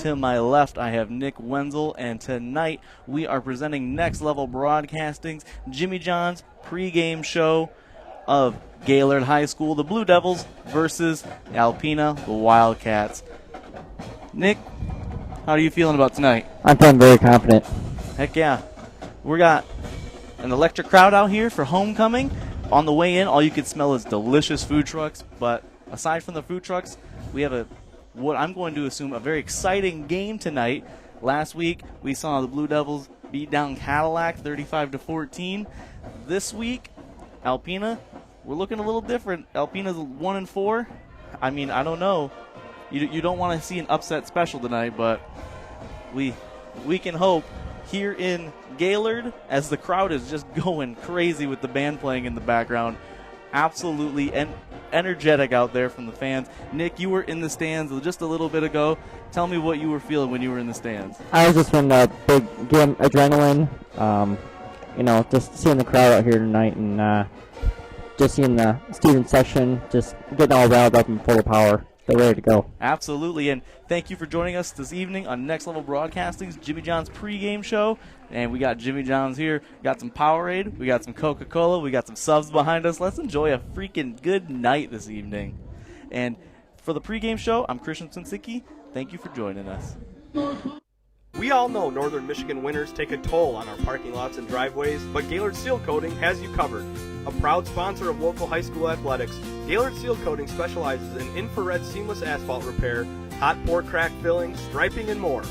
to my left, I have Nick Wenzel, and tonight we are presenting Next Level Broadcasting's Jimmy John's pregame show of Gaylord High School, the Blue Devils, versus Alpena, the Wildcats. Nick, how are you feeling about tonight? I'm feeling very confident. Heck yeah. We got an electric crowd out here for homecoming. On the way in, all you can smell is delicious food trucks, but aside from the food trucks, we have what I'm going to assume a very exciting game tonight. Last week, we saw the Blue Devils beat down Cadillac 35-14. This week, Alpena, we're looking a little different. Alpena's 1-4. I mean, I don't know. You don't want to see an upset special tonight, but we can hope here in Gaylord, as the crowd is just going crazy with the band playing in the background. Absolutely energetic out there from the fans. Nick, you were in the stands just a little bit ago. Tell me what you were feeling when you were in the stands. I was just in a big adrenaline. Just seeing the crowd out here tonight and just seeing the student section just getting all riled up and full of power. They're ready to go. Absolutely, and thank you for joining us this evening on Next Level Broadcasting's Jimmy John's pregame show. And we got Jimmy John's here. Got some Powerade. We got some Coca-Cola. We got some subs behind us. Let's enjoy a freaking good night this evening. And for the pregame show, I'm Christian Sinsicki. Thank you for joining us. We all know northern Michigan winters take a toll on our parking lots and driveways, but Gaylord Seal Coating has you covered. A proud sponsor of local high school athletics, Gaylord Seal Coating specializes in infrared seamless asphalt repair, hot pour crack filling, striping, and more.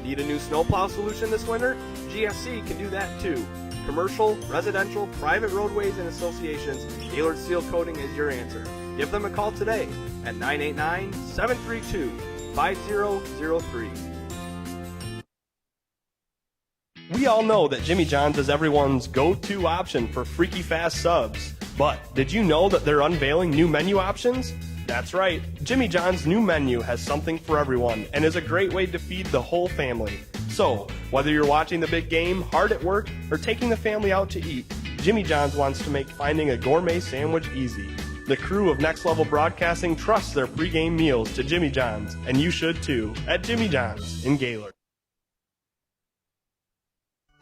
Need a new snowplow solution this winter? GSC can do that too. Commercial, residential, private roadways, and associations, Gaylord Seal Coating is your answer. Give them a call today at 989-732-5003. We all know that Jimmy John's is everyone's go-to option for freaky fast subs. But did you know that they're unveiling new menu options? That's right, Jimmy John's new menu has something for everyone and is a great way to feed the whole family. So, whether you're watching the big game, hard at work, or taking the family out to eat, Jimmy John's wants to make finding a gourmet sandwich easy. The crew of Next Level Broadcasting trusts their pregame meals to Jimmy John's, and you should too, at Jimmy John's in Gaylord.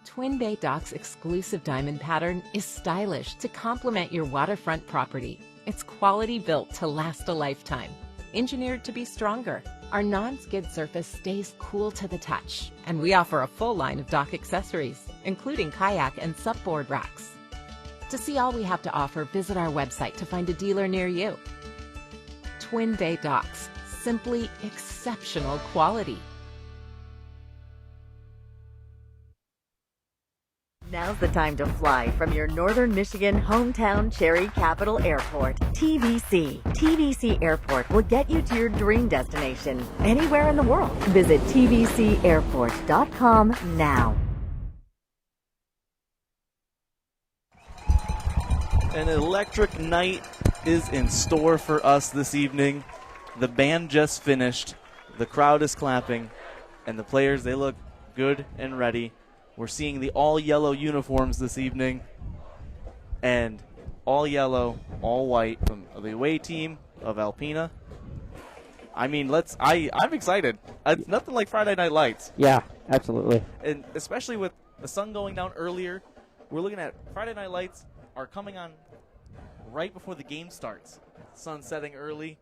Twin Bay Dock's exclusive diamond pattern is stylish to complement your waterfront property. It's quality built to last a lifetime. Engineered to be stronger, our non-skid surface stays cool to the touch, and we offer a full line of dock accessories, including kayak and supboard racks. To see all we have to offer, visit our website to find a dealer near you. Twin Bay Docks, simply exceptional quality. Now's the time to fly from your northern Michigan hometown cherry capital airport, TVC. TVC Airport will get you to your dream destination anywhere in the world. Visit tvcairport.com now. An electric night is in store for us this evening. The band just finished. The crowd is clapping, and the players, they look good and ready. We're seeing the all-yellow uniforms this evening, and all yellow, all white from the away team of Alpena. I mean, I'm excited. It's nothing like Friday Night Lights. Yeah, absolutely. And especially with the sun going down earlier, we're looking at Friday Night Lights are coming on right before the game starts. Sun setting early.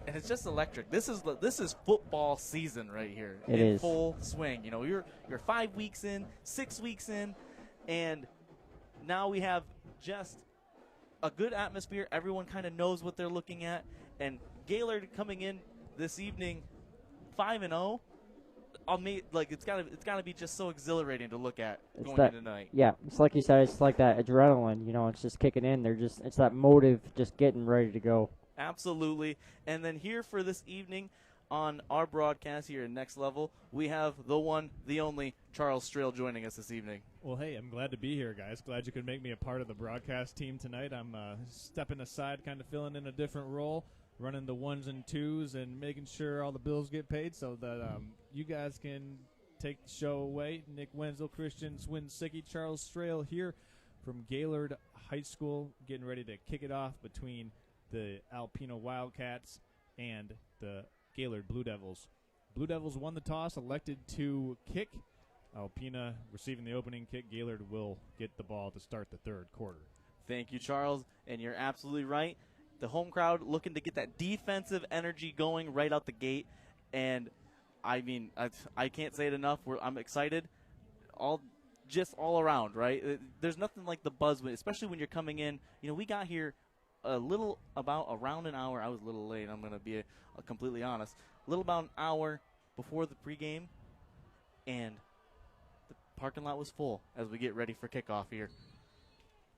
And it's just electric. This is football season right here. It in is full swing. You know, you're 5 weeks in, 6 weeks in, and now we have just a good atmosphere. Everyone kind of knows what they're looking at. And Gaylord coming in this evening 5-0. It's gotta be just so exhilarating to look at going into tonight. Yeah, it's like you said, it's like that adrenaline, it's just kicking in. It's that motive just getting ready to go. Absolutely. And then here for this evening on our broadcast here at Next Level, we have the one, the only, Charles Strail joining us this evening. Well, hey, I'm glad to be here, guys. Glad you could make me a part of the broadcast team tonight. I'm stepping aside, kind of filling in a different role, running the ones and twos and making sure all the bills get paid so that you guys can take the show away. Nick Wenzel, Christian Swinsicki, Charles Strail here from Gaylord High School, getting ready to kick it off between the Alpena Wildcats and the Gaylord Blue Devils. Blue Devils won the toss, elected to kick. Alpena receiving the opening kick. Gaylord will get the ball to start the third quarter. Thank you, Charles, and you're absolutely right. The home crowd looking to get that defensive energy going right out the gate, and I mean, I can't say it enough. I'm excited, all around, right? There's nothing like the buzz, especially when you're coming in. You know, we got here around an hour. I was a little late. I'm going to be completely honest. A little about an hour before the pregame, and the parking lot was full as we get ready for kickoff here.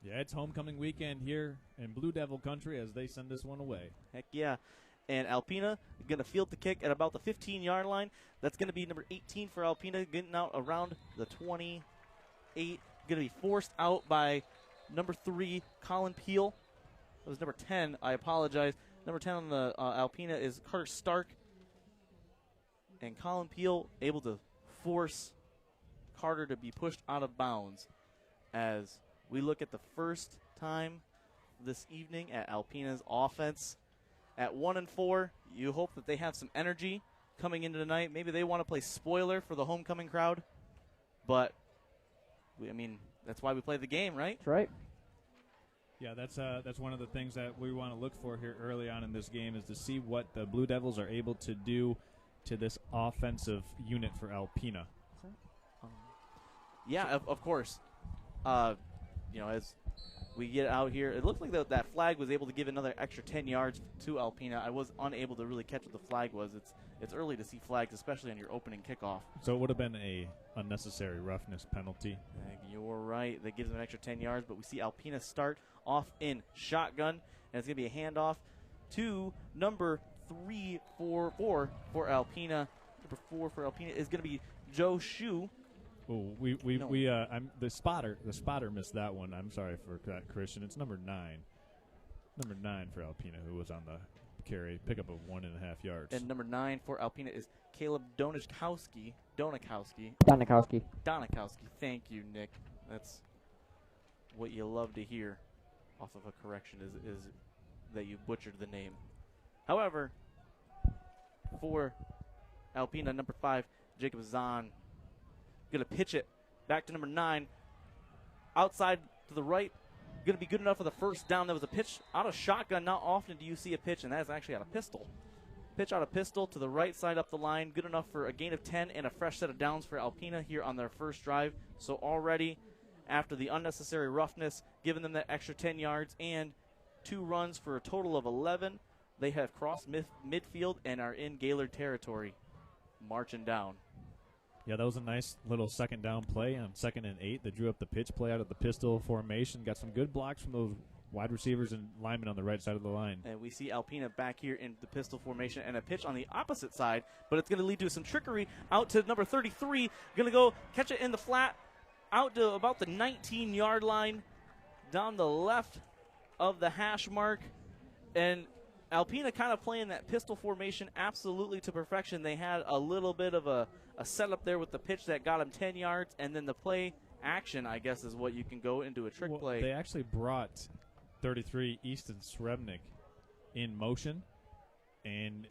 Yeah, it's homecoming weekend here in Blue Devil country as they send this one away. Heck yeah. And Alpena going to field the kick at about the 15-yard line. That's going to be number 18 for Alpena, getting out around the 28. Going to be forced out by number 3, Colin Peel. That was number 10. I apologize. Number 10 on the Alpena is Carter Stark. And Colin Peel able to force Carter to be pushed out of bounds as we look at the first time this evening at Alpena's offense. At 1-4, you hope that they have some energy coming into tonight. Maybe they want to play spoiler for the homecoming crowd. But, that's why we play the game, right? That's right. Yeah, that's one of the things that we want to look for here early on in this game is to see what the Blue Devils are able to do to this offensive unit for Alpena. Yeah, of course. As we get out here, it looks like that flag was able to give another extra 10 yards to Alpena. I was unable to really catch what the flag was. It's early to see flags, especially on your opening kickoff. So it would have been a unnecessary roughness penalty. You're right. That gives them an extra 10 yards, but we see Alpena start off in shotgun, and it's going to be a handoff to number 3 for Alpena. Number 4 for Alpena is going to be Joe Shue. Oh, the spotter missed that one. I'm sorry for that, Christian. It's number 9. Number 9 for Alpena, who was on the carry, pickup of 1.5 yards. And number 9 for Alpena is Caleb Donakowski. Donakowski. Thank you, Nick. That's what you love to hear off of a correction is that you butchered the name. However, for Alpena, number 5, Jacob Zahn, going to pitch it back to number 9. Outside to the right. Going to be good enough for the first down. There was a pitch out of shotgun. Not often do you see a pitch, and that is actually out of pistol. Pitch out of pistol to the right side up the line. Good enough for a gain of 10 and a fresh set of downs for Alpena here on their first drive. So already, after the unnecessary roughness, giving them that extra 10 yards and 2 runs for a total of 11, they have crossed midfield and are in Gaylord territory, marching down. Yeah, that was a nice little second down play on 2nd and 8. They drew up the pitch play out of the pistol formation. Got some good blocks from those wide receivers and linemen on the right side of the line. And we see Alpena back here in the pistol formation and a pitch on the opposite side, but it's going to lead to some trickery out to number 33. Going to go catch it in the flat out to about the 19-yard line down the left of the hash mark. And Alpena kind of playing that pistol formation absolutely to perfection. They had a little bit of a setup there with the pitch that got them 10 yards, and then the play action, I guess, is what you can go into a trick play. They actually brought 33 Easton Srebnick in motion, and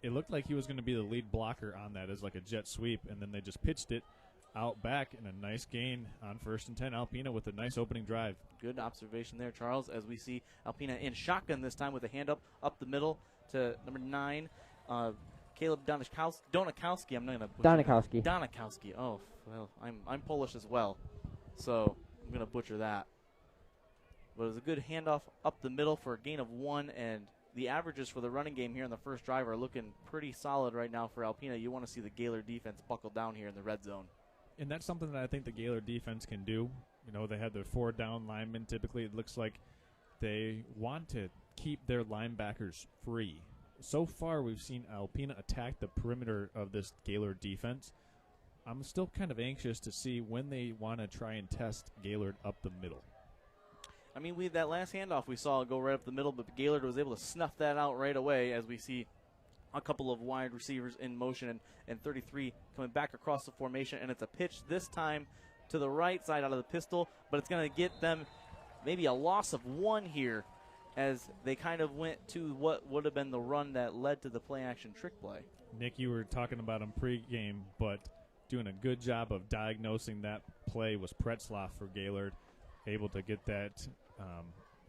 it looked like he was going to be the lead blocker on that as like a jet sweep, and then they just pitched it out back in a nice gain on 1st and 10. Alpena with a nice opening drive. Good observation there, Charles, as we see Alpena in shotgun this time with a hand up the middle to number 9, Caleb Donakowski. I'm not going to butcher Donakowski. Oh, well, I'm Polish as well, so I'm going to butcher that. But it was a good handoff up the middle for a gain of 1, and the averages for the running game here in the first drive are looking pretty solid right now for Alpena. You want to see the Gaylord defense buckle down here in the red zone. And that's something that I think the Gaylord defense can do. You know, they have their 4 down linemen. Typically, it looks like they want to keep their linebackers free. So far, we've seen Alpena attack the perimeter of this Gaylord defense. I'm still kind of anxious to see when they want to try and test Gaylord up the middle. I mean, that last handoff we saw go right up the middle, but Gaylord was able to snuff that out right away as we see a couple of wide receivers in motion and 33 coming back across the formation, and it's a pitch this time to the right side out of the pistol, but it's going to get them maybe a loss of 1 here as they kind of went to what would have been the run that led to the play-action trick play. Nick, you were talking about him pregame, but doing a good job of diagnosing that play was Pretzloff for Gaylord, able to get that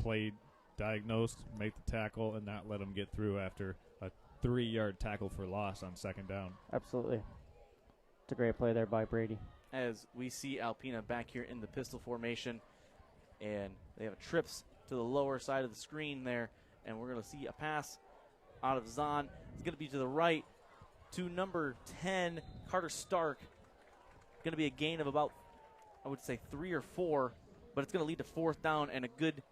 play diagnosed, make the tackle, and not let him get through after a 3-yard tackle for loss on second down. Absolutely. It's a great play there by Brady. As we see Alpena back here in the pistol formation, and they have trips to the lower side of the screen there, and we're going to see a pass out of Zahn. It's going to be to the right to number 10, Carter Stark. Going to be a gain of about, I would say, 3 or 4, but it's going to lead to fourth down and a good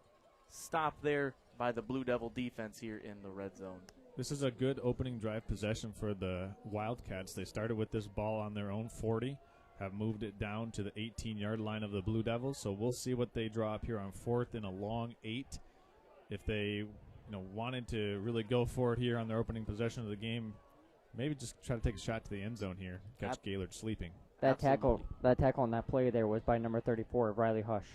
stop there by the Blue Devil defense here in the red zone. This is a good opening drive possession for the Wildcats. They started with this ball on their own 40, have moved it down to the 18-yard line of the Blue Devils. So we'll see what they draw up here on fourth and a long 8. If they wanted to really go for it here on their opening possession of the game, maybe just try to take a shot to the end zone here, catch Gaylord sleeping. That tackle on that play there was by number 34, Riley Hush.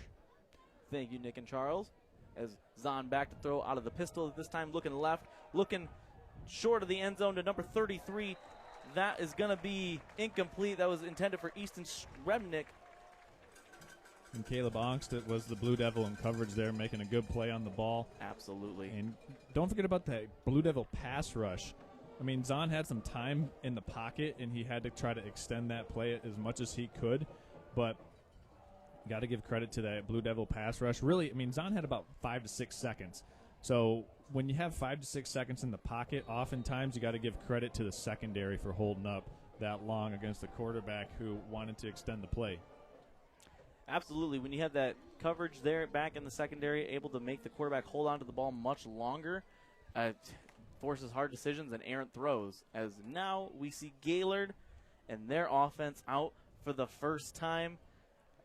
Thank you, Nick and Charles. As Zahn back to throw out of the pistol, this time looking left, looking short of the end zone to number 33. That is going to be incomplete. That was intended for Easton Srebnick. And Caleb Ongstead was the Blue Devil in coverage there, making a good play on the ball. Absolutely. And don't forget about that Blue Devil pass rush. I mean, Zahn had some time in the pocket, and he had to try to extend that play as much as he could. But got to give credit to that Blue Devil pass rush. Really, I mean, Zahn had about 5 to 6 seconds. So when you have 5 to 6 seconds in the pocket, oftentimes you got to give credit to the secondary for holding up that long against the quarterback who wanted to extend the play. Absolutely. When you have that coverage there back in the secondary, able to make the quarterback hold on to the ball much longer, forces hard decisions and errant throws. As now we see Gaylord and their offense out for the first time.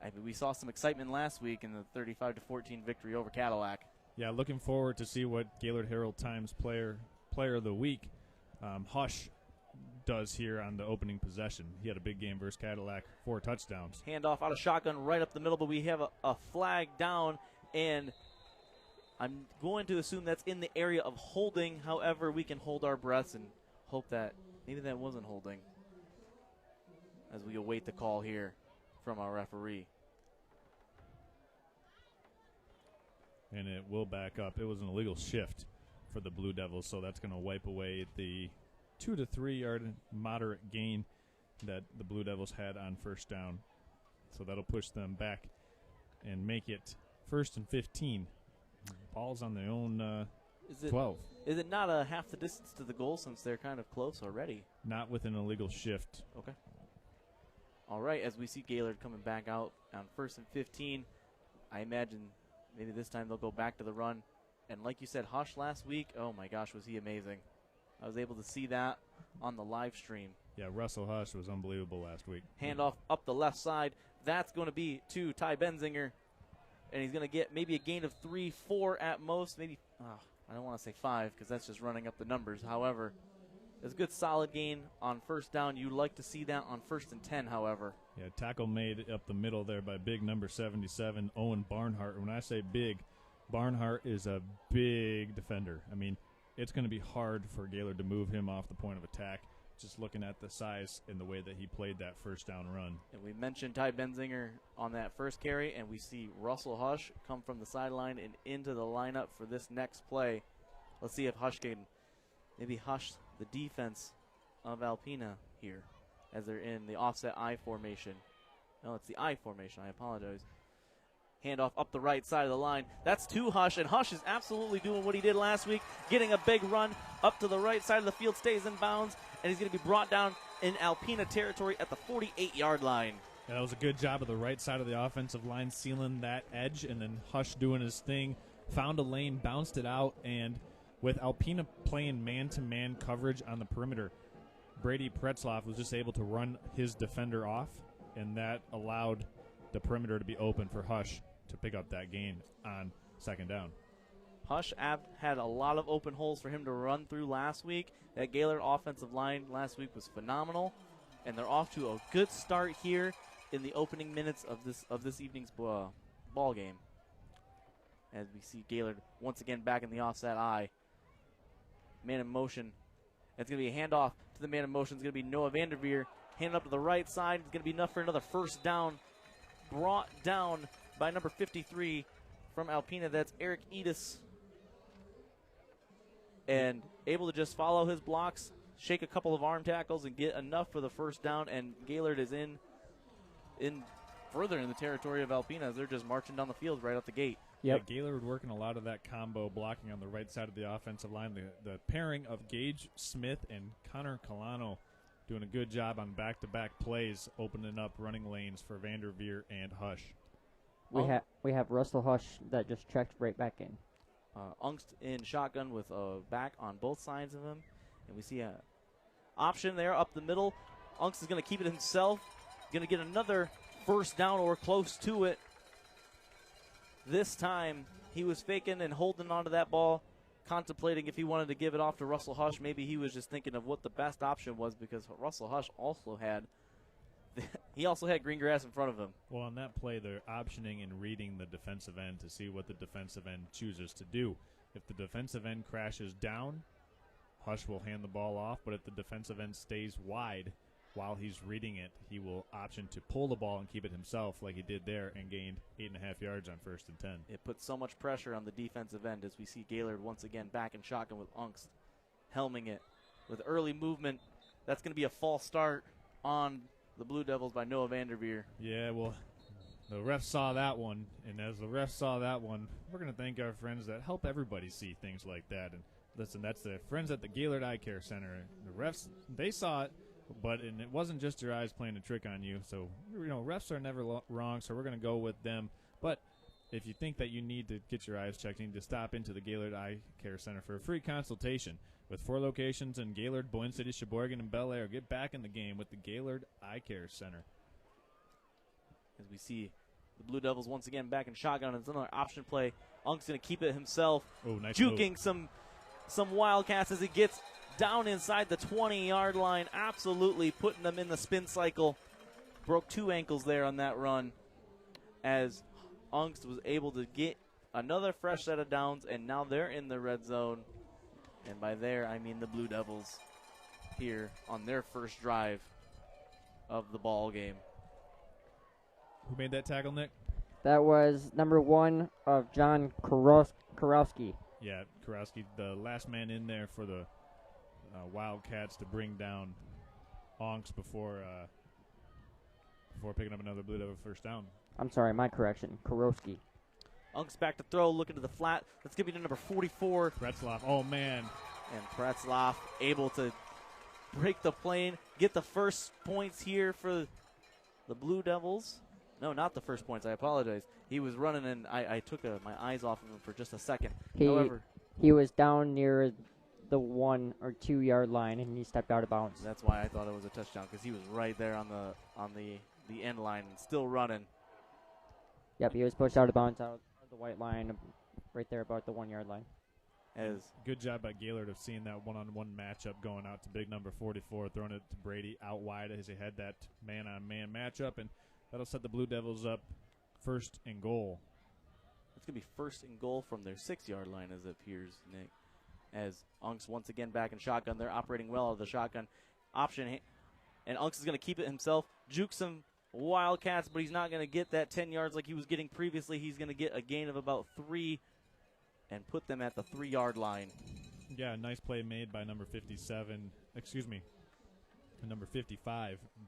I mean, we saw some excitement last week in the 35-14 victory over Cadillac. Yeah, looking forward to see what Gaylord Herald Times player of the week, Hush, does here on the opening possession. He had a big game versus Cadillac, 4 touchdowns. Handoff out of shotgun right up the middle, but we have a flag down, and I'm going to assume that's in the area of holding. However, we can hold our breaths and hope that maybe that wasn't holding as we await the call here from our referee. And it will back up. It was an illegal shift for the Blue Devils, so that's going to wipe away the 2 to 3 yard moderate gain that the Blue Devils had on first down. So that'll push them back and make it 1st and 15. Ball's on their own 12. Is it not a half the distance to the goal since they're kind of close already? Not with an illegal shift. Okay. All right, as we see Gaylord coming back out on 1st and 15, I imagine maybe this time they'll go back to the run. And like you said, Hush last week, oh my gosh, was he amazing. I was able to see that on the live stream. Yeah, Russell Hush was unbelievable last week. Handoff up the left side. That's going to be to Ty Benzinger. And he's going to get maybe a gain of 3, 4 at most. Maybe, I don't want to say 5 because that's just running up the numbers. However, it's a good solid gain on first down. You'd like to see that on 1st and 10, however. Yeah, tackle made up the middle there by big number 77, Owen Barnhart. When I say big, Barnhart is a big defender. I mean, it's going to be hard for Gaylord to move him off the point of attack, just looking at the size and the way that he played that first down run. And we mentioned Ty Benzinger on that first carry, and we see Russell Hush come from the sideline and into the lineup for this next play. Let's see if Hush can maybe hush the defense of Alpena here as they're in the offset I formation. No, it's the I formation. I apologize. Handoff up the right side of the line. That's to Hush, and Hush is absolutely doing what he did last week, getting a big run up to the right side of the field, stays in bounds, and he's going to be brought down in Alpena territory at the 48-yard line. Yeah, that was a good job of the right side of the offensive line, sealing that edge, and then Hush doing his thing, found a lane, bounced it out, and with Alpena playing man-to-man coverage on the perimeter, Brady Pretzloff was just able to run his defender off, and that allowed the perimeter to be open for Hush to pick up that gain on second down. Hush had a lot of open holes for him to run through last week. That Gaylord offensive line last week was phenomenal, and they're off to a good start here in the opening minutes of this evening's ball game. as we see Gaylord once again back in the offset eye. Man in motion. It's going to be a handoff to the man in motion. It's going to be Noah Vanderveer. Hand up to the right side. It's going to be enough for another first down. Brought down by number 53 from Alpena. That's Eric Edis. And able to just follow his blocks, shake a couple of arm tackles, and get enough for the first down. And Gaylord is in further in the territory of Alpena as they're just marching down the field right out the gate. Yep. Yeah, Gaylord working a lot of that combo blocking on the right side of the offensive line. The pairing of Gage Smith and Connor Colano doing a good job on back-to-back plays, opening up running lanes for Vanderveer and Hush. We have Russell Hush that just checked right back in. Ungst in shotgun with a back on both sides of him. And we see a option there up the middle. Ungst is going to keep it himself. Going to get another first down or close to it. This time he was faking and holding onto that ball, contemplating if he wanted to give it off to Russell Hush. Maybe he was just thinking of what the best option was because Russell Hush also had green grass in front of him. Well, on that play, they're optioning and reading the defensive end to see what the defensive end chooses to do. If the defensive end crashes down, Hush will hand the ball off, but if the defensive end stays wide while he's reading it, he will option to pull the ball and keep it himself like he did there and gained 8.5 yards on 1st and 10. It puts so much pressure on the defensive end as we see Gaylord once again back in shotgun with Ungst, helming it with early movement. That's going to be a false start on the Blue Devils by Noah Vanderveer. Yeah, well, the refs saw that one, and as the refs saw that one, we're going to thank our friends that help everybody see things like that. And listen, that's the friends at the Gaylord Eye Care Center. The refs, they saw it, but it wasn't just your eyes playing a trick on you. So, refs are never wrong, so we're going to go with them. But if you think that you need to get your eyes checked, you need to stop into the Gaylord Eye Care Center for a free consultation. With 4 locations in Gaylord, Boyne City, Sheboygan, and Bel Air, get back in the game with the Gaylord Eye Care Center. As we see the Blue Devils once again back in shotgun. It's another option play. Unk's going to keep it himself. Oh, nice juking move. some Wildcats as he gets down inside the 20-yard line. Absolutely putting them in the spin cycle. Broke 2 ankles there on that run as Ungst was able to get another fresh set of downs, and now they're in the red zone. And by there, I mean the Blue Devils here on their first drive of the ball game. Who made that tackle, Nick? That was number 1 of John Karowski. Yeah, Karowski, the last man in there for the Wildcats to bring down Onks before picking up another Blue Devil first down. I'm sorry, my correction. Karowski. Unks back to throw, looking to the flat. Let's give you to number 44. Pretzloff. Oh, man. And Pretzloff able to break the plane, get the first points here for the Blue Devils. No, not the first points. I apologize. He was running, and I took my eyes off of him for just a second. However, he was down near the 1 or 2 yard line, and he stepped out of bounds. That's why I thought it was a touchdown, because he was right there on the end line and still running. Yep, he was pushed out of bounds out of the white line, right there about the 1 yard line. Good job by Gaylord of seeing that one-on-one matchup going out to big number 44, throwing it to Brady out wide as he had that man-on-man matchup, and that'll set the Blue Devils up 1st and goal. It's going to be 1st and goal from their 6-yard line, as it appears, Nick. As Unks once again back in shotgun. They're operating well out of the shotgun option. And Unks is going to keep it himself. Juke some Wildcats, but he's not going to get that 10 yards like he was getting previously. He's going to get a gain of about 3 and put them at the 3-yard line. Yeah, nice play made by number 55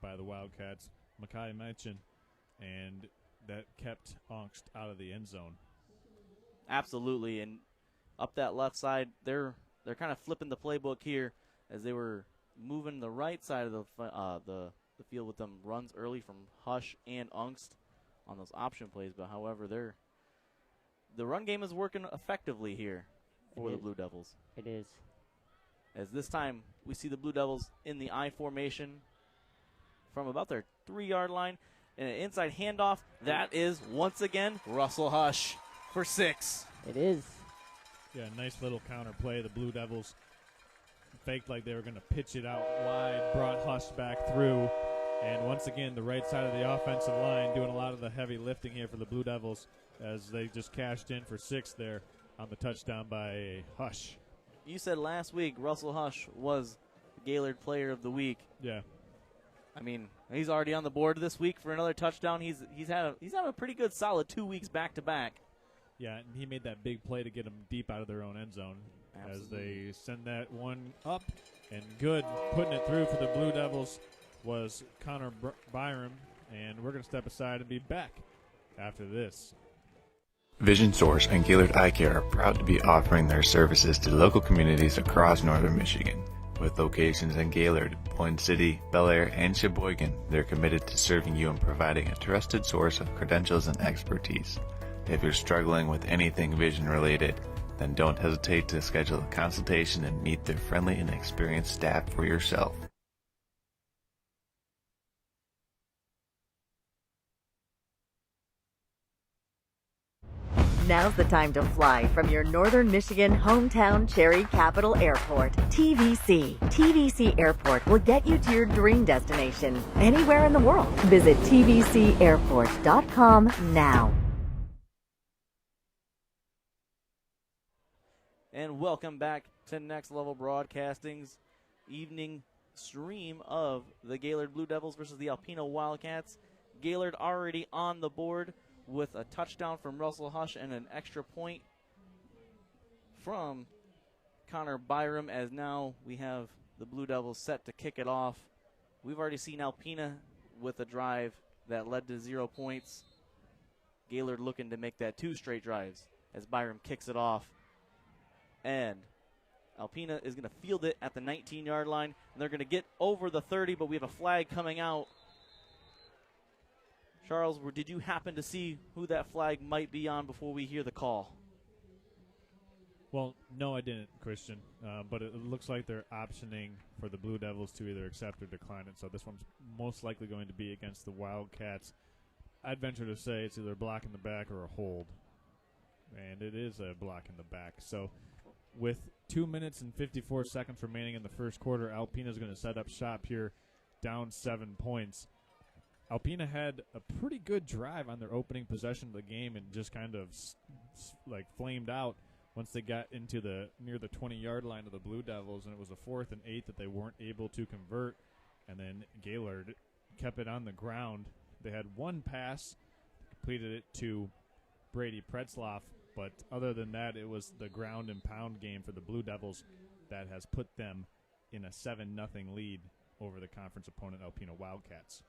by the Wildcats, Makai Mechen, and that kept Ongst out of the end zone. Absolutely, and up that left side, they're kind of flipping the playbook here as they were moving the right side of the field with them runs early from Hush and Ungst on those option plays. But however, the run game is working effectively here for the Blue Devils. It is. As this time we see the Blue Devils in the I formation from about their 3-yard line, and an inside handoff. That is once again Russell Hush for 6. It is. Yeah, nice little counter play. The Blue Devils faked like they were going to pitch it out wide, brought Hush back through, and once again the right side of the offensive line doing a lot of the heavy lifting here for the Blue Devils. as they just cashed in for 6 there on the touchdown by Hush. You said last week Russell Hush was Gaylord Player of the Week. Yeah. I mean, he's already on the board this week for another touchdown. He's had a pretty good solid 2 weeks back to back. Yeah, and he made that big play to get them deep out of their own end zone. Absolutely. As they send that one up and good. Putting it through for the Blue Devils was Connor Byram, and we're going to step aside and be back after this. Vision Source and Gaylord Eye Care are proud to be offering their services to local communities across northern Michigan. With locations in Gaylord, Boyne City, Bel Air, and Sheboygan, they're committed to serving you and providing a trusted source of credentials and expertise. If you're struggling with anything vision-related, then don't hesitate to schedule a consultation and meet their friendly and experienced staff for yourself. Now's the time to fly from your northern Michigan hometown Cherry Capital Airport, TVC. TVC Airport will get you to your dream destination anywhere in the world. Visit tvcairport.com now. And welcome back to Next Level Broadcasting's evening stream of the Gaylord Blue Devils versus the Alpena Wildcats. Gaylord already on the board with a touchdown from Russell Hush and an extra point from Connor Byram, as now we have the Blue Devils set to kick it off. We've already seen Alpena with a drive that led to 0 points. Gaylord looking to make that 2 straight drives as Byram kicks it off. And Alpena is going to field it at the 19-yard line, and they're going to get over the 30, but we have a flag coming out. Charles, did you happen to see who that flag might be on before we hear the call? Well, no, I didn't, Christian. But it looks like they're optioning for the Blue Devils to either accept or decline it. So this one's most likely going to be against the Wildcats. I'd venture to say it's either a block in the back or a hold. And it is a block in the back. So with 2 minutes and 54 seconds remaining in the first quarter, Alpena's going to set up shop here, down 7 points. Alpena had a pretty good drive on their opening possession of the game and just kind of like flamed out once they got into near the 20-yard line of the Blue Devils, and it was a 4th and 8 that they weren't able to convert. And then Gaylord kept it on the ground. They had one pass, completed it to Brady Pretzloff, but other than that, it was the ground and pound game for the Blue Devils that has put them in a 7-0 lead over the conference opponent Alpena Wildcats.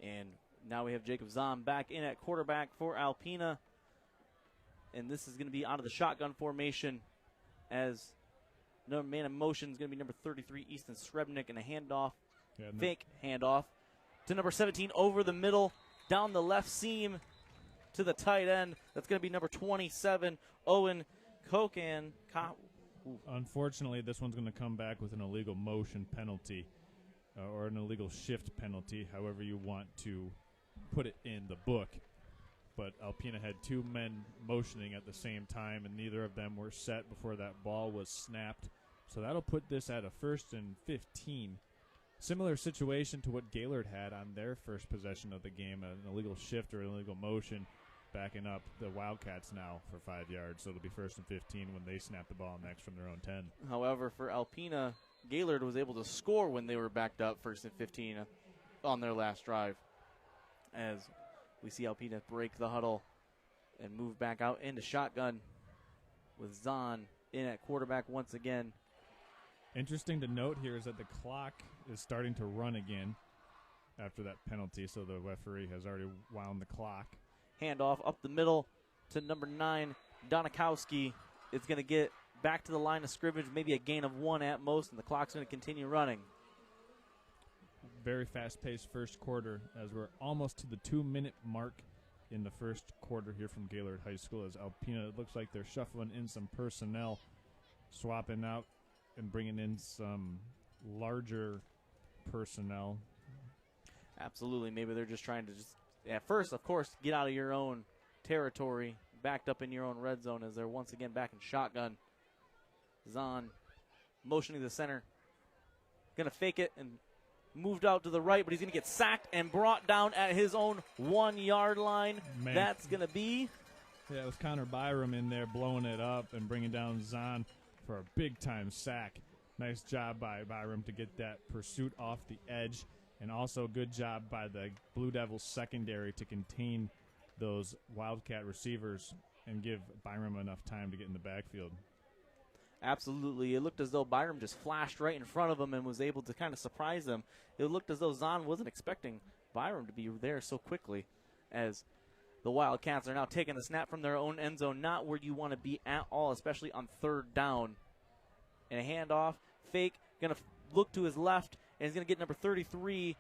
And now we have Jacob Zahn back in at quarterback for Alpena. And this is going to be out of the shotgun formation as no man in motion is going to be number 33, Easton Srebnick, and a handoff, fake handoff to number 17 over the middle, down the left seam to the tight end. That's going to be number 27, Owen Kokan. Unfortunately, this one's going to come back with an illegal motion penalty. Or an illegal shift penalty, however you want to put it in the book. But Alpena had 2 men motioning at the same time, and neither of them were set before that ball was snapped. So that'll put this at a 1st and 15. Similar situation to what Gaylord had on their first possession of the game, an illegal shift or an illegal motion, backing up the Wildcats now for 5 yards. So it'll be 1st and 15 when they snap the ball next from their own 10. However, for Alpena, Gaylord was able to score when they were backed up 1st and 15 on their last drive, as we see Alpena break the huddle and move back out into shotgun with Zahn in at quarterback once again. Interesting to note here is that the clock is starting to run again after that penalty, so the referee has already wound the clock. Handoff up the middle to number 9, Donikowski. It's going to get back to the line of scrimmage, maybe a gain of 1 at most, and the clock's going to continue running. Very fast-paced first quarter as we're almost to the 2-minute mark in the first quarter here from Gaylord High School, as Alpena, it looks like they're shuffling in some personnel, swapping out and bringing in some larger personnel. Absolutely. Maybe they're just trying to at first, of course, get out of your own territory, backed up in your own red zone, as they're once again back in shotgun. Zahn motioning the center. Going to fake it and moved out to the right, but he's going to get sacked and brought down at his own 1-yard line. Man. That's going to be... Yeah, it was Connor Byram in there blowing it up and bringing down Zahn for a big-time sack. Nice job by Byram to get that pursuit off the edge, and also good job by the Blue Devils secondary to contain those Wildcat receivers and give Byram enough time to get in the backfield. Absolutely. It looked as though Byram just flashed right in front of him and was able to kind of surprise them. It looked as though Zahn wasn't expecting Byram to be there so quickly, as the Wildcats are now taking the snap from their own end zone, not where you want to be at all, especially on 3rd down. And a handoff, fake, going to look to his left, and he's going to get number 33.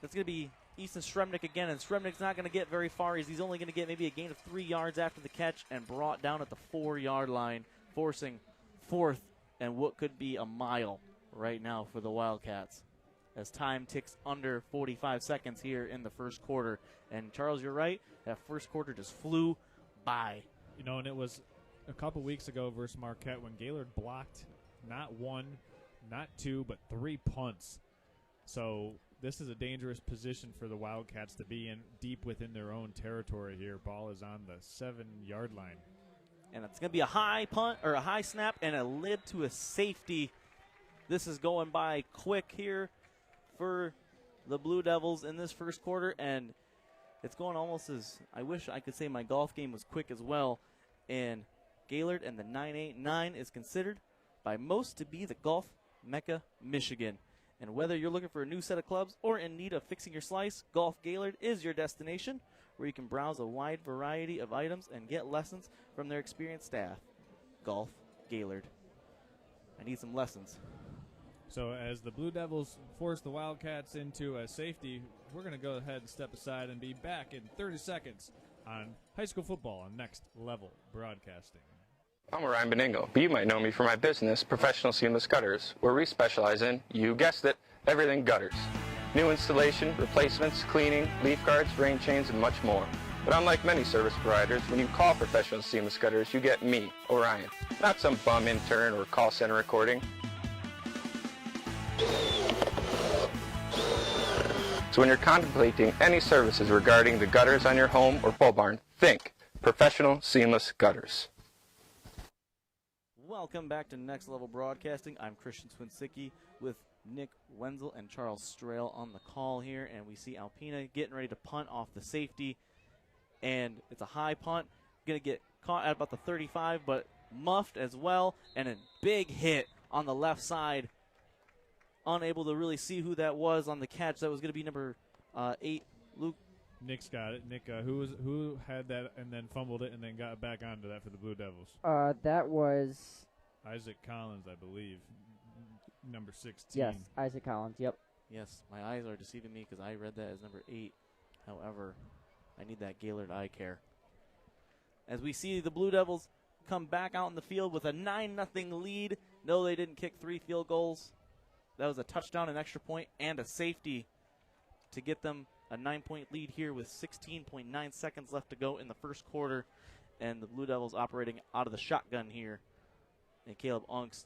That's going to be Easton Shremnick again, and Shremnick's not going to get very far. He's only going to get maybe a gain of 3 yards after the catch and brought down at the 4-yard line, forcing 4th and what could be a mile right now for the Wildcats, as time ticks under 45 seconds here in the first quarter. And Charles, you're right, that first quarter just flew by. You know, and it was a couple weeks ago versus Marquette when Gaylord blocked not 1, not 2, but 3 punts. So this is a dangerous position for the Wildcats to be in, deep within their own territory here. Ball is on the 7-yard line. And it's going to be a high punt or a high snap and a lid to a safety. This is going by quick here for the Blue Devils in this first quarter, and it's going almost as I wish I could say my golf game was quick as well. And Gaylord and the 989 is considered by most to be the golf Mecca, Michigan. And whether you're looking for a new set of clubs or in need of fixing your slice, Golf Gaylord is your destination, where you can browse a wide variety of items and get lessons from their experienced staff. Golf Gaylord. I need some lessons. So as the Blue Devils force the Wildcats into a safety, we're going to go ahead and step aside and be back in 30 seconds on high school football on Next Level Broadcasting. I'm Ryan Beningo, but you might know me for my business, Professional Seamless Gutters, where we specialize in, you guessed it, everything gutters. New installation, replacements, cleaning, leaf guards, rain chains, and much more. But unlike many service providers, when you call Professional Seamless Gutters, you get me, Orion, not some bum intern or call center recording. So when you're contemplating any services regarding the gutters on your home or pole barn, think Professional Seamless Gutters. Welcome back to Next Level Broadcasting. I'm Christian Swinsicki with Nick Wenzel and Charles Strail on the call here, and we see Alpena getting ready to punt off the safety, and it's a high punt. Going to get caught at about the 35, but muffed as well, and a big hit on the left side. Unable to really see who that was on the catch. That was going to be number 8, Luke. Nick's got it. Nick, who had that and then fumbled it and then got back onto that for the Blue Devils? That was Isaac Collins, I believe, number 16. Yes, Isaac Collins. Yep. Yes, my eyes are deceiving me because I read that as number 8. However, I need that Gaylord eye care. As we see the Blue Devils come back out in the field with a 9-0 lead. No, they didn't kick 3 field goals. That was a touchdown, an extra point, and a safety to get them a 9-point lead here with 16.9 seconds left to go in the first quarter. And the Blue Devils operating out of the shotgun here. And Caleb Ungst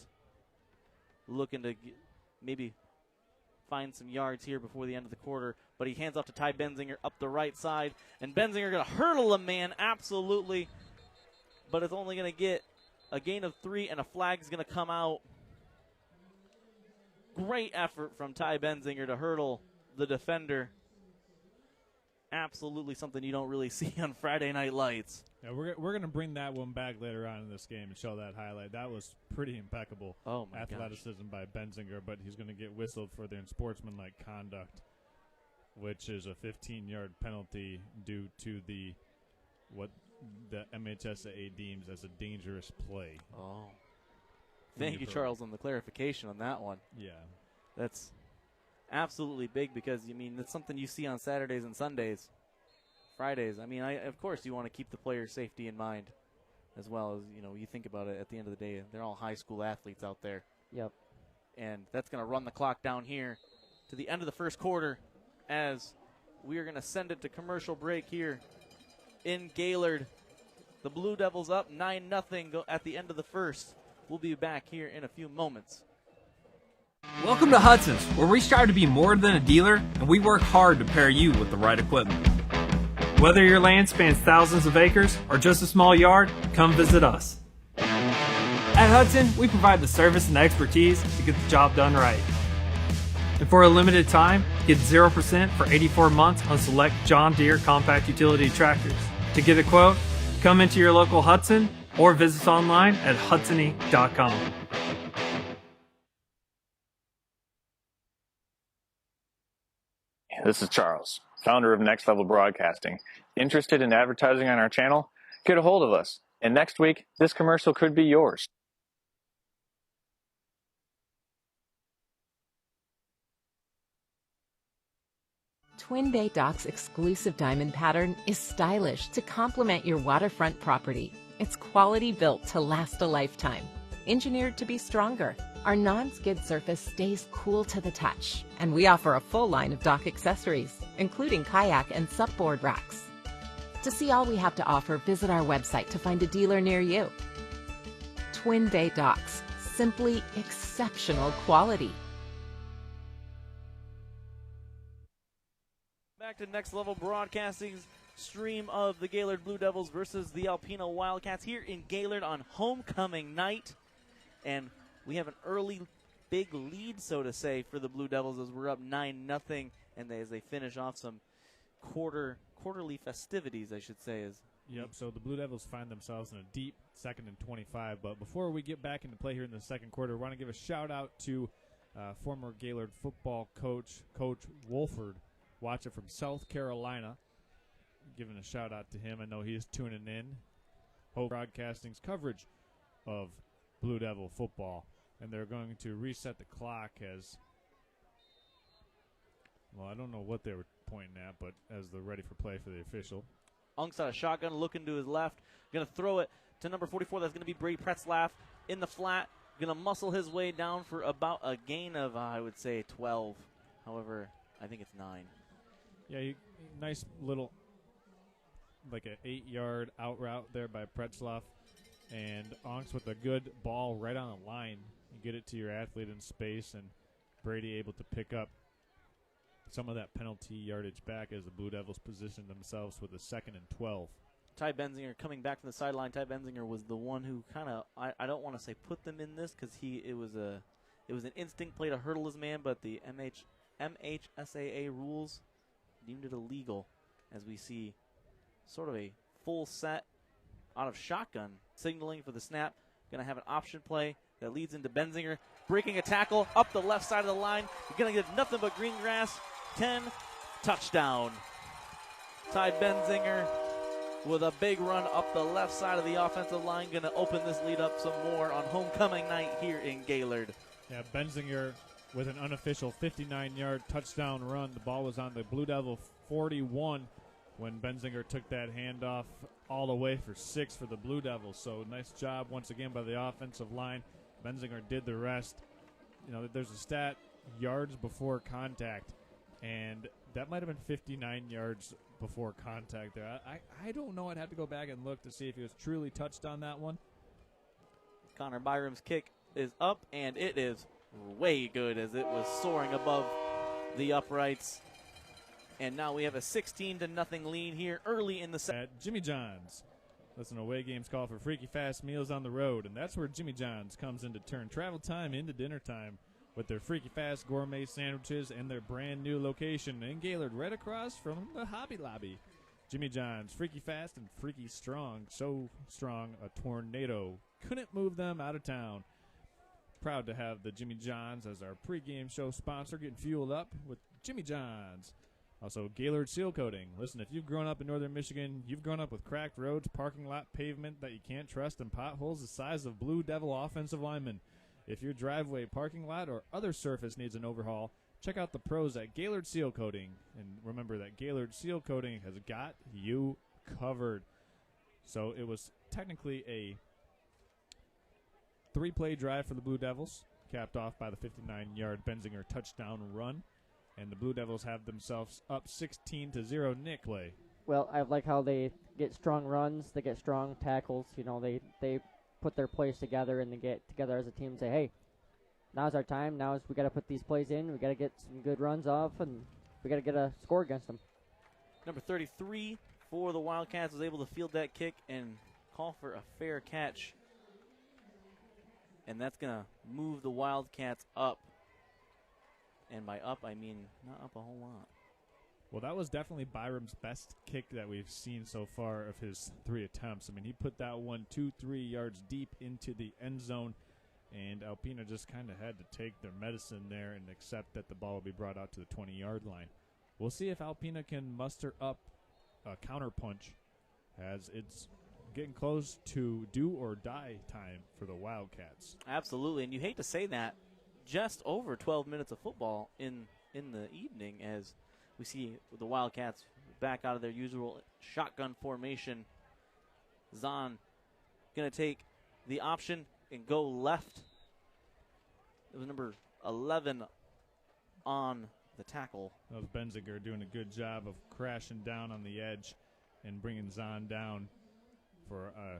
looking to maybe find some yards here before the end of the quarter. But he hands off to Ty Benzinger up the right side. And Benzinger going to hurdle a man, absolutely. But it's only going to get a gain of 3, and a flag's going to come out. Great effort from Ty Benzinger to hurdle the defender. Absolutely something you don't really see on Friday Night Lights. Yeah, we're going to bring that one back later on in this game and show that highlight. That was pretty impeccable athleticism by Benzinger, but he's going to get whistled for the unsportsmanlike conduct, which is a 15-yard penalty due to what the MHSAA deems as a dangerous play. Oh. Thank you, Charles, on the clarification on that one. Yeah. That's absolutely big because, I mean, that's something you see on Saturdays and Sundays. Fridays, I mean, of course you want to keep the player's safety in mind as well as, you think about it at the end of the day. They're all high school athletes out there. Yep. And that's going to run the clock down here to the end of the first quarter as we are going to send it to commercial break here in Gaylord. The Blue Devils up 9-0 at the end of the first. We'll be back here in a few moments. Welcome to Hudson's, where we strive to be more than a dealer, and we work hard to pair you with the right equipment. Whether your land spans thousands of acres or just a small yard, come visit us. At Hudson, we provide the service and expertise to get the job done right. And for a limited time, get 0% for 84 months on select John Deere compact utility tractors. To get a quote, come into your local Hudson or visit us online at hudsony.com. This is Charles, founder of Next Level Broadcasting. Interested in advertising on our channel? Get a hold of us. And next week, this commercial could be yours. Twin Bay Dock's exclusive diamond pattern is stylish to complement your waterfront property. It's quality built to last a lifetime. Engineered to be stronger, our non-skid surface stays cool to the touch, and we offer a full line of dock accessories, including kayak and supboard racks. To see all we have to offer, visit our website to find a dealer near you. Twin Bay Docks, simply exceptional quality. Back to Next Level Broadcasting's stream of the Gaylord Blue Devils versus the Alpena Wildcats here in Gaylord on homecoming night. And we have an early big lead, so to say, for the Blue Devils as we're up 9-0, and as they finish off some quarterly festivities, I should say. Yep, so the Blue Devils find themselves in a deep 2nd and 25. But before we get back into play here in the second quarter, I want to give a shout-out to former Gaylord football coach, Coach Wolford, watcher from South Carolina. Giving a shout-out to him. I know he is tuning in. Hope Broadcasting's coverage of Blue Devil football. And they're going to reset the clock as, well, I don't know what they were pointing at, but as they're ready for play for the official. Unk's out of shotgun, looking to his left. Going to throw it to number 44. That's going to be Brady Pretzlaff in the flat. Going to muscle his way down for about a gain of, I would say, 12. However, I think it's 9. Yeah, nice little, like an 8-yard out route there by Pretzlaff. And Onks with a good ball right on the line. You get it to your athlete in space, and Brady able to pick up some of that penalty yardage back as the Blue Devils position themselves with a 2nd and 12. Ty Benzinger coming back from the sideline. Ty Benzinger was the one who kind of, I don't want to say put them in this because it was an instinct play to hurdle his man, but the MHSAA rules deemed it illegal as we see sort of a full set out of shotgun signaling for the snap. Going to have an option play that leads into Benzinger breaking a tackle up the left side of the line. You're going to get nothing but green grass. 10, touchdown. Ty Benzinger with a big run up the left side of the offensive line. Going to open this lead up some more on homecoming night here in Gaylord. Yeah, Benzinger with an unofficial 59-yard touchdown run. The ball was on the Blue Devil 41 when Benzinger took that handoff all the way for 6 for the Blue Devils. So nice job once again by the offensive line. Benzinger did the rest. You know, there's a stat, yards before contact, and that might have been 59 yards before contact there. I don't know. I'd have to go back and look to see if he was truly touched on that one. Connor Byram's kick is up, and it is way good as it was soaring above the uprights. And now we have a 16-0 lead here early in the set. At Jimmy John's. Listen, away games call for freaky fast meals on the road, and that's where Jimmy John's comes in to turn travel time into dinner time with their freaky fast gourmet sandwiches and their brand new location in Gaylord, right across from the Hobby Lobby. Jimmy John's, freaky fast and freaky strong, so strong a tornado couldn't move them out of town. Proud to have the Jimmy John's as our pregame show sponsor, getting fueled up with Jimmy John's. Also, Gaylord Seal Coating. Listen, if you've grown up in northern Michigan, you've grown up with cracked roads, parking lot pavement that you can't trust, and potholes the size of Blue Devil offensive linemen. If your driveway, parking lot, or other surface needs an overhaul, check out the pros at Gaylord Seal Coating. And remember that Gaylord Seal Coating has got you covered. So it was technically a 3-play drive for the Blue Devils, capped off by the 59-yard Benzinger touchdown run. And the Blue Devils have themselves up 16-0. Nick, play. Well, I like how they get strong runs, they get strong tackles. You know, they put their plays together and they get together as a team and say, hey, now's our time. We got to put these plays in. We got to get some good runs off, and we got to get a score against them. Number 33 for the Wildcats was able to field that kick and call for a fair catch. And that's going to move the Wildcats up. And by up, I mean not up a whole lot. Well, that was definitely Byram's best kick that we've seen so far of his 3 attempts. I mean, he put that one 2-3 yards deep into the end zone, and Alpena just kind of had to take their medicine there and accept that the ball will be brought out to the 20-yard line. We'll see if Alpena can muster up a counterpunch, as it's getting close to do-or-die time for the Wildcats. Absolutely, and you hate to say that, just over 12 minutes of football in the evening, as we see the Wildcats back out of their usual shotgun formation. Zahn going to take the option and go left. It was number 11 on the tackle. That was Benziger doing a good job of crashing down on the edge and bringing Zahn down for a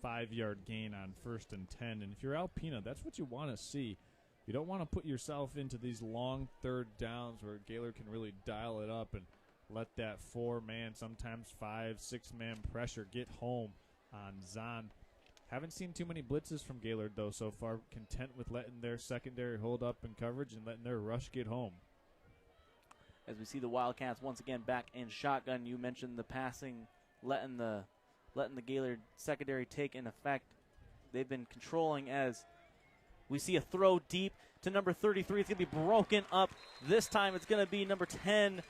5-yard gain on 1st and 10. And if you're Alpena, that's what you want to see. You don't want to put yourself into these long third downs where Gaylord can really dial it up and let that 4-man, sometimes 5, 6-man pressure get home on Zahn. Haven't seen too many blitzes from Gaylord, though, so far. Content with letting their secondary hold up in coverage and letting their rush get home. As we see the Wildcats once again back in shotgun, you mentioned the passing, letting the Gaylord secondary take in effect. They've been controlling as we see a throw deep to number 33. It's going to be broken up. This time it's going to be number 10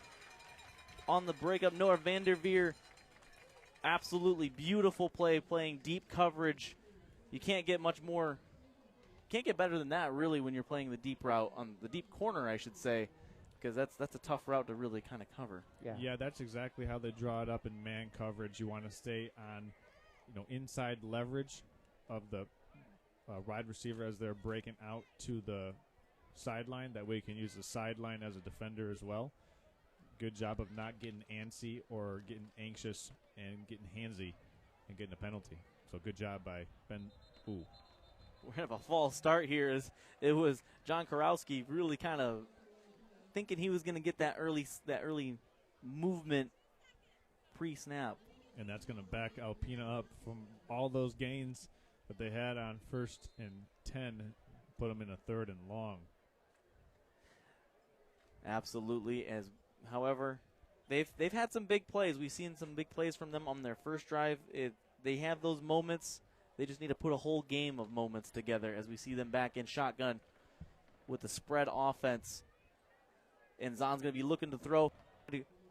on the breakup, Noah Vanderveer. Absolutely beautiful play, playing deep coverage. You can't get much more, can't get better than that, really, when you're playing the deep route, on the deep corner, I should say, because that's a tough route to really kind of cover. Yeah, that's exactly how they draw it up in man coverage. You want to stay on, inside leverage of the wide receiver as they're breaking out to the sideline. That way you can use the sideline as a defender as well. Good job of not getting antsy or getting anxious and getting handsy and getting a penalty. So good job by Ben. Ooh. We're going to have a false start here. As it was John Karowski really kind of thinking he was going to get that early movement pre-snap. And that's going to back Alpena up from all those gains that they had on 1st and 10, put them in a 3rd and long. Absolutely. However, they've had some big plays. We've seen some big plays from them on their first drive. They have those moments. They just need to put a whole game of moments together as we see them back in shotgun with the spread offense. And Zahn's going to be looking to throw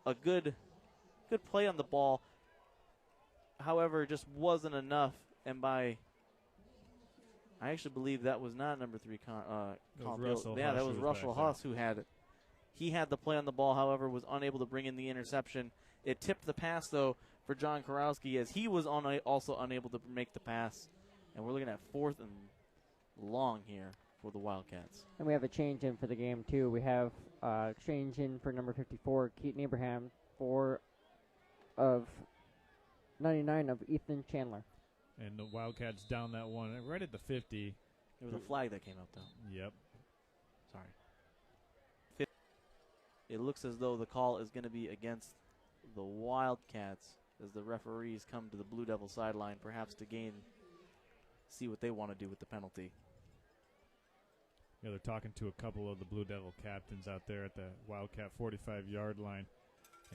a good play on the ball. However, it just wasn't enough. And I actually believe that was not number 3. That was Russell Huss who had it. He had the play on the ball, however, was unable to bring in the interception. It tipped the pass, though, for John Karowski, as he was also unable to make the pass. And we're looking at 4th and long here for the Wildcats. And we have a change in for the game, too. We have change in for number 54, Keaton Abraham, 4 of 99 of Ethan Chandler. And the Wildcats down that one right at the 50. There was a flag that came up, though. Yep. Sorry. It looks as though the call is going to be against the Wildcats as the referees come to the Blue Devil sideline, perhaps to see what they want to do with the penalty. Yeah, they're talking to a couple of the Blue Devil captains out there at the Wildcat 45-yard line.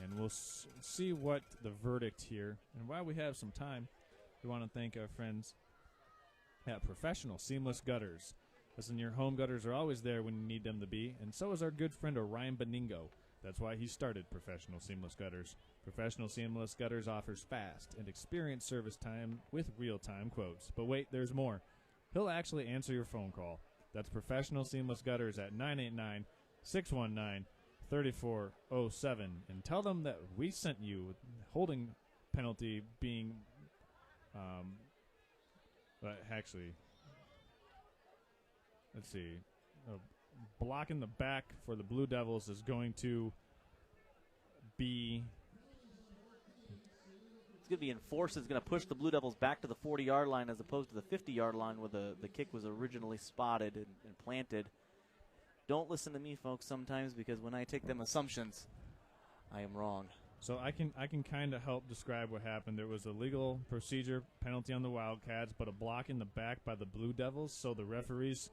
And we'll see what the verdict here. And while we have some time, we want to thank our friends at Professional Seamless Gutters. Listen, your home gutters are always there when you need them to be, and so is our good friend Orion Beningo. That's why he started Professional Seamless Gutters. Professional Seamless Gutters offers fast and experienced service time with real-time quotes. But wait, there's more. He'll actually answer your phone call. That's Professional Seamless Gutters at 989-619-3407. And tell them that we sent you, with holding penalty being actually, let's see. Block in the back for the Blue Devils is going to be... It's going to be enforced. It's going to push the Blue Devils back to the 40-yard line as opposed to the 50-yard line where the kick was originally spotted and planted. Don't listen to me, folks, sometimes, because when I take them assumptions, I am wrong. So I can kind of help describe what happened. There was a legal procedure penalty on the Wildcats, but a block in the back by the Blue Devils. So the referees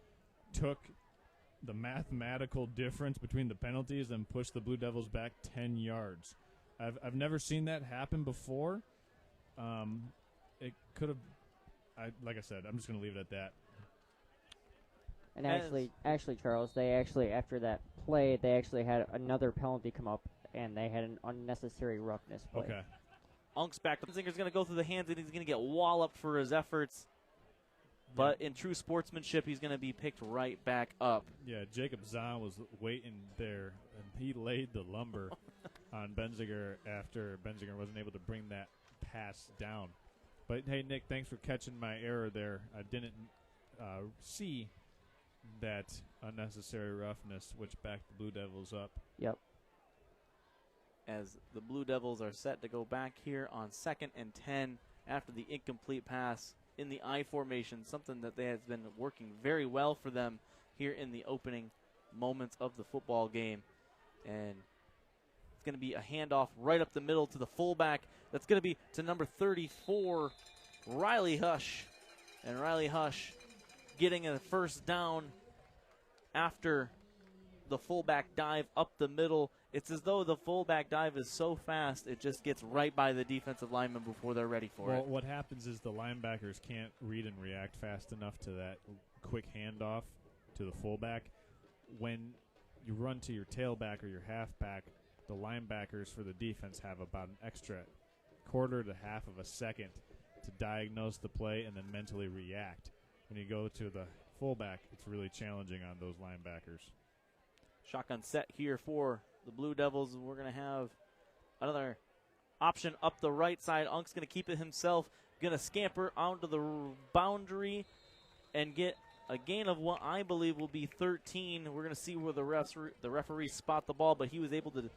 took the mathematical difference between the penalties and pushed the Blue Devils back 10 yards. I've never seen that happen before. It could have. Like I said, I'm just going to leave it at that. And actually, Charles, they actually, after that play, they actually had another penalty come up, and they had an unnecessary roughness play. Okay. Unk's back. Benzinger's going to go through the hands, and he's going to get walloped for his efforts. But in true sportsmanship, he's going to be picked right back up. Yeah, Jacob Zahn was waiting there, and he laid the lumber on Benzinger after Benzinger wasn't able to bring that pass down. But, hey, Nick, thanks for catching my error there. I didn't see that unnecessary roughness, which backed the Blue Devils up. Yep. As the Blue Devils are set to go back here on 2nd and 10 after the incomplete pass in the I formation, something that has been working very well for them here in the opening moments of the football game. And it's going to be a handoff right up the middle to the fullback. That's going to be to number 34, Riley Hush. And Riley Hush getting a first down after the fullback dive up the middle. It's as though the fullback dive is so fast, it just gets right by the defensive lineman before they're ready for it. Well, what happens is the linebackers can't read and react fast enough to that quick handoff to the fullback. When you run to your tailback or your halfback, the linebackers for the defense have about an extra quarter to half of a second to diagnose the play and then mentally react. When you go to the fullback, it's really challenging on those linebackers. Shotgun set here for the Blue Devils. We're going to have another option up the right side. Unk's going to keep it himself. Going to scamper onto the boundary and get a gain of what I believe will be 13. We're going to see where the referees spot the ball, but he was able to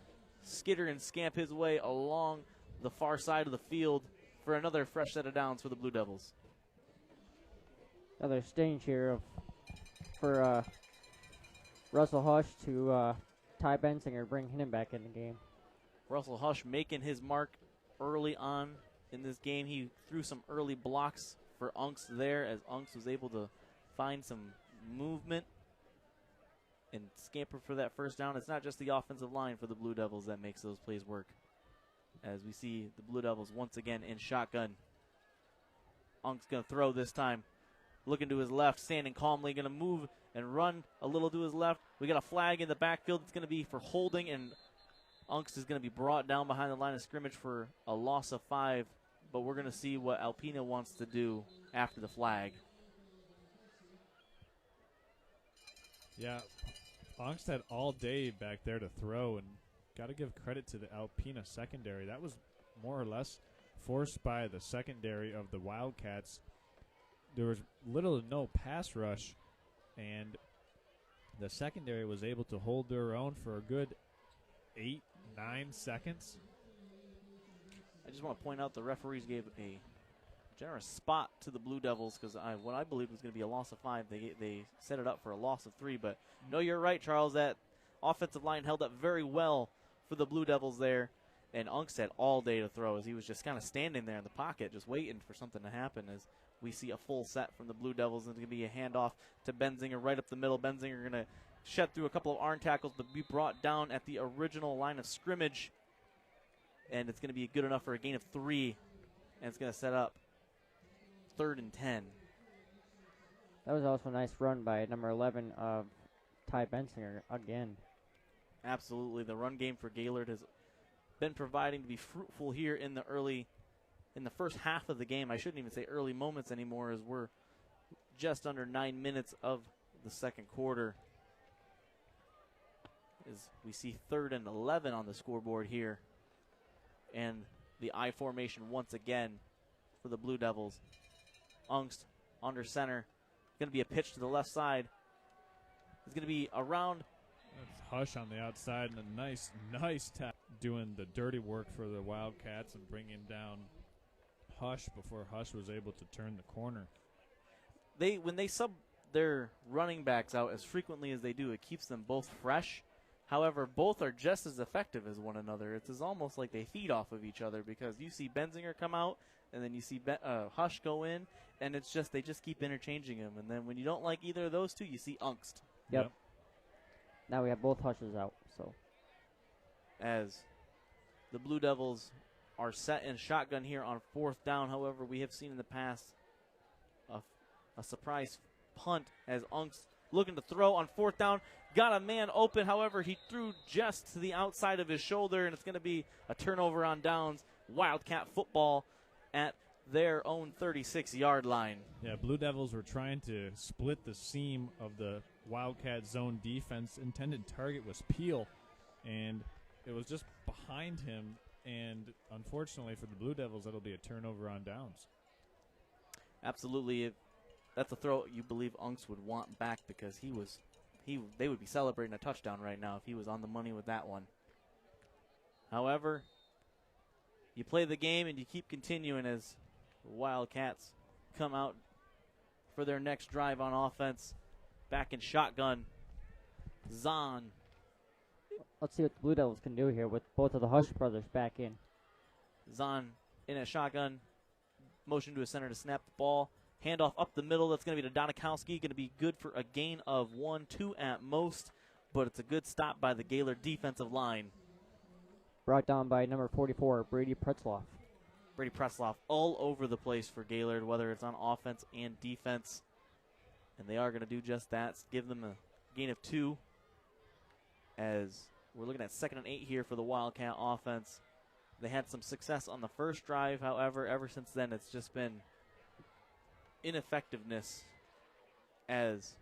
skitter and scamp his way along the far side of the field for another fresh set of downs for the Blue Devils. Another exchange here for Russell Hush to Ty Benzinger, bring him back in the game. Russell Hush making his mark early on in this game. He threw some early blocks for Unks there as Unks was able to find some movement and scamper for that first down. It's not just the offensive line for the Blue Devils that makes those plays work. As we see the Blue Devils once again in shotgun. Unk's going to throw this time. Looking to his left, standing calmly, going to move and run a little to his left. We got a flag in the backfield. It's going to be for holding, and Unks is going to be brought down behind the line of scrimmage for a loss of 5. But we're going to see what Alpena wants to do after the flag. Yeah, Unks had all day back there to throw, and got to give credit to the Alpena secondary. That was more or less forced by the secondary of the Wildcats. There was little to no pass rush, and the secondary was able to hold their own for a good 8-9 seconds. I just want to point out the referees gave a generous spot to the Blue Devils because what I believe was going to be a loss of 5. They set it up for a loss of 3. But no, you're right, Charles. That offensive line held up very well for the Blue Devils there. And Unks had all day to throw as he was just kind of standing there in the pocket just waiting for something to happen as we see a full set from the Blue Devils. And it's going to be a handoff to Benzinger right up the middle. Benzinger going to shed through a couple of arm tackles but be brought down at the original line of scrimmage. And it's going to be good enough for a gain of 3. And it's going to set up 3rd and 10. That was also a nice run by number 11 of Ty Benzinger again. Absolutely. The run game for Gaylord has been providing to be fruitful here in the first half of the game. I shouldn't even say early moments anymore as we're just under 9 minutes of the second quarter. As we see 3rd and 11 on the scoreboard here. And the I formation once again for the Blue Devils. Unks under center. Going to be a pitch to the left side. It's going to be around. That's Hush on the outside, and a nice tap doing the dirty work for the Wildcats and bringing down Hush before Hush was able to turn the corner. When they sub their running backs out as frequently as they do, it keeps them both fresh. However, both are just as effective as one another. It's almost like they feed off of each other because you see Benzinger come out, and then you see Hush go in, and it's just they just keep interchanging them. And then when you don't like either of those two, you see Angst. Yep. Now we have both Hushes out. So as the Blue Devils are set in shotgun here on 4th down. However, we have seen in the past a surprise punt as Angst looking to throw on 4th down. Got a man open. However, he threw just to the outside of his shoulder, and it's going to be a turnover on downs. Wildcat football at their own 36-yard line. Yeah, Blue Devils were trying to split the seam of the Wildcat zone defense. Intended target was Peel, and it was just behind him. And unfortunately for the Blue Devils, that'll be a turnover on downs. Absolutely. That's a throw you believe Unks would want back because they would be celebrating a touchdown right now if he was on the money with that one. However, you play the game and you keep continuing as the Wildcats come out for their next drive on offense. Back in shotgun. Zahn. let's see what the Blue Devils can do here with both of the Hush brothers back in. Zahn in a shotgun. Motion to a center to snap the ball. Handoff up the middle. That's going to be to Donikowski. Going to be good for a gain of 1-2 at most. But it's a good stop by the Gaylord defensive line. Brought down by number 44, Brady Pretzloff. Brady Pretzloff all over the place for Gaylord, whether it's on offense and defense. And they are going to do just that. Give them a gain of 2 as we're looking at 2nd and 8 here for the Wildcat offense. They had some success on the first drive. However, ever since then, it's just been ineffectiveness as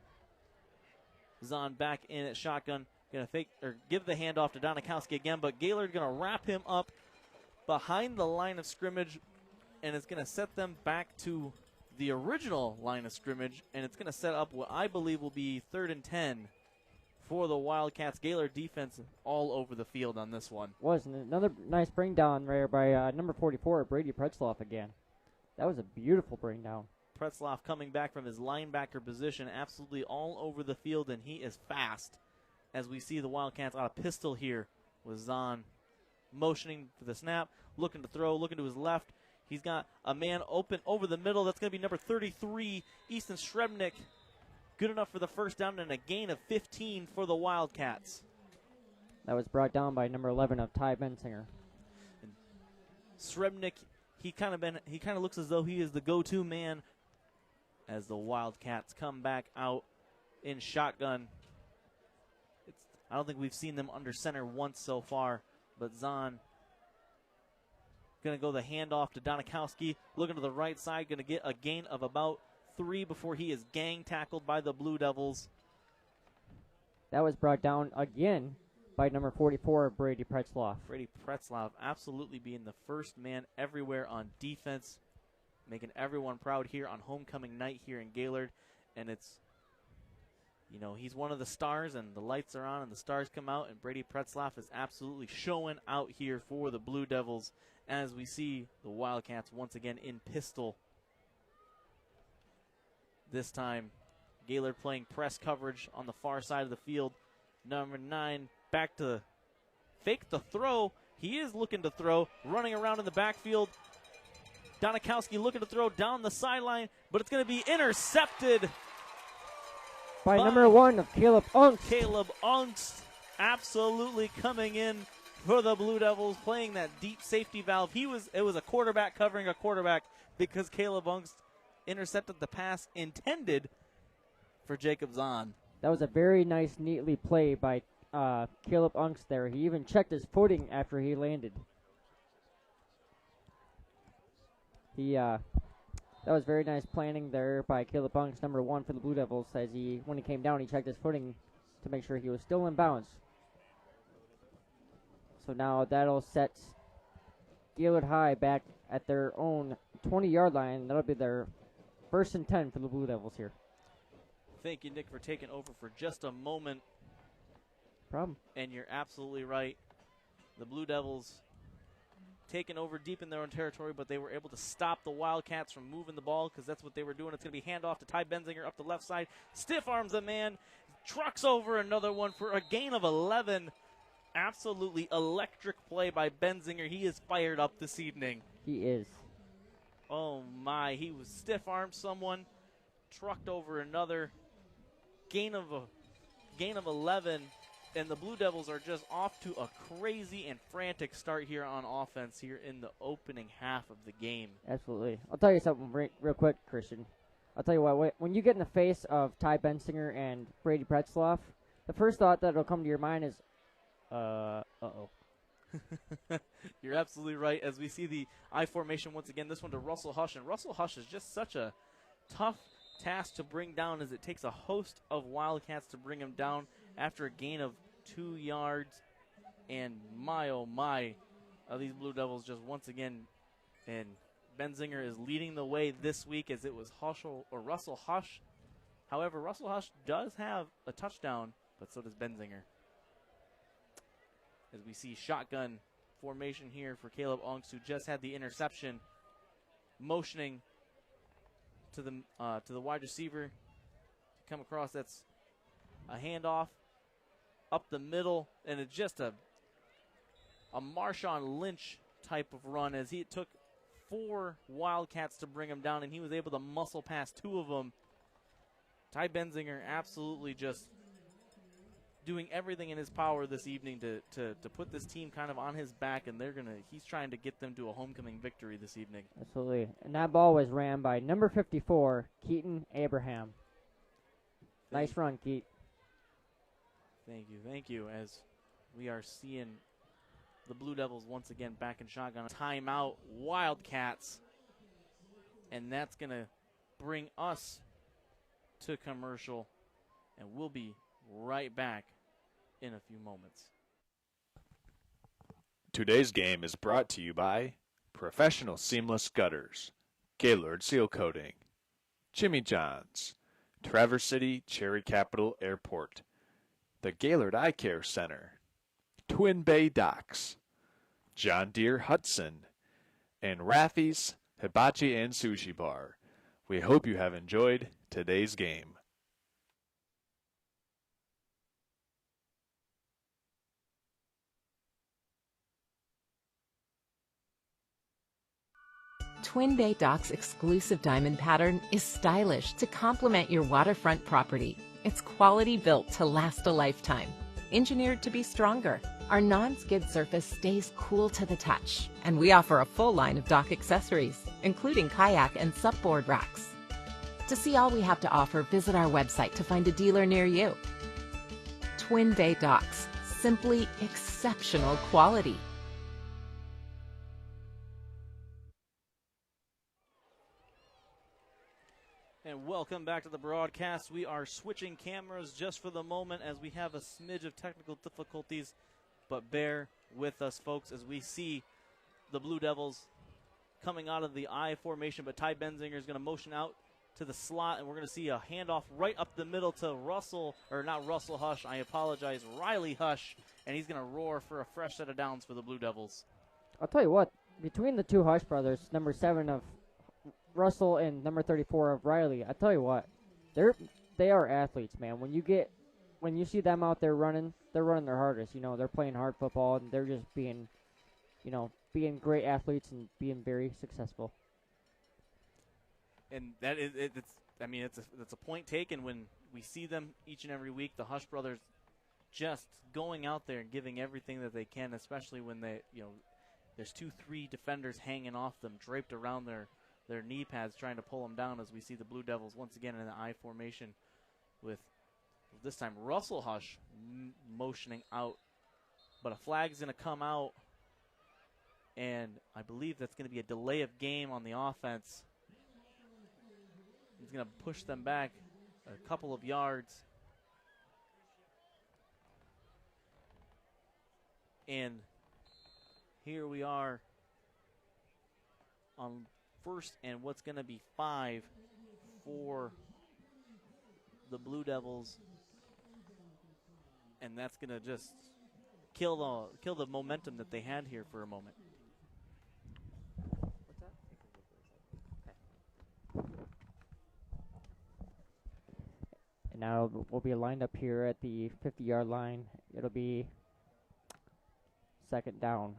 Zahn back in at shotgun. Going to fake or give the handoff to Donikowski again, but Gaylord going to wrap him up behind the line of scrimmage, and it's going to set them back to the original line of scrimmage, and it's going to set up what I believe will be 3rd and 10 for the Wildcats. Gaylord defense all over the field on this one. Wasn't it? Another nice bring down there by number 44, Brady Pretzloff again. That was a beautiful bring down. Pretzloff coming back from his linebacker position, absolutely all over the field, and he is fast. As we see the Wildcats on a pistol here with Zahn motioning for the snap, looking to throw, looking to his left. He's got a man open over the middle. That's going to be number 33, Easton Srebnick. Good enough for the first down and a gain of 15 for the Wildcats. That was brought down by number 11 of Ty Bensinger. And Srebnick, he kind of looks as though he is the go-to man as the Wildcats come back out in shotgun. I don't think we've seen them under center once so far, but Zahn going to go the handoff to Donikowski, looking to the right side, going to get a gain of about 3 before he is gang tackled by the Blue Devils. That was brought down again by number 44, Brady Pretzloff. Brady Pretzloff absolutely being the first man everywhere on defense, making everyone proud here on homecoming night here in Gaylord, and it's, you know, he's one of the stars, and the lights are on, and the stars come out, and Brady Pretzloff is absolutely showing out here for the Blue Devils as we see the Wildcats once again in pistol. This time, Gaylord playing press coverage on the far side of the field. Number 9 back to fake the throw. He is looking to throw, running around in the backfield. Donikowski looking to throw down the sideline, but it's going to be intercepted by number 1 of Caleb Unks. Caleb Unks absolutely coming in for the Blue Devils, playing that deep safety valve. It was a quarterback covering a quarterback because Caleb Unks intercepted the pass intended for Jacob Zahn. That was a very nice, neatly play by Caleb Unks there. He even checked his footing after he landed. That was very nice planning there by Caleb Unks, number 1 for the Blue Devils, as when he came down, he checked his footing to make sure he was still in bounds. So now that'll set Gaylord High back at their own 20-yard line. That'll be their 1st and 10 for the Blue Devils here. Thank you, Nick, for taking over for just a moment. Problem. And you're absolutely right. The Blue Devils taken over deep in their own territory, but they were able to stop the Wildcats from moving the ball because that's what they were doing. It's going to be handoff to Ty Benzinger up the left side. Stiff arms the man, trucks over another one for a gain of 11. Absolutely electric play by Benzinger. He is fired up this evening. He is. Oh, my. He was stiff-armed someone, trucked over another. Gain of 11. And the Blue Devils are just off to a crazy and frantic start here on offense here in the opening half of the game. Absolutely. I'll tell you something real quick, Christian. I'll tell you what, when you get in the face of Ty Benzinger and Brady Pretzloff, the first thought that will come to your mind is, uh-oh. You're absolutely right. As we see the I formation once again, this one to Russell Hush. And Russell Hush is just such a tough task to bring down as it takes a host of Wildcats to bring him down after a gain of 2 yards. And my, oh my, these Blue Devils just once again, and Benzinger is leading the way this week as it was Russell Hush. However, Russell Hush does have a touchdown, but so does Benzinger. As we see shotgun formation here for Caleb Unks, who just had the interception, motioning to the wide receiver to come across. That's a handoff up the middle, and it's just a Marshawn Lynch type of run as it took 4 Wildcats to bring him down, and he was able to muscle past 2 of them. Ty Benzinger absolutely just doing everything in his power this evening to put this team kind of on his back, and he's trying to get them to a homecoming victory this evening. Absolutely. And that ball was ran by number 54, Keaton Abraham. Nice run, Keat. Thank you. As we are seeing the Blue Devils once again back in shotgun. Timeout, Wildcats. And that's going to bring us to commercial, and we'll be right back in a few moments. Today's game is brought to you by Professional Seamless Gutters, Gaylord Seal Coating, Jimmy John's, Traverse City Cherry Capital Airport, the Gaylord Eye Care Center, Twin Bay Docks, John Deere Hudson, and Raffy's Hibachi and Sushi Bar. We hope you have enjoyed today's game. Twin Bay Docks' exclusive diamond pattern is stylish to complement your waterfront property. It's quality built to last a lifetime. Engineered to be stronger, our non-skid surface stays cool to the touch, and we offer a full line of dock accessories, including kayak and supboard racks. To see all we have to offer, visit our website to find a dealer near you. Twin Bay Docks, simply exceptional quality. And welcome back to the broadcast. We are switching cameras just for the moment as we have a smidge of technical difficulties, but bear with us, folks, as we see the Blue Devils coming out of the I formation, but Ty Benzinger is going to motion out to the slot, and we're going to see a handoff right up the middle to Hush, I apologize, Riley Hush, and he's going to roar for a fresh set of downs for the Blue Devils. I'll tell you what, between the 2 Hush brothers, number 7 of Russell and number 34 of Riley, I tell you what, they are athletes, man. When you see them out there running, they're running their hardest. You know, they're playing hard football, and they're just being great athletes and being very successful. And that is, it's a point taken when we see them each and every week. The Hush brothers just going out there and giving everything that they can, especially when there's 2-3 defenders hanging off them, draped around their knee pads, trying to pull them down. As we see the Blue Devils once again in the I formation, with this time Russell Hush motioning out, but a flag's going to come out, and I believe that's going to be a delay of game on the offense. He's going to push them back a couple of yards. And here we are on first and what's going to be 5 for the Blue Devils. And that's going to just kill the momentum that they had here for a moment. And now we'll be lined up here at the 50-yard line. It'll be second down.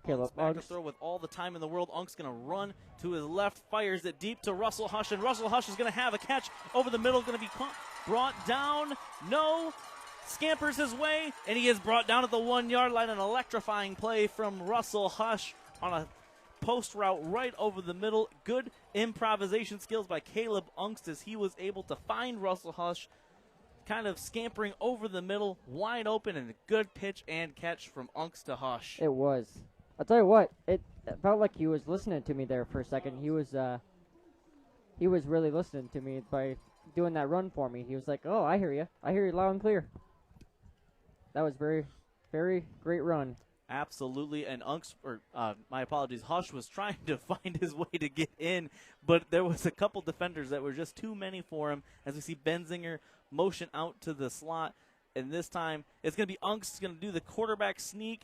Caleb Back to Uggs. throw with all the time in the world. Unk's going to run to his left, fires it deep to Russell Hush, and Russell Hush is going to have a catch over the middle, going to be brought down. No, scampers his way, and he is brought down at the 1 yard line. An electrifying play from Russell Hush on a post route right over the middle. Good improvisation skills by Caleb Ungst as he was able to find Russell Hush kind of scampering over the middle, wide open, and a good pitch and catch from Ungst to Hush. It was. I'll tell you what, it felt like he was listening to me there for a second. He was really listening to me by doing that run for me. He was like, "Oh, I hear you. I hear you loud and clear." That was very, very great run. Absolutely, and my apologies, Hush was trying to find his way to get in, but there was a couple defenders that were just too many for him, as we see Benzinger motion out to the slot, and this time it's going to be Ungst going to do the quarterback sneak,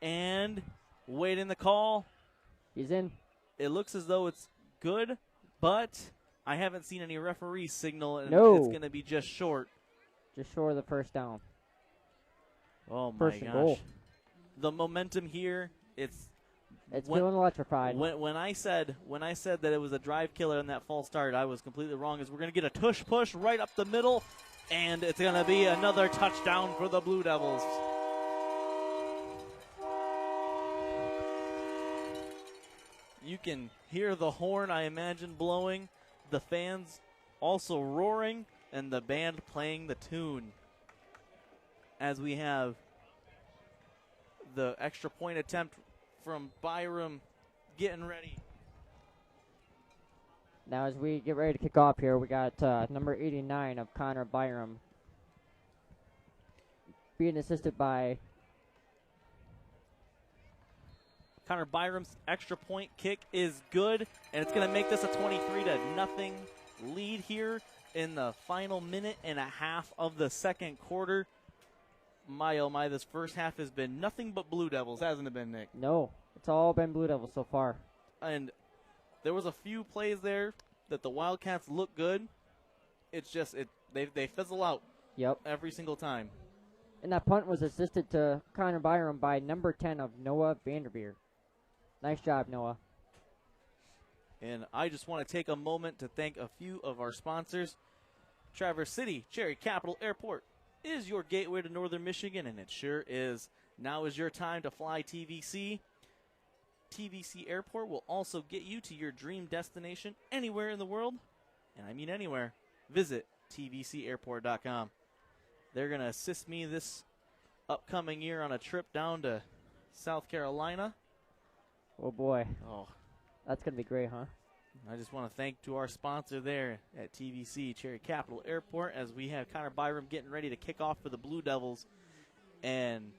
and wait in the call. He's in. It looks as though it's good, but I haven't seen any referee signal, and No. it's going to be just short. Just short of the first down. Oh, my First and gosh. goal. The momentum here, it's feeling electrified. When I said that it was a drive killer in that false start, I was completely wrong. As we're going to get a tush push right up the middle, and it's going to be another touchdown for the Blue Devils. You can hear the horn, I imagine, blowing, the fans also roaring, and the band playing the tune. As we have the extra point attempt from Byram getting ready. Now as we get ready to kick off here, we got number 89 of Connor Byram being assisted by Connor Byram's extra point kick is good, and it's going to make this a 23-0 lead here in the final minute and a half of the second quarter. My, oh my, this first half has been nothing but Blue Devils, hasn't it been, Nick? No, it's all been Blue Devils so far. And there was a few plays there that the Wildcats look good. It's just they fizzle out. Yep. Every single time. And that punt was assisted to Connor Byram by number 10 of Noah Vanderveer. Nice job, Noah. And I just want to take a moment to thank a few of our sponsors. Traverse City Cherry Capital Airport is your gateway to Northern Michigan, and it sure is. Now is your time to fly TVC. TVC Airport will also get you to your dream destination anywhere in the world, and I mean anywhere. Visit tvcairport.com. They're going to assist me this upcoming year on a trip down to South Carolina. Oh, boy. Oh, That's going to be great, huh? I just want to thank to our sponsor there at TVC, Cherry Capital Airport, as we have Connor Byram getting ready to kick off for the Blue Devils. And,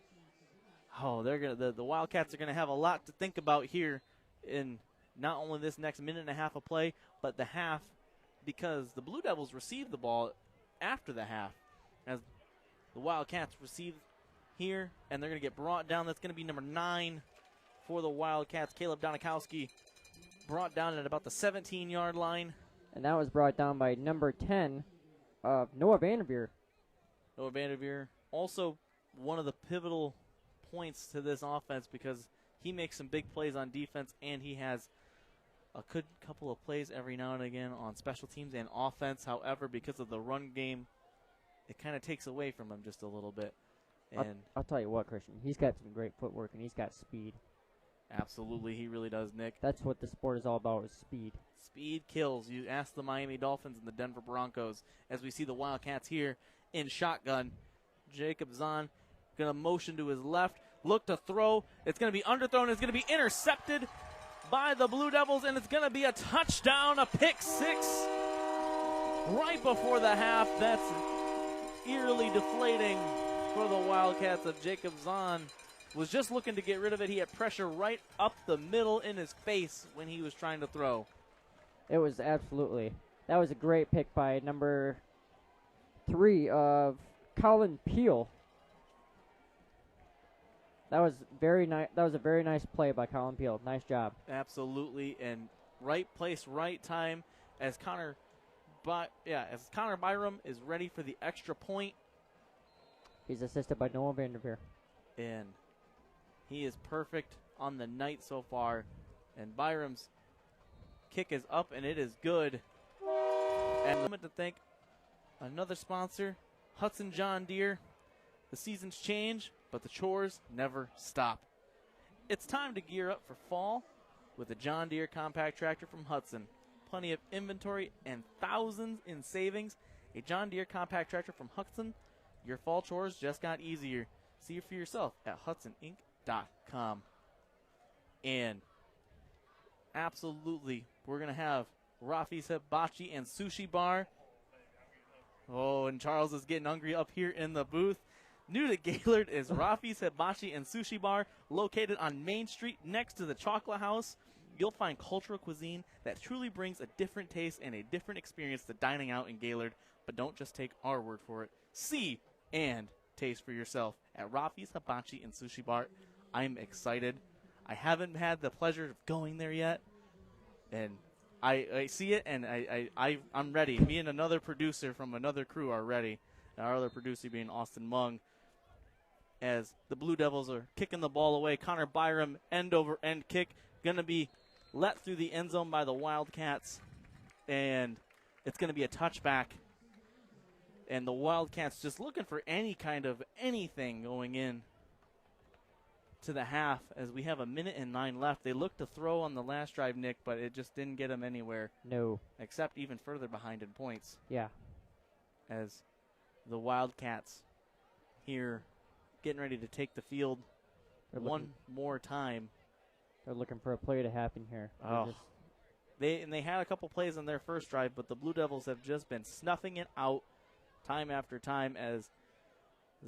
the Wildcats are going to have a lot to think about here in not only this next minute and a half of play, but the half, because the Blue Devils received the ball after the half. As the Wildcats receive here, and they're going to get brought down. That's going to be number 9 for the Wildcats, Caleb Donikowski, brought down at about the 17-yard line. And that was brought down by number 10 of Noah Vanderveer. Noah Vanderveer, also one of the pivotal points to this offense because he makes some big plays on defense, and he has a good couple of plays every now and again on special teams and offense. However, because of the run game, it kind of takes away from him just a little bit. And I'll tell you what, Christian, he's got some great footwork, and he's got speed. Absolutely, he really does, Nick. That's what the sport is all about, is speed. Speed kills. You ask the Miami Dolphins and the Denver Broncos as we see the Wildcats here in shotgun. Jacob Zahn going to motion to his left, look to throw. It's going to be underthrown. It's going to be intercepted by the Blue Devils, and it's going to be a touchdown, a pick six right before the half. That's eerily deflating for the Wildcats of Jacob Zahn. Was just looking to get rid of it. He had pressure right up the middle in his face when he was trying to throw. It was absolutely. That was a great pick by number 3 of Colin Peel. That was very nice. That was a very nice play by Colin Peel. Nice job. Absolutely, and right place, right time. as Connor Byram is ready for the extra point. He's assisted by Noah Vanderveer. And he is perfect on the night so far. And Byram's kick is up, and it is good. And a moment to thank another sponsor, Hudson John Deere. The seasons change, but the chores never stop. It's time to gear up for fall with a John Deere compact tractor from Hudson. Plenty of inventory and thousands in savings. A John Deere compact tractor from Hudson. Your fall chores just got easier. See it for yourself at HudsonInc.com. And absolutely, we're going to have Rafi's Hibachi and Sushi Bar. Oh, and Charles is getting hungry up here in the booth. New to Gaylord is Rafi's Hibachi and Sushi Bar, located on Main Street next to the Chocolate House. You'll find cultural cuisine that truly brings a different taste and a different experience to dining out in Gaylord. But don't just take our word for it. See and taste for yourself at Rafi's Hibachi and Sushi Bar. I'm excited. I haven't had the pleasure of going there yet, and I see it, and I'm ready. Me and another producer from another crew are ready. Our other producer being Austin Mung. As the Blue Devils are kicking the ball away, Connor Byram, end-over-end kick, going to be let through the end zone by the Wildcats, and it's going to be a touchback. And the Wildcats just looking for any kind of anything going in to the half, as we have 1:09 left. They looked to throw on the last drive, Nick, but it just didn't get them anywhere. No. Except even further behind in points. Yeah. As the Wildcats here getting ready to take the field one more time. They're looking for a play to happen here. Oh. They had a couple plays on their first drive, but the Blue Devils have just been snuffing it out time after time, as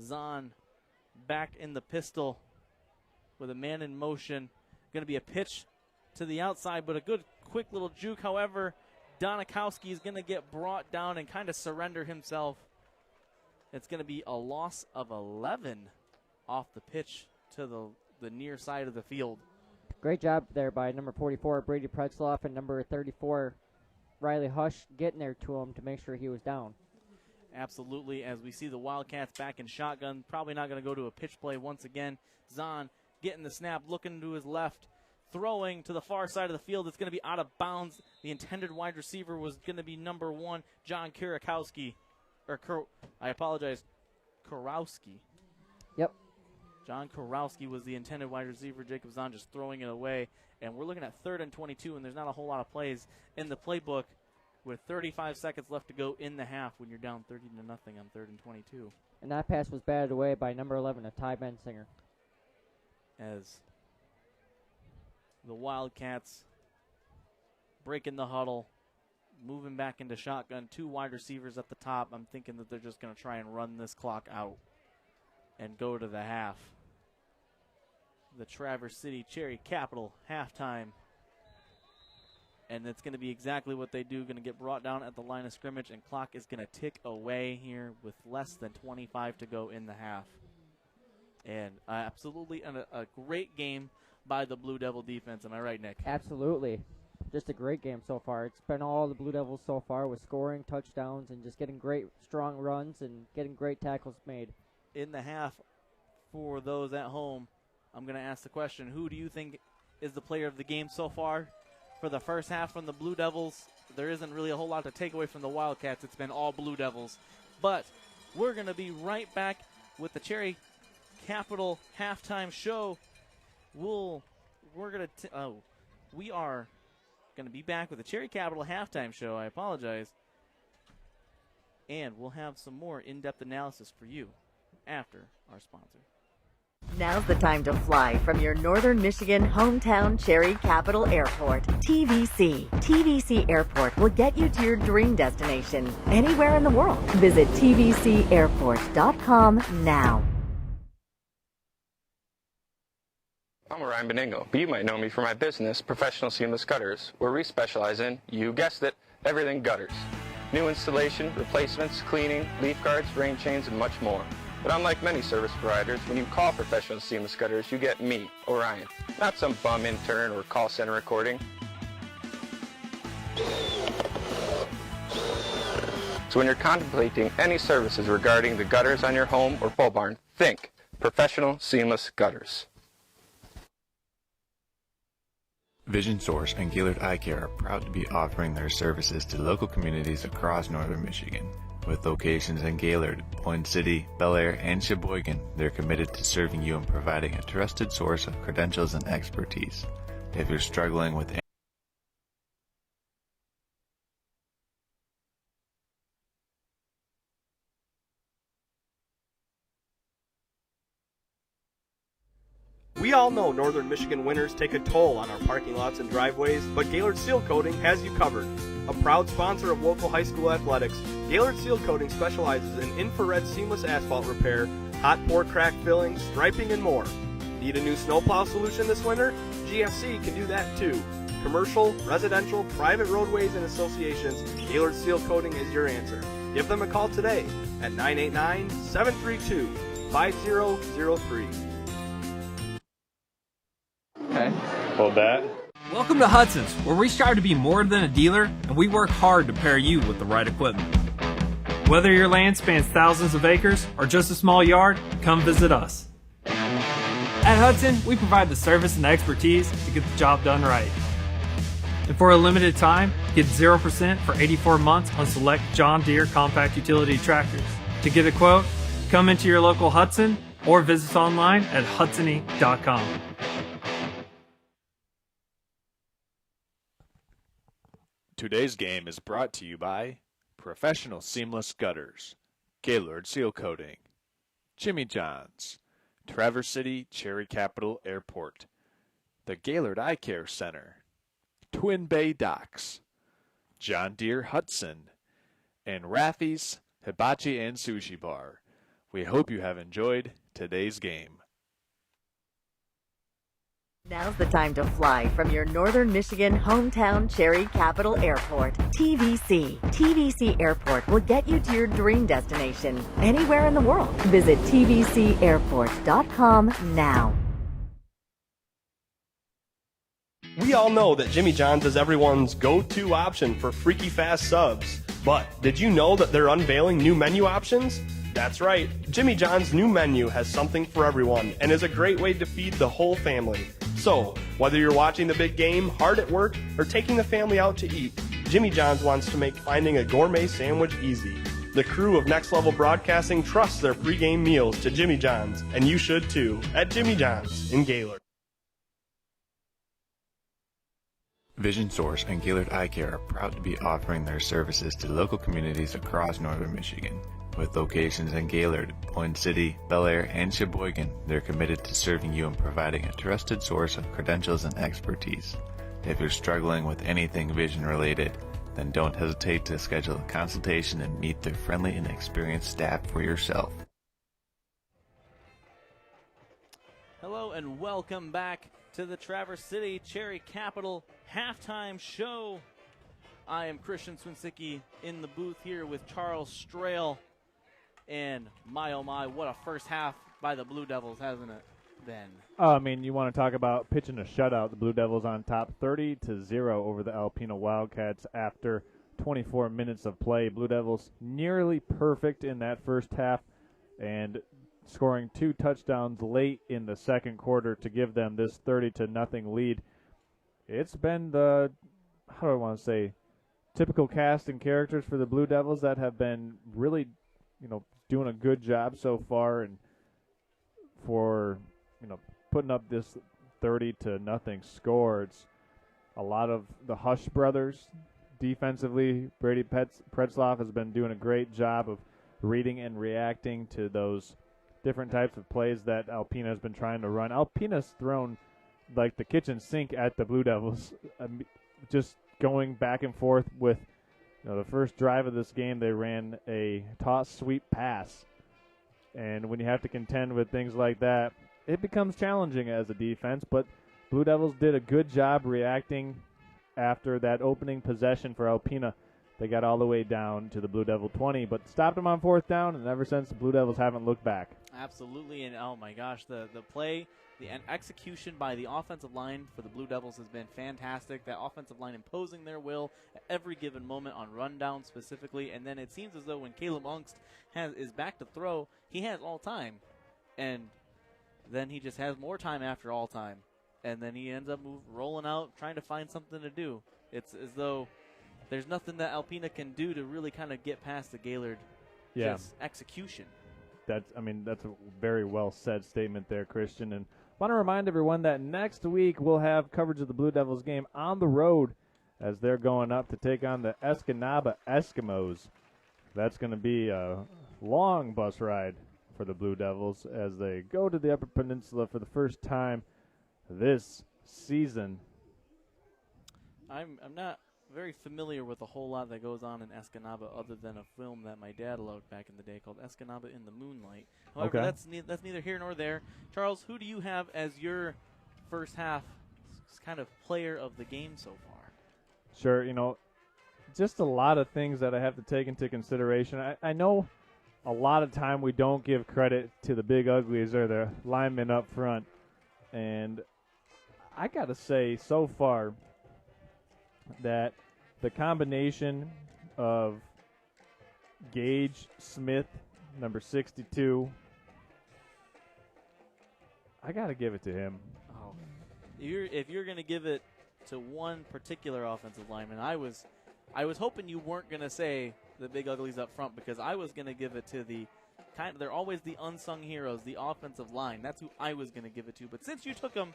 Zahn back in the pistol with a man in motion. Going to be a pitch to the outside, but a good quick little juke. However, Donikowski is going to get brought down and kind of surrender himself. It's going to be a loss of 11 off the pitch to the near side of the field. Great job there by number 44, Brady Pretzloff, and number 34, Riley Hush, getting there to him to make sure he was down. Absolutely, as we see the Wildcats back in shotgun. Probably not going to go to a pitch play once again. Zahn getting the snap, looking to his left, throwing to the far side of the field. It's going to be out of bounds. The intended wide receiver was going to be number 1, John Kurakowski. Kurowski. Yep. John Kurowski was the intended wide receiver. Jacob Zahn just throwing it away. And we're looking at 3rd and 22, and there's not a whole lot of plays in the playbook with 35 seconds left to go in the half when you're down 30-0 on 3rd and 22. And that pass was batted away by number 11, a Ty Bensinger. As the Wildcats breaking the huddle, moving back into shotgun, 2 wide receivers at the top. I'm thinking that they're just going to try and run this clock out and go to the half. The Traverse City Cherry Capital halftime. And it's going to be exactly what they do. Going to get brought down at the line of scrimmage, and clock is going to tick away here with less than 25 to go in the half. And absolutely a great game by the Blue Devil defense. Am I right, Nick? Absolutely. Just a great game so far. It's been all the Blue Devils so far with scoring, touchdowns, and just getting great, strong runs and getting great tackles made. In the half, for those at home, I'm going to ask the question, who do you think is the player of the game so far? For the first half from the Blue Devils, there isn't really a whole lot to take away from the Wildcats. It's been all Blue Devils. But we're going to be right back with the Cherry Capital halftime show. We are going to be back with the Cherry Capital halftime show. I apologize. And we'll have some more in-depth analysis for you after our sponsor. Now's the time to fly from your northern Michigan hometown Cherry Capital Airport. TVC. TVC Airport will get you to your dream destination anywhere in the world. Visit tvcairport.com now. I'm Ryan Beningo, but you might know me for my business, Professional Seamless Gutters, where we specialize in, you guessed it, everything gutters. New installation, replacements, cleaning, leaf guards, rain chains, and much more. But unlike many service providers, when you call Professional Seamless Gutters, you get me, Orion, not some bum intern or call center recording. So when you're contemplating any services regarding the gutters on your home or pole barn, think professional seamless gutters. Vision Source and Gaylord Eye Care are proud to be offering their services to local communities across northern Michigan. With locations in Gaylord, Point City, Bel Air, and Sheboygan, they're committed to serving you and providing a trusted source of credentials and expertise. If you're struggling with We all know northern Michigan winters take a toll on our parking lots and driveways, but Gaylord Seal Coating has you covered. A proud sponsor of local high school athletics, Gaylord Seal Coating specializes in infrared seamless asphalt repair, hot pour crack filling, striping, and more. Need a new snowplow solution this winter? GFC can do that too. Commercial, residential, private roadways, and associations, Gaylord Seal Coating is your answer. Give them a call today at 989-732-5003. Okay. Hold that. Welcome to Hudson's, where we strive to be more than a dealer, and we work hard to pair you with the right equipment. Whether your land spans thousands of acres or just a small yard, come visit us. At Hudson, we provide the service and expertise to get the job done right. And for a limited time, get 0% for 84 months on select John Deere compact utility tractors. To get a quote, come into your local Hudson or visit us online at hudsony.com. Today's game is brought to you by Professional Seamless Gutters, Gaylord Seal Coating, Jimmy John's, Traverse City Cherry Capital Airport, the Gaylord Eye Care Center, Twin Bay Docks, John Deere Hudson, and Raffy's Hibachi and Sushi Bar. We hope you have enjoyed today's game. Now's the time to fly from your northern Michigan hometown Cherry Capital Airport. TVC. TVC Airport will get you to your dream destination anywhere in the world. Visit tvcairport.com now. We all know that Jimmy John's is everyone's go-to option for freaky fast subs. But did you know that they're unveiling new menu options? That's right, Jimmy John's new menu has something for everyone and is a great way to feed the whole family. So, whether you're watching the big game, hard at work, or taking the family out to eat, Jimmy John's wants to make finding a gourmet sandwich easy. The crew of Next Level Broadcasting trusts their pregame meals to Jimmy John's, and you should too, at Jimmy John's in Gaylord. Vision Source and Gaylord Eye Care are proud to be offering their services to local communities across northern Michigan. With locations in Gaylord, Point City, Bel Air, and Sheboygan, they're committed to serving you and providing a trusted source of credentials and expertise. If you're struggling with anything vision related, then don't hesitate to schedule a consultation and meet their friendly and experienced staff for yourself. Hello and welcome back to the Traverse City Cherry Capital halftime show. I am Christian Swinsicki in the booth here with Charles Strail. And my, oh my, what a first half by the Blue Devils, hasn't it been? I mean, you want to talk about pitching a shutout. The Blue Devils on top 30-0 over the Alpena Wildcats after 24 minutes of play. Blue Devils nearly perfect in that first half and scoring 2 touchdowns late in the second quarter to give them this 30-0 lead. It's been the, how do I want to say, typical cast and characters for the Blue Devils that have been really, doing a good job so far, and for, putting up this 30-0 score. It's a lot of the Hush brothers defensively. Brady Pretzloff has been doing a great job of reading and reacting to those different types of plays that Alpena has been trying to run. Alpena's thrown like the kitchen sink at the Blue Devils, just going back and forth with, the first drive of this game, they ran a toss sweep pass. And when you have to contend with things like that, it becomes challenging as a defense. But Blue Devils did a good job reacting after that opening possession for Alpena. they got all the way down to the Blue Devil 20, but stopped them on 4th down, and ever since the Blue Devils haven't looked back. Absolutely, and oh my gosh, the play, the execution by the offensive line for the Blue Devils has been fantastic. That offensive line imposing their will at every given moment on rundown specifically, and then it seems as though when Caleb Ungst is back to throw, he has all time, and then he just has more time after all time, and then he ends up rolling out, trying to find something to do. It's as though there's nothing that Alpena can do to really kind of get past the Gaylord just execution. That's a very well said statement there, Christian. And want to remind everyone that next week we'll have coverage of the Blue Devils game on the road as they're going up to take on the Escanaba Eskimos. That's going to be a long bus ride for the Blue Devils as they go to the Upper Peninsula for the first time this season. I'm not very familiar with a whole lot that goes on in Escanaba other than a film that my dad loved back in the day called Escanaba in the Moonlight. However, that's neither here nor there. Charles, who do you have as your first half kind of player of the game so far? Sure, just a lot of things that I have to take into consideration. I know a lot of time we don't give credit to the big uglies or the linemen up front, and I got to say so far that the combination of Gage Smith, number 62, I got to give it to him. Oh, if you're going to give it to one particular offensive lineman, I was hoping you weren't going to say the big uglies up front, because I was going to give it to they're always the unsung heroes, the offensive line. That's who I was going to give it to. But since you took them,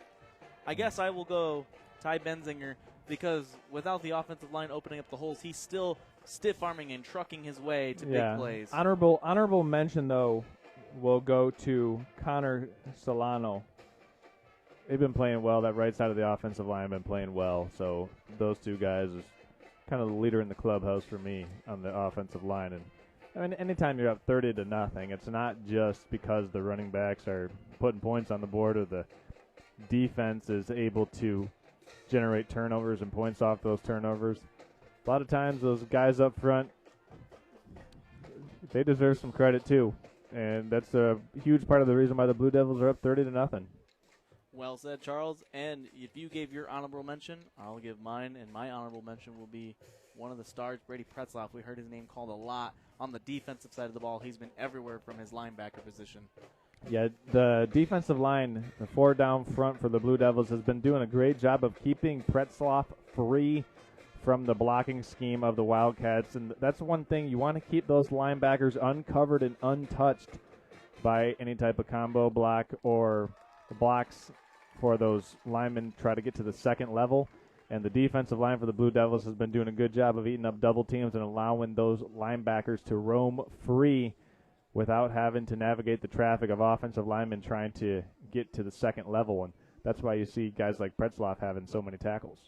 I guess I will go Ty Benzinger, because without the offensive line opening up the holes, he's still stiff-arming and trucking his way to big plays. Honorable mention, though, will go to Connor Solano. They've been playing well. That right side of the offensive line been playing well. So those two guys is kind of the leader in the clubhouse for me on the offensive line. And I mean, anytime you're up 30-0, it's not just because the running backs are putting points on the board or the defense is able to generate turnovers and points off those turnovers. A lot of times those guys up front, they deserve some credit too. And that's a huge part of the reason why the Blue Devils are up 30-0. Well said, Charles. And if you gave your honorable mention, I'll give mine. And my honorable mention will be one of the stars, Brady Pretzloff. We heard his name called a lot on the defensive side of the ball. He's been everywhere from his linebacker position. Yeah, the defensive line, the 4 down front for the Blue Devils, has been doing a great job of keeping Pretzloff free from the blocking scheme of the Wildcats. And that's one thing. You want to keep those linebackers uncovered and untouched by any type of combo block or blocks for those linemen try to get to the second level. And the defensive line for the Blue Devils has been doing a good job of eating up double teams and allowing those linebackers to roam free without having to navigate the traffic of offensive linemen trying to get to the second level. And that's why you see guys like Pretzloff having so many tackles.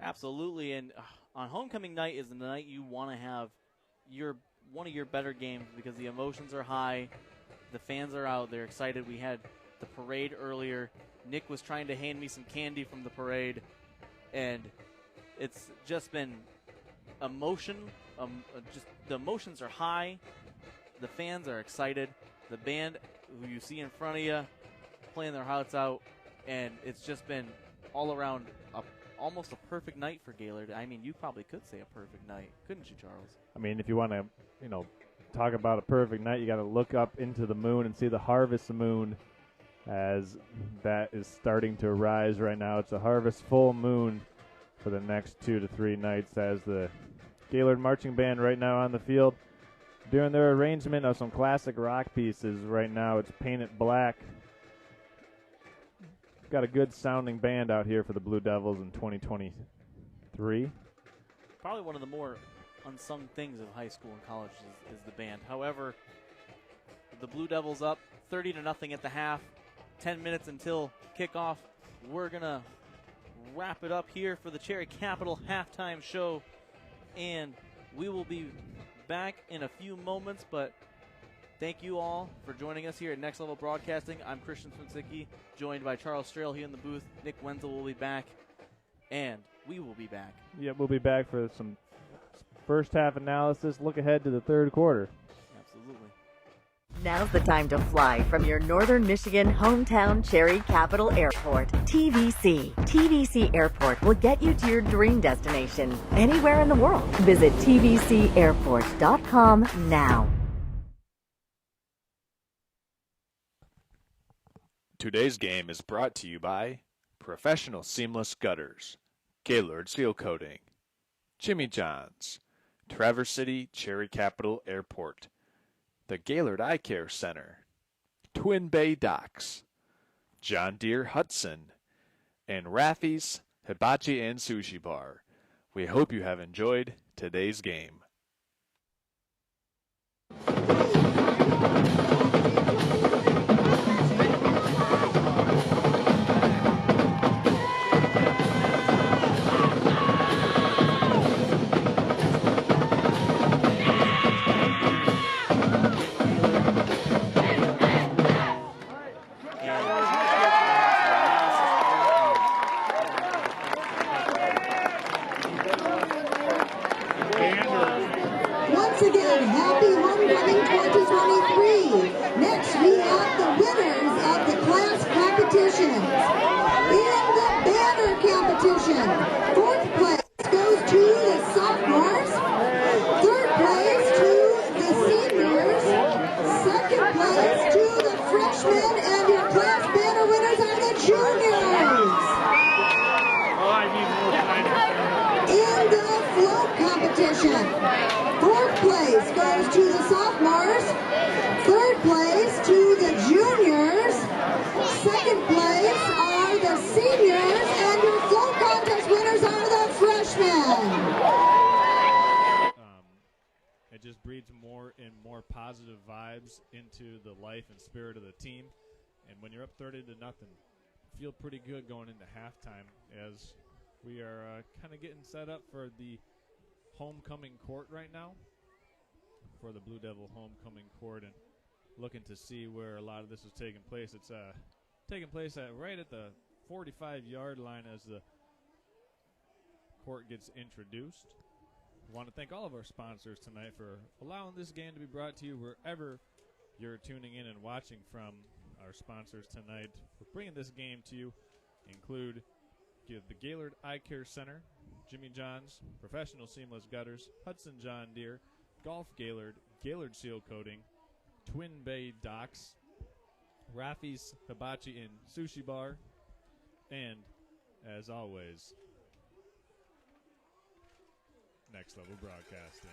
Absolutely. And on homecoming night is the night you want to have one of your better games, because the emotions are high. The fans are out. They're excited. We had the parade earlier. Nick was trying to hand me some candy from the parade. And it's just been emotion. Just the emotions are high. The fans are excited. The band, who you see in front of you, playing their hearts out, and it's just been all around almost a perfect night for Gaylord. I mean, you probably could say a perfect night, couldn't you, Charles? I mean, if you want to, talk about a perfect night, you got to look up into the moon and see the harvest moon, as that is starting to rise right now. It's a harvest full moon for the next 2 to 3 nights, as the Gaylord marching band right now on the field doing their arrangement of some classic rock pieces. Right now it's Painted Black. Got a good sounding band out here for the Blue Devils in 2023. Probably one of the more unsung things of high school and college is the band. However, the Blue Devils up 30-0 at the half. 10 minutes until kickoff. We're going to wrap it up here for the Cherry Capital halftime show, and we will be back in a few moments, but thank you all for joining us here at Next Level Broadcasting. I'm Christian Swinsicki, joined by Charles Strail here in the booth. Nick Wenzel will be back, and we will be back. Yeah, we'll be back for some first half analysis, look ahead to the third quarter. Absolutely. Now's the time to fly from your Northern Michigan hometown Cherry Capital Airport. TVC. TVC Airport will get you to your dream destination anywhere in the world. Visit tvcairport.com now. Today's game is brought to you by Professional Seamless Gutters, Gaylord Seal Coating, Jimmy John's, Traverse City Cherry Capital Airport, the Gaylord Eye Care Center, Twin Bay Docks, John Deere Hudson, and Raffy's Hibachi and Sushi Bar. We hope you have enjoyed today's game. Once again, happy homecoming 2023. Next, we have the winners of the class competitions. In the banner competition, fourth place goes to the sophomores, third place to the seniors, second place to the freshmen, and your class banner winners are the juniors. In the float competition, fourth place goes to the sophomores, third place to the juniors, second place are the seniors, and your float contest winners are the freshmen. It just breeds more and more positive vibes into the life and spirit of the team. And when you're up 30-0, feel pretty good going into halftime as we are kind of getting set up for the homecoming court right now, for the Blue Devil homecoming court, and looking to see where a lot of this is taking place. It's taking place right at the 45-yard line as the court gets introduced. I want to thank all of our sponsors tonight for allowing this game to be brought to you wherever you're tuning in and watching from. Our sponsors tonight for bringing this game to you include the Gaylord Eye Care Center, Jimmy John's, Professional Seamless Gutters, Hudson John Deere, Golf Gaylord, Gaylord Seal Coating, Twin Bay Docks, Raffy's Hibachi and Sushi Bar, and, as always, Next Level Broadcasting.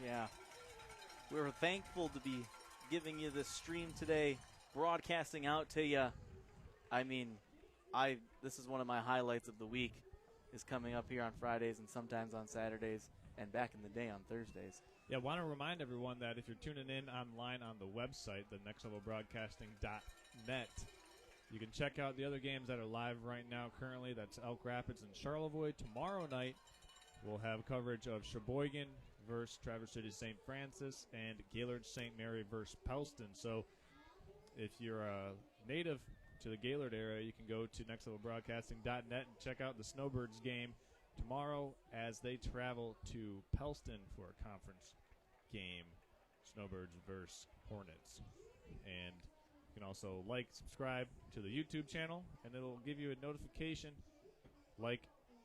Yeah. We're thankful to be giving you this stream today, broadcasting out to you. I mean, this is one of my highlights of the week, is coming up here on Fridays and sometimes on Saturdays and back in the day on Thursdays. Yeah, I want to remind everyone that if you're tuning in online on the website, the nextlevelbroadcasting.net, you can check out the other games that are live right now currently. That's Elk Rapids and Charlevoix. Tomorrow night, we'll have coverage of Sheboygan versus Traverse City St. Francis and Gaylord St. Mary versus Pelston. So if you're a native to the Gaylord area, you can go to nextlevelbroadcasting.net and check out the Snowbirds game tomorrow as they travel to Pelston for a conference game, Snowbirds versus Hornets. And you can also subscribe to the YouTube channel, and it'll give you a notification.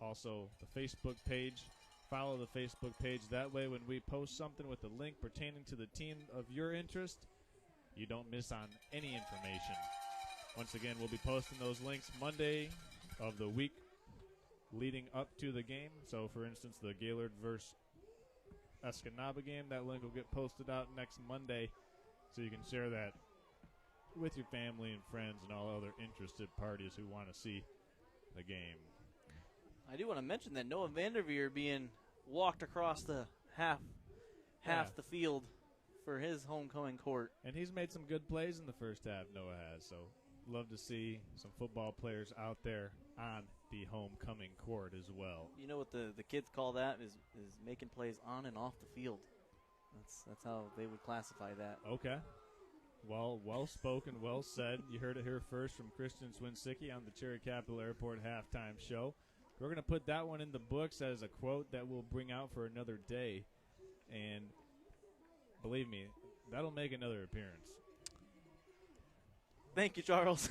Also the Facebook page. Follow the Facebook page. That way when we post something with a link pertaining to the team of your interest, you don't miss on any information. Once again, we'll be posting those links Monday of the week leading up to the game. So, for instance, the Gaylord versus Escanaba game, that link will get posted out next Monday, so you can share that with your family and friends and all other interested parties who want to see the game. I do want to mention that Noah Vanderveer being walked across the half the field for his homecoming court. And he's made some good plays in the first half, Noah has, so love to see some football players out there on the homecoming court as well. You know what the kids call that is making plays on and off the field. That's how they would classify that. Okay. Well spoken, well said. You heard it here first from Christian Swinsicki on the Cherry Capital Airport halftime show. We're going to put that one in the books as a quote that we'll bring out for another day. and believe me, that'll make another appearance. Thank you, Charles.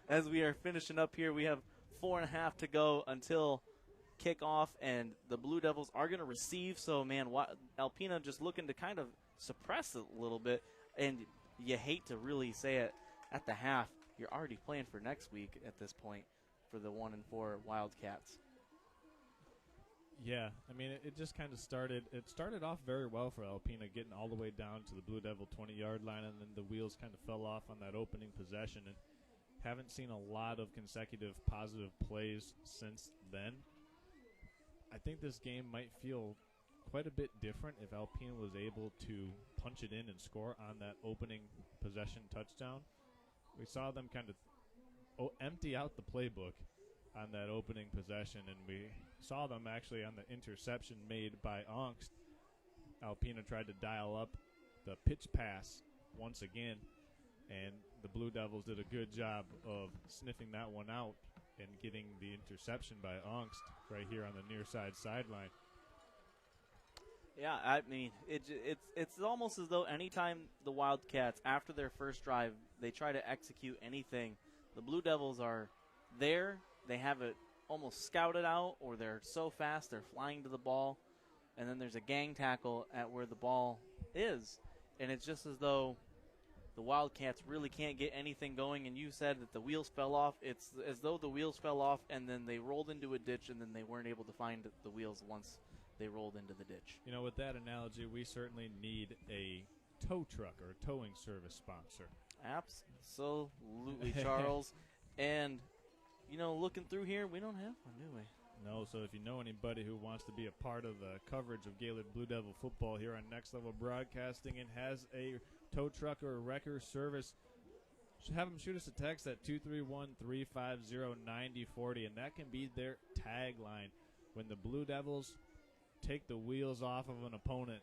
As we are finishing up here, we have 4.5 to go until kickoff, and the Blue Devils are going to receive. So, man, Alpena just looking to kind of suppress it a little bit, and you hate to really say it at the half. You're already playing for next week at this point for the 1-4 Wildcats. Yeah, I mean, it just kind of started. It started off very well for Alpena, getting all the way down to the Blue Devil 20-yard line, and then the wheels kind of fell off on that opening possession, and haven't seen a lot of consecutive positive plays since then. I think this game might feel quite a bit different if Alpena was able to punch it in and score on that opening possession touchdown. We saw them kind of empty out the playbook on that opening possession, and we saw them actually on the interception made by Angst. Alpena tried to dial up the pitch pass once again, and the Blue Devils did a good job of sniffing that one out and getting the interception by Angst right here on the near side sideline. Yeah, I mean, it's almost as though anytime the Wildcats, after their first drive, they try to execute anything, the Blue Devils are there. They have it almost scouted out, or they're so fast they're flying to the ball, and then there's a gang tackle at where the ball is. And it's just as though the Wildcats really can't get anything going, and you said that the wheels fell off. It's as though the wheels fell off, and then they rolled into a ditch, and then they weren't able to find the wheels once they rolled into the ditch. You know, with that analogy, we certainly need a tow truck or a towing service sponsor. Absolutely, Charles. And, you know, looking through here, we don't have one, do we? No, so if you know anybody who wants to be a part of the coverage of Gaylord Blue Devil football here on Next Level Broadcasting and has a tow truck or a wrecker service, have them shoot us a text at 231-350-9040, and that can be their tagline when the Blue Devils take the wheels off of an opponent.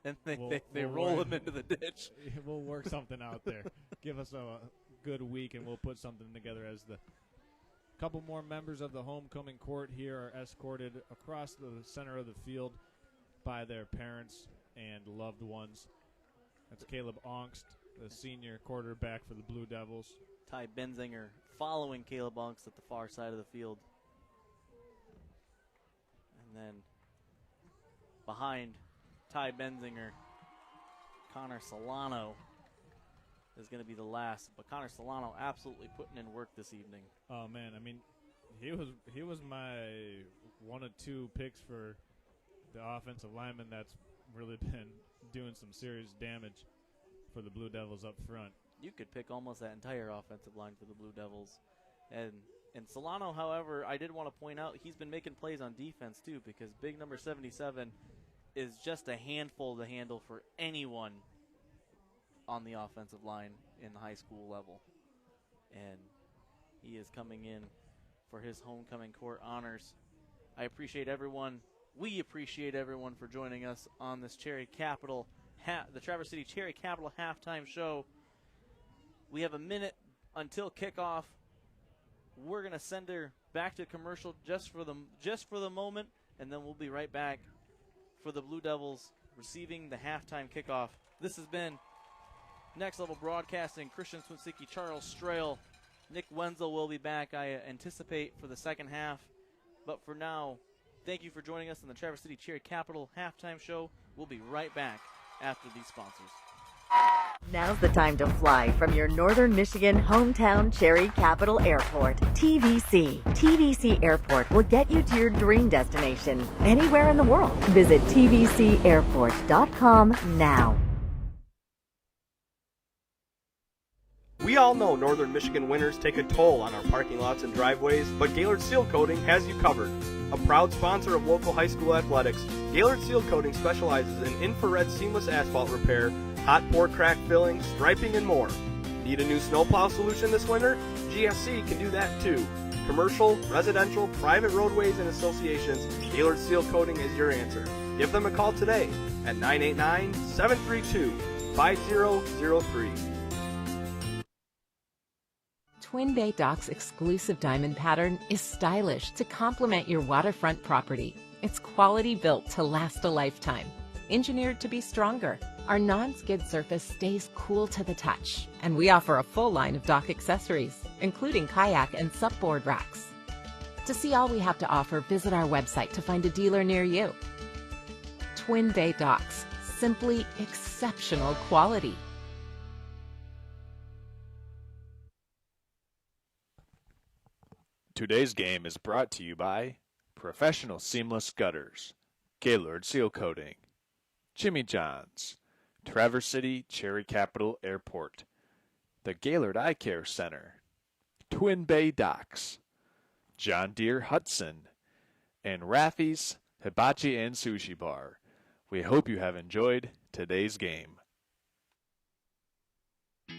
And they roll them into the ditch. We'll work something out there. Give us a good week, and we'll put something together as the couple more members of the homecoming court here are escorted across the center of the field by their parents and loved ones. That's Caleb Angst, the senior quarterback for the Blue Devils. Ty Benzinger following Caleb Angst at the far side of the field. And then behind Ty Benzinger, Connor Solano is going to be the last. But Connor Solano absolutely putting in work this evening. Oh, man, I mean, he was my one of two picks for the offensive lineman that's really been doing some serious damage for the Blue Devils up front. You could pick almost that entire offensive line for the Blue Devils. And Solano, however, I did want to point out, he's been making plays on defense too, because big number 77 is just a handful to handle for anyone on the offensive line in the high school level. And he is coming in for his homecoming court honors. I appreciate everyone. We appreciate everyone for joining us on this Cherry Capital, the Traverse City Cherry Capital halftime show. We have a minute until kickoff. We're going to send her back to commercial just for the moment, and then we'll be right back for the Blue Devils receiving the halftime kickoff. This has been Next Level Broadcasting. Christian Swinsicki, Charles Strail, Nick Wenzel will be back, I anticipate, for the second half. But for now, thank you for joining us on the Traverse City Cherry Capital halftime show. We'll be right back after these sponsors. Now's the time to fly from your Northern Michigan hometown Cherry Capital Airport. TVC. TVC Airport will get you to your dream destination anywhere in the world. Visit tvcairport.com now. We all know Northern Michigan winters take a toll on our parking lots and driveways, but Gaylord Seal Coating has you covered. A proud sponsor of local high school athletics, Gaylord Seal Coating specializes in infrared seamless asphalt repair, hot pour crack filling, striping, and more. Need a new snowplow solution this winter? GSC can do that too. Commercial, residential, private roadways, and associations, Gaylord Seal Coating is your answer. Give them a call today at 989-732-5003. Twin Bay Dock's exclusive diamond pattern is stylish to complement your waterfront property. It's quality built to last a lifetime. Engineered to be stronger, our non-skid surface stays cool to the touch, and we offer a full line of dock accessories, including kayak and supboard racks. To see all we have to offer, visit our website to find a dealer near you. Twin Bay Docks, simply exceptional quality. Today's game is brought to you by Professional Seamless Gutters, Gaylord Seal Coating, Jimmy John's, Traverse City Cherry Capital Airport, the Gaylord Eye Care Center, Twin Bay Docks, John Deere Hudson, and Raffy's Hibachi and Sushi Bar. We hope you have enjoyed today's game.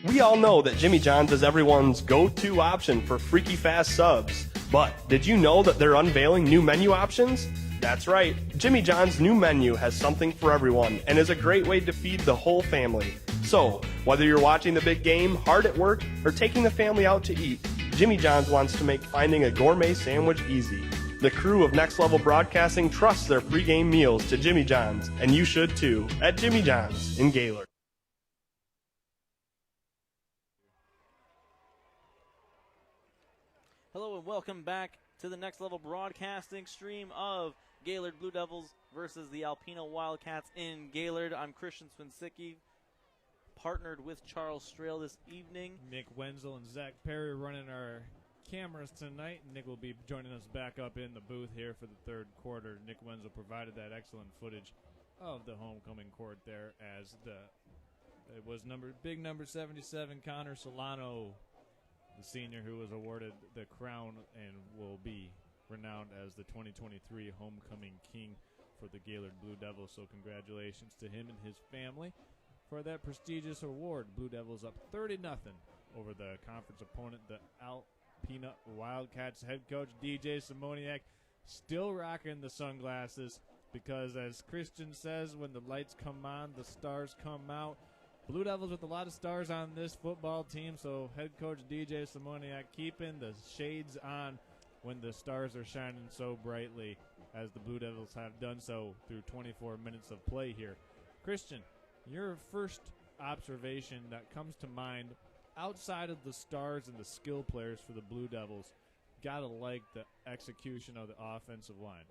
We all know that Jimmy John's is everyone's go-to option for freaky fast subs. But did you know that they're unveiling new menu options? That's right, Jimmy John's new menu has something for everyone and is a great way to feed the whole family. So, whether you're watching the big game, hard at work, or taking the family out to eat, Jimmy John's wants to make finding a gourmet sandwich easy. The crew of Next Level Broadcasting trusts their pregame meals to Jimmy John's, and you should too, at Jimmy John's in Gaylord. Hello and welcome back to the Next Level Broadcasting stream of Gaylord Blue Devils versus the Alpena Wildcats in Gaylord. I'm Christian Swinsicki, partnered with Charles Strail this evening. Nick Wenzel and Zach Perry running our cameras tonight. Nick will be joining us back up in the booth here for the third quarter. Nick Wenzel provided that excellent footage of the homecoming court there as it was big number 77 Connor Solano, the senior who was awarded the crown and will be renowned as the 2023 homecoming king for the Gaylord Blue Devils. So congratulations to him and his family for that prestigious award. Blue Devils up 30-0 over the conference opponent, the Alpena Wildcats. Head coach DJ Simoniak still rocking the sunglasses because, as Christian says, when the lights come on, the stars come out. Blue Devils with a lot of stars on this football team, so head coach DJ Simoniak keeping the shades on when the stars are shining so brightly, as the Blue Devils have done so through 24 minutes of play here. Christian, your first observation that comes to mind outside of the stars and the skill players for the Blue Devils, gotta like the execution of the offensive line.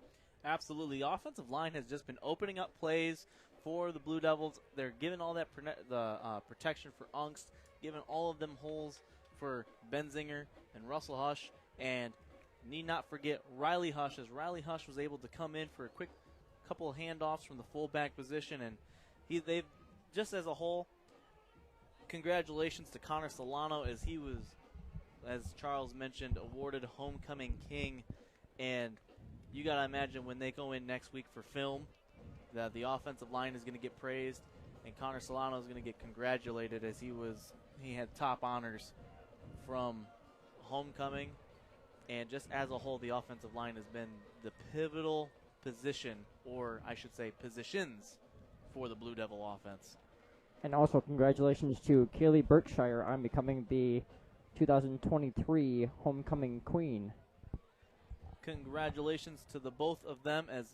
Absolutely. The offensive line has just been opening up plays for the Blue Devils. They're giving all that protection for Ungst, giving all of them holes for Benzinger and Russell Hush, and need not forget Riley Hush, as Riley Hush was able to come in for a quick couple of handoffs from the fullback position, and they've just as a whole, congratulations to Connor Solano, as he was, as Charles mentioned, awarded homecoming king, and you got to imagine when they go in next week for film that the offensive line is going to get praised, and Connor Solano is going to get congratulated, as he had top honors from homecoming, and just as a whole, the offensive line has been the pivotal position, or I should say positions, for the Blue Devil offense. And also congratulations to Kaylee Berkshire on becoming the 2023 homecoming queen. Congratulations to the both of them, as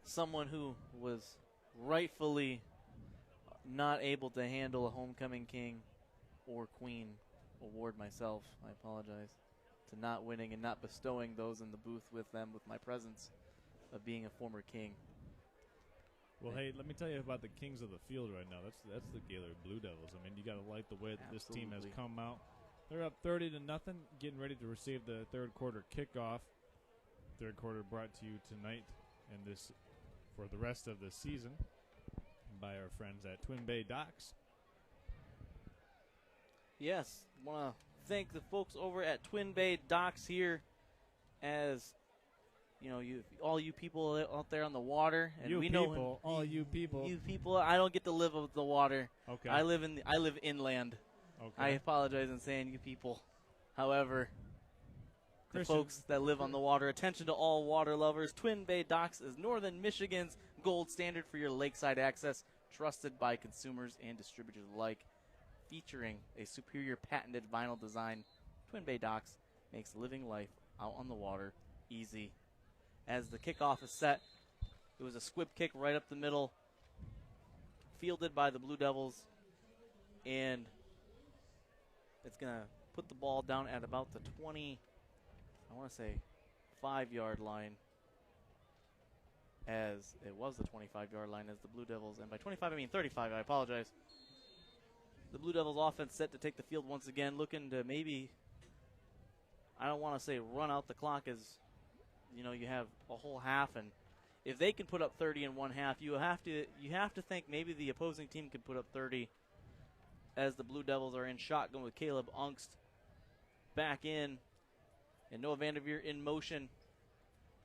someone who was rightfully not able to handle a homecoming king or queen award myself. I apologize to not winning and not bestowing those in the booth with them with my presence of being a former king. Well, hey, let me tell you about the kings of the field right now. That's the Gaylord Blue Devils. I mean, you got to like the way that this team has come out. They're up 30-0, getting ready to receive the third quarter kickoff. Third quarter brought to you tonight and this for the rest of the season by our friends at Twin Bay Docks. Yes, want to thank the folks over at Twin Bay Docks here, as you know, all you people out there on the water, and all you people. You people, I don't get to live with the water. Okay. I live inland. Okay. I apologize in saying you people. However, the Christian, folks that live on the water, attention to all water lovers. Twin Bay Docks is Northern Michigan's gold standard for your lakeside access, trusted by consumers and distributors alike. Featuring a superior patented vinyl design, Twin Bay Docks makes living life out on the water easy. As the kickoff is set, It was a squib kick right up the middle, fielded by the Blue Devils, and it's going to put the ball down at about the 5-yard line, as it was the 25-yard line as the Blue Devils, and by 25 I mean 35, I apologize. The Blue Devils offense set to take the field once again, looking to maybe, I don't want to say run out the clock, as you know, you have a whole half, and if they can put up 30 in one half, you have to think maybe the opposing team can put up 30, as the Blue Devils are in shotgun with Caleb Ungst back in, and Noah Vanderveer in motion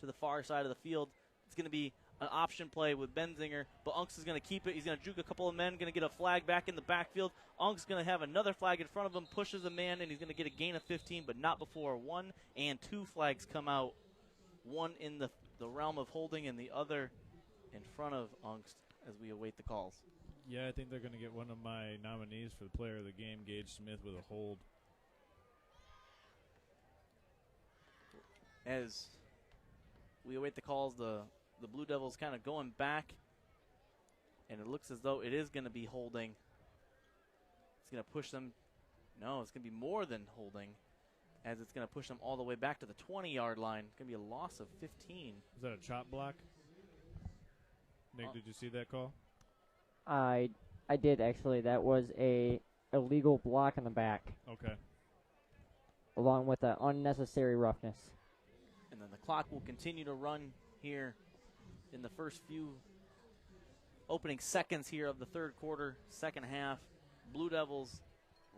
to the far side of the field. It's going to be an option play with Benzinger, but Ungst is going to keep it. He's going to juke a couple of men, going to get a flag back in the backfield. Ungst is going to have another flag in front of him, pushes a man, and he's going to get a gain of 15, but not before 1 and 2 flags come out. One in the realm of holding and the other in front of Ungst as we await the calls. Yeah, I think they're going to get one of my nominees for the player of the game, Gage Smith, with a hold. As we await the calls, the Blue Devils kind of going back, and it looks as though it is going to be holding. It's going to push them. No, it's going to be more than holding, as it's going to push them all the way back to the 20-yard line. It's going to be a loss of 15. Is that a chop block? Nick, did you see that call? I did, actually. That was a illegal block in the back. Okay. Along with an unnecessary roughness. And then the clock will continue to run here in the first few opening seconds here of the third quarter, second half. Blue Devils,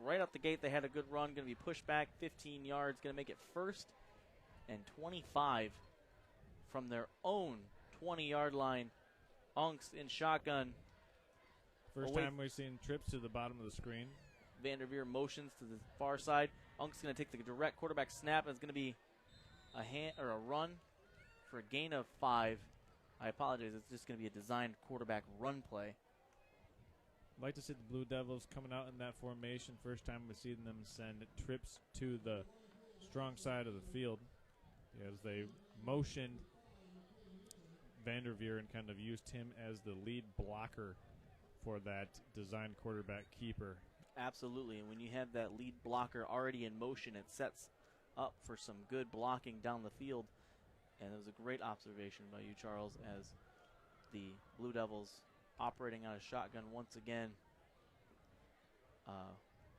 right out the gate, they had a good run, going to be pushed back 15 yards, going to make it 1st and 25 from their own 20-yard line. Ungst in shotgun. First time we've seen trips to the bottom of the screen. Vanderveer motions to the far side. Ungst's going to take the direct quarterback snap, and it's going to be a run for a gain of 5. I apologize. It's just going to be a designed quarterback run play. I'd like to see the Blue Devils coming out in that formation. First time we've seen them send trips to the strong side of the field, as they motioned Vanderveer and kind of used him as the lead blocker for that designed quarterback keeper. Absolutely, and when you have that lead blocker already in motion, it sets up for some good blocking down the field. And it was a great observation by you, Charles, as the Blue Devils operating on a shotgun once again.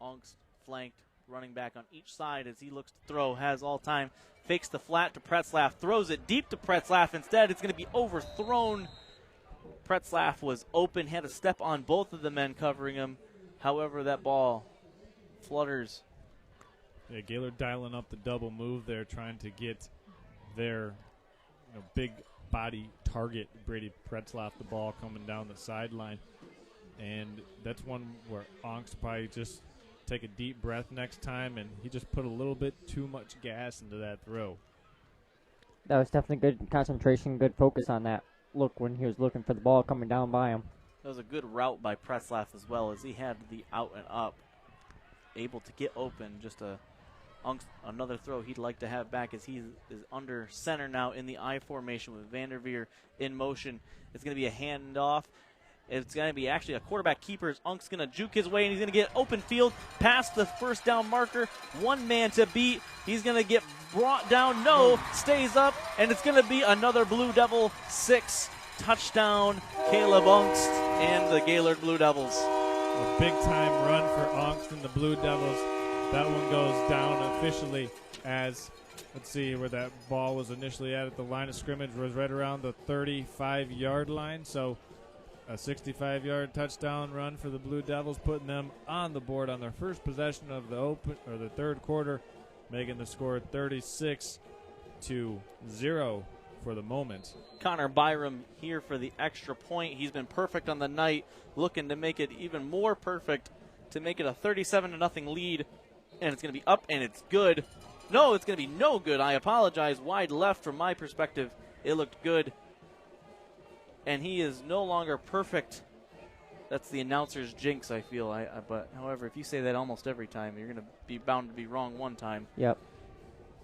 Ungst flanked, running back on each side as he looks to throw, has all time, fakes the flat to Pretzlaff, throws it deep to Pretzlaff. Instead, it's going to be overthrown. Pretzlaff was open, had a step on both of the men covering him. However, that ball flutters. Yeah, Gaylord dialing up the double move there, trying to get their big body target, Brady Pretzlaff, the ball coming down the sideline. And that's one where Ongst probably just take a deep breath next time, and he just put a little bit too much gas into that throw. That was definitely good concentration, good focus on that look when he was looking for the ball coming down by him. That was a good route by Pretzlaff as well, as he had the out and up, able to get open. Just another throw he'd like to have back, as he is under center now in the I formation with Vanderveer in motion. It's going to be a handoff. It's going to be actually a quarterback keeper. Unk's going to juke his way, and he's going to get open field past the first down marker. One man to beat. He's going to get brought down. No, stays up, and it's going to be another Blue Devil 6 touchdown. Caleb Ungst and the Gaylord Blue Devils. A big-time run for Ungst and the Blue Devils. That one goes down officially as, let's see where that ball was initially at the line of scrimmage, was right around the 35-yard line. So a 65-yard touchdown run for the Blue Devils, putting them on the board on their first possession of the third quarter, making the score 36-0 for the moment. Connor Byram here for the extra point. He's been perfect on the night, looking to make it even more perfect to make it a 37-0 lead. And it's going to be up, and it's good. No, it's going to be no good. I apologize. Wide left from my perspective. It looked good. And he is no longer perfect. That's the announcer's jinx, I feel. But, however, if you say that almost every time, you're going to be bound to be wrong one time. Yep.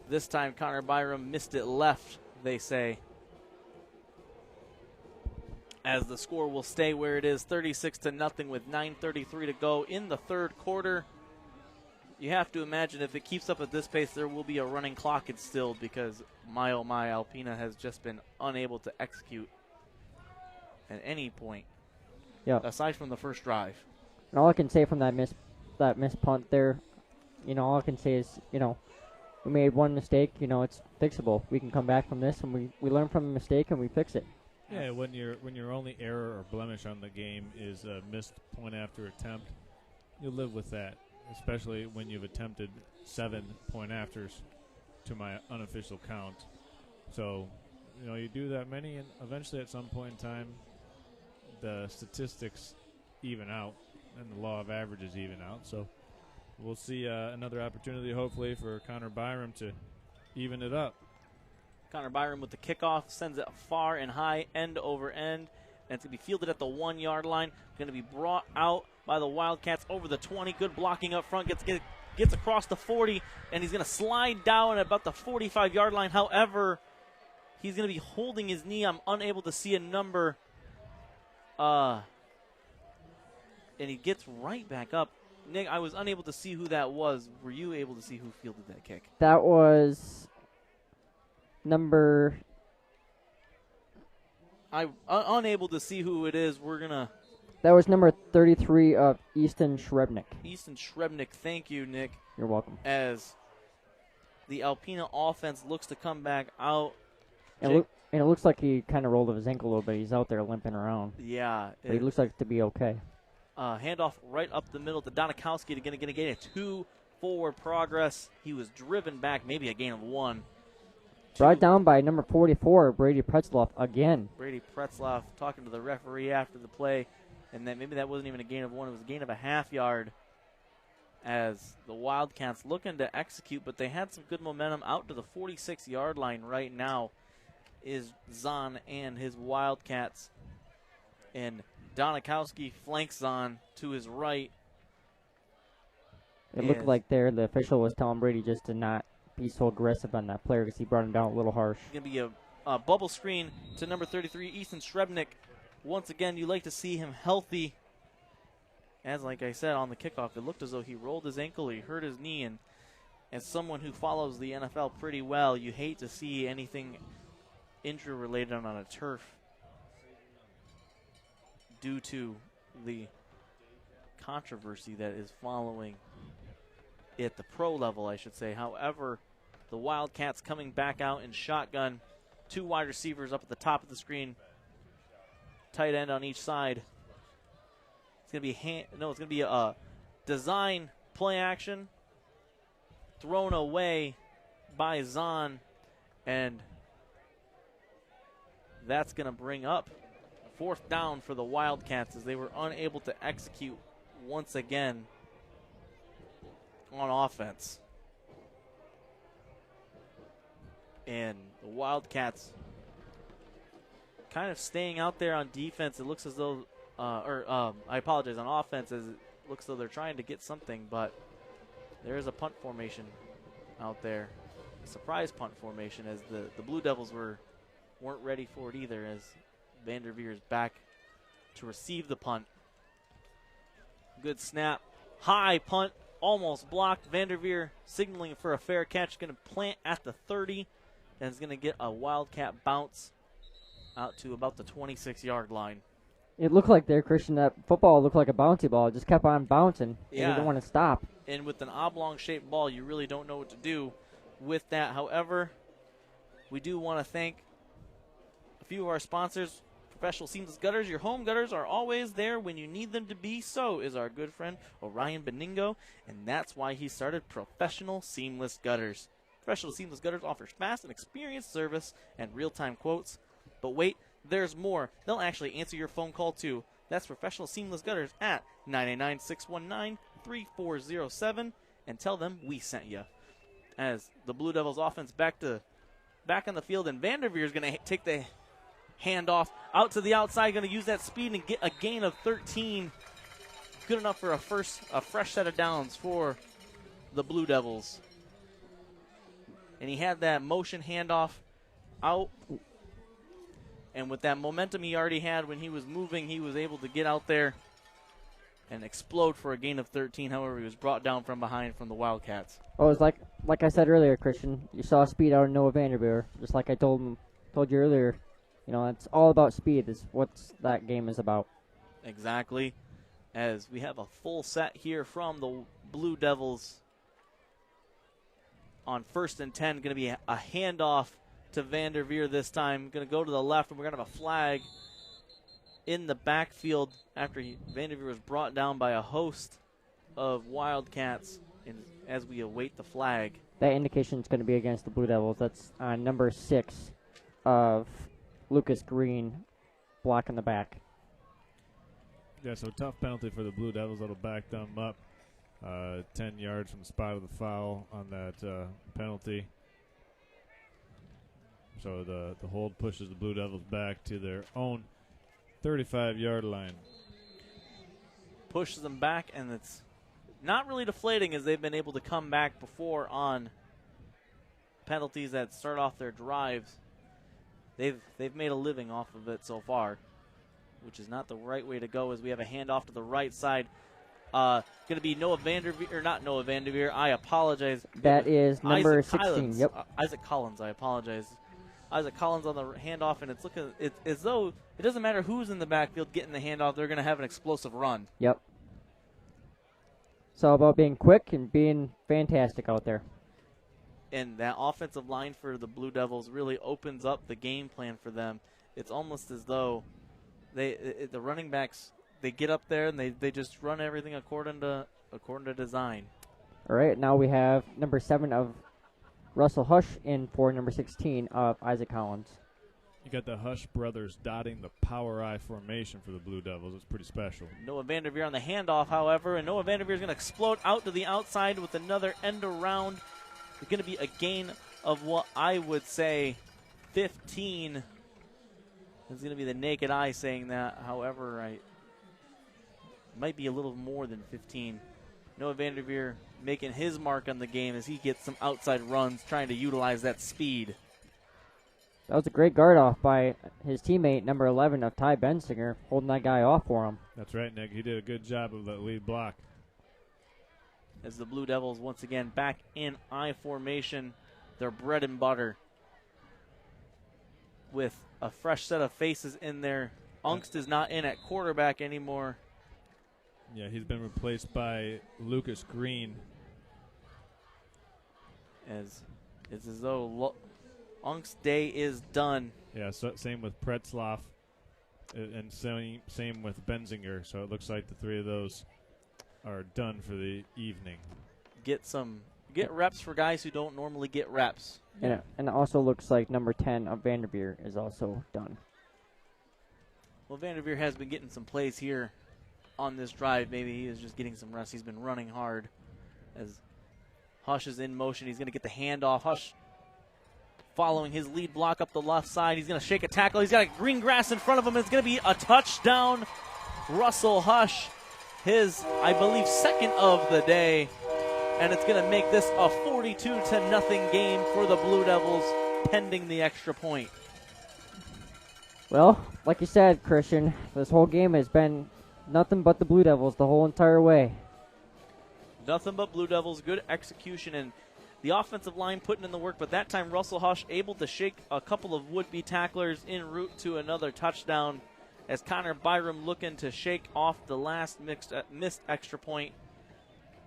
This time, Connor Byram missed it left, they say. as the score will stay where it is, 36-0 with 9:33 to go in the third quarter. You have to imagine if it keeps up at this pace, there will be a running clock instilled because my oh my, Alpena has just been unable to execute at any point. Yeah. Aside from the first drive. And all I can say from that missed punt there, all I can say is, we made one mistake. It's fixable. We can come back from this, and we learn from the mistake and we fix it. Yeah, when your only error or blemish on the game is a missed point after attempt, you live with that. Especially when you've attempted 7 point afters to my unofficial count. So, you do that many, and eventually at some point in time, the statistics even out, and the law of averages even out. So, we'll see another opportunity, hopefully, for Connor Byram to even it up. Connor Byram with the kickoff, sends it far and high, end over end. And it's going to be fielded at the 1-yard line. Going to be brought out by the Wildcats over the 20. Good blocking up front. Gets across the 40, and he's going to slide down at about the 45-yard line. However, he's going to be holding his knee. I'm unable to see a number. And he gets right back up. Nick, I was unable to see who that was. Were you able to see who fielded that kick? That was number... I'm unable to see who it is. We're going to... That was number 33 of Easton Shrebnick. Easton Shrebnick. Thank you, Nick. You're welcome. As the Alpena offense looks to come back out. And it looks like he kind of rolled his ankle a little bit. He's out there limping around. Yeah. But he looks like to be okay. Handoff right up the middle to Donikowski to get a 2 forward progress. He was driven back, maybe a gain of 1. Brought down by number 44, Brady Pretzloff again. Brady Pretzloff talking to the referee after the play, and then maybe that wasn't even a gain of 1. It was a gain of a half yard as the Wildcats looking to execute, but they had some good momentum out to the 46-yard line right now is Zahn and his Wildcats. And Donikowski flanks Zahn to his right. It looked like there the official was telling Brady just to not be so aggressive on that player because he brought him down a little harsh. It's going to be a bubble screen to number 33, Easton Shrebnick. Once again, you like to see him healthy. As like I said on the kickoff, it looked as though he rolled his ankle, he hurt his knee, and as someone who follows the NFL pretty well, you hate to see anything injury-related on a turf due to the controversy that is following at the pro level, I should say. However, the Wildcats coming back out in shotgun. 2 wide receivers up at the top of the screen. Tight end on each side. It's going to be a design play action thrown away by Zahn, and that's going to bring up 4th down for the Wildcats as they were unable to execute once again on offense. And the Wildcats kind of staying out there on defense. It looks as though, I apologize, on offense, as it looks as though they're trying to get something, but there is a punt formation out there. A surprise punt formation as the Blue Devils weren't ready for it either, as Vanderveer's back to receive the punt. Good snap. High punt. Almost blocked. Vanderveer signaling for a fair catch. Going to plant at the 30. And is going to get a Wildcat bounce out to about the 26-yard line. It looked like there, Christian, that football looked like a bouncy ball. It just kept on bouncing. Yeah. And you didn't want to stop. And with an oblong-shaped ball, you really don't know what to do with that. However, we do want to thank a few of our sponsors. Professional Seamless Gutters. Your home gutters are always there when you need them to be. So is our good friend Orion Beningo, and that's why he started Professional Seamless Gutters. Professional Seamless Gutters offers fast and experienced service and real-time quotes. But wait, there's more. They'll actually answer your phone call, too. That's Professional Seamless Gutters at 989-619-3407, and tell them we sent you. As the Blue Devils offense back on the field, and Vanderveer is going to take the handoff out to the outside, going to use that speed and get a gain of 13. Good enough for a fresh set of downs for the Blue Devils. And he had that motion handoff out. And with that momentum he already had when he was moving, he was able to get out there and explode for a gain of 13. However, he was brought down from behind from the Wildcats. Oh, it's like I said earlier, Christian. You saw speed out of Noah Vanderveer, just like I told you earlier. You know, it's all about speed. Is what that game is about. Exactly. As we have a full set here from the Blue Devils on 1st and 10. Going to be a handoff to Vanderveer this time. Going to go to the left, and we're going to have a flag in the backfield after Vanderveer was brought down by a host of Wildcats as we await the flag. That indication is going to be against the Blue Devils. That's number 6 of Lucas Green blocking the back. Yeah, so tough penalty for the Blue Devils. That'll back them up 10 yards from the spot of the foul on that penalty. So the hold pushes the Blue Devils back to their own 35-yard line. Pushes them back, and it's not really deflating as they've been able to come back before on penalties that start off their drives. They've made a living off of it so far, which is not the right way to go as we have a handoff to the right side. Going to be Noah Vanderveer, or not Noah Vanderveer, I apologize. That is number Isaac 16, Collins. yep. Isaac Collins, I apologize. Isaac Collins on the handoff, and it's as though it doesn't matter who's in the backfield getting the handoff, they're going to have an explosive run. Yep. It's all about being quick and being fantastic out there. And that offensive line for the Blue Devils really opens up the game plan for them. It's almost as though the running backs, they get up there and they just run everything according to design. All right, now we have number 7 of Russell Hush in for number 16 of Isaac Collins. You got the Hush brothers dotting the power I formation for the Blue Devils. It's pretty special. Noah Vanderveer on the handoff, however, and Noah Vanderveer is going to explode out to the outside with another end around. It's going to be a gain of what I would say 15. It's going to be the naked eye saying that. However, it might be a little more than 15. Noah Vanderveer making his mark on the game as he gets some outside runs, trying to utilize that speed. That was a great guard off by his teammate, number 11 of Ty Bensinger, holding that guy off for him. That's right, Nick. He did a good job of that lead block. As the Blue Devils once again back in I formation, their bread and butter, with a fresh set of faces in there. Ungst is not in at quarterback anymore. Yeah, he's been replaced by Lucas Green. As it's as though Ungst's day is done. Yeah, so same with Pretzloff, and same with Benzinger. So it looks like the three of those are done for the evening. Get reps for guys who don't normally get reps. And it also looks like number 10 of Vanderveer is also done. Well, Vanderveer has been getting some plays here on this drive. Maybe he is just getting some rest. He's been running hard as Hush is in motion. He's going to get the handoff. Hush following his lead block up the left side. He's going to shake a tackle. He's got green grass in front of him. It's going to be a touchdown. Russell Hush, his, I believe, second of the day. And it's going to make this a 42-0 game for the Blue Devils, pending the extra point. Well, like you said, Christian, this whole game has been nothing but the Blue Devils the whole entire way. Nothing but Blue Devils, good execution, and the offensive line putting in the work, but that time Russell Hush able to shake a couple of would-be tacklers en route to another touchdown as Connor Byram looking to shake off the last missed extra point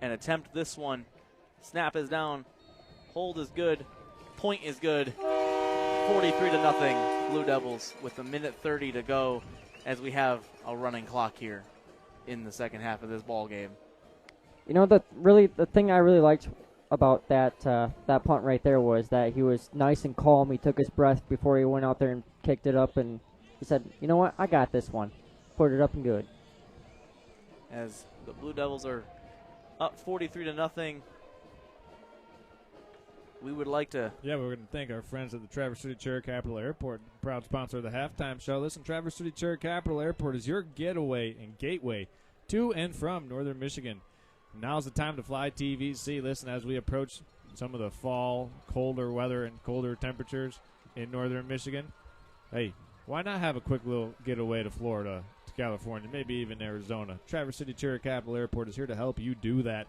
and attempt this one. Snap is down, hold is good, point is good. 43-0 Blue Devils with a minute 30 to go as we have a running clock here in the second half of this ball game. You know, the thing I really liked about that punt right there was that he was nice and calm. He took his breath before he went out there and kicked it up, and he said, "You know what? I got this one. Put it up and good." As the Blue Devils are up 43-0. We would like to... Yeah, we're going to thank our friends at the Traverse City Cherry Capital Airport, proud sponsor of the halftime show. Listen, Traverse City Cherry Capital Airport is your getaway and gateway to and from northern Michigan. Now's the time to fly TVC. Listen, as we approach some of the fall, colder weather and colder temperatures in northern Michigan, hey, Why not have a quick little getaway to Florida, to California, maybe even Arizona? Traverse City Cherry Capital Airport is here to help you do that.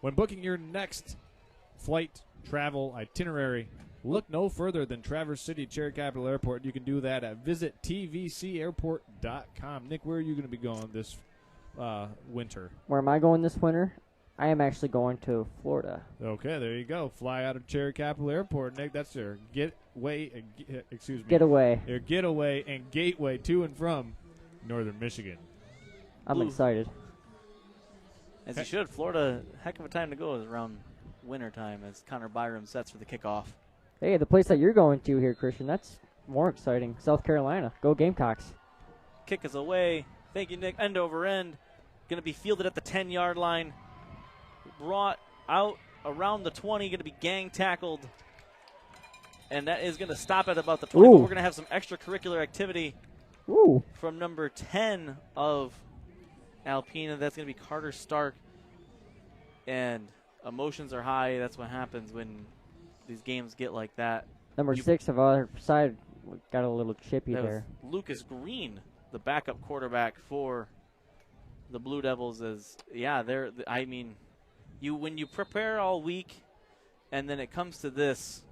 When booking your next flight, travel, itinerary, look no further than Traverse City Cherry Capital Airport. You can do that at visitvcairport.com. Nick, where are you going to be going this winter? Where am I going this winter? I am actually going to Florida. Okay, there you go. Fly out of Cherry Capital Airport, Nick. That's your getaway and gateway to and from Northern Michigan. I'm excited. As you should. Florida, heck of a time to go is around winter time as Connor Byram sets for the kickoff. Hey, the place that you're going to here, Christian, that's more exciting. South Carolina. Go Gamecocks. Kick is away. Thank you, Nick. End over end. Going to be fielded at the 10-yard line. Brought out around the 20. Going to be gang tackled. And that is going to stop at about the 20. But we're going to have some extracurricular activity from number 10 of Alpena. That's going to be Carter Stark. And emotions are high. That's what happens when these games get like that. Number 6 of our side got a little chippy there. Lucas Green, the backup quarterback for the Blue Devils, when you prepare all week and then it comes to this,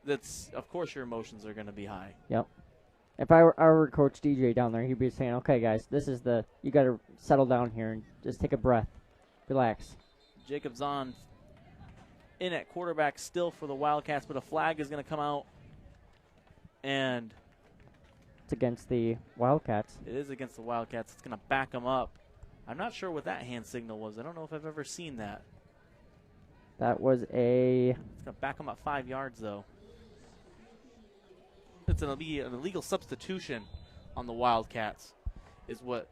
that's of course your emotions are going to be high. Yep. If I were Coach DJ down there, he'd be saying, "Okay, guys, you got to settle down here and just take a breath, relax." Jacob Zahn in at quarterback still for the Wildcats, but a flag is going to come out, and it's against the Wildcats. It is against the Wildcats. It's going to back them up. I'm not sure what that hand signal was. I don't know if I've ever seen that. That was It's going to back them up 5 yards, though. It's an illegal substitution on the Wildcats, is what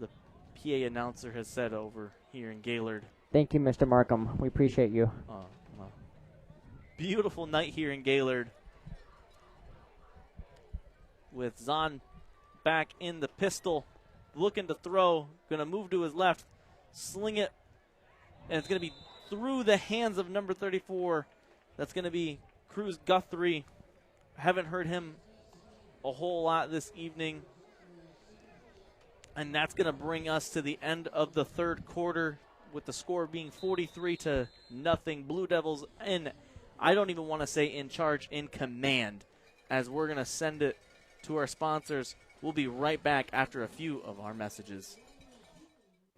the PA announcer has said over here in Gaylord. Thank you, Mr. Markham. We appreciate you. Beautiful night here in Gaylord. With Zahn back in the pistol, looking to throw, going to move to his left, sling it, and it's going to be through the hands of number 34. That's going to be Cruz Guthrie. Haven't heard him a whole lot this evening. And that's going to bring us to the end of the third quarter with the score being 43-0. Blue Devils in, I don't even want to say in charge, in command, as we're going to send it to our sponsors. We'll be right back after a few of our messages.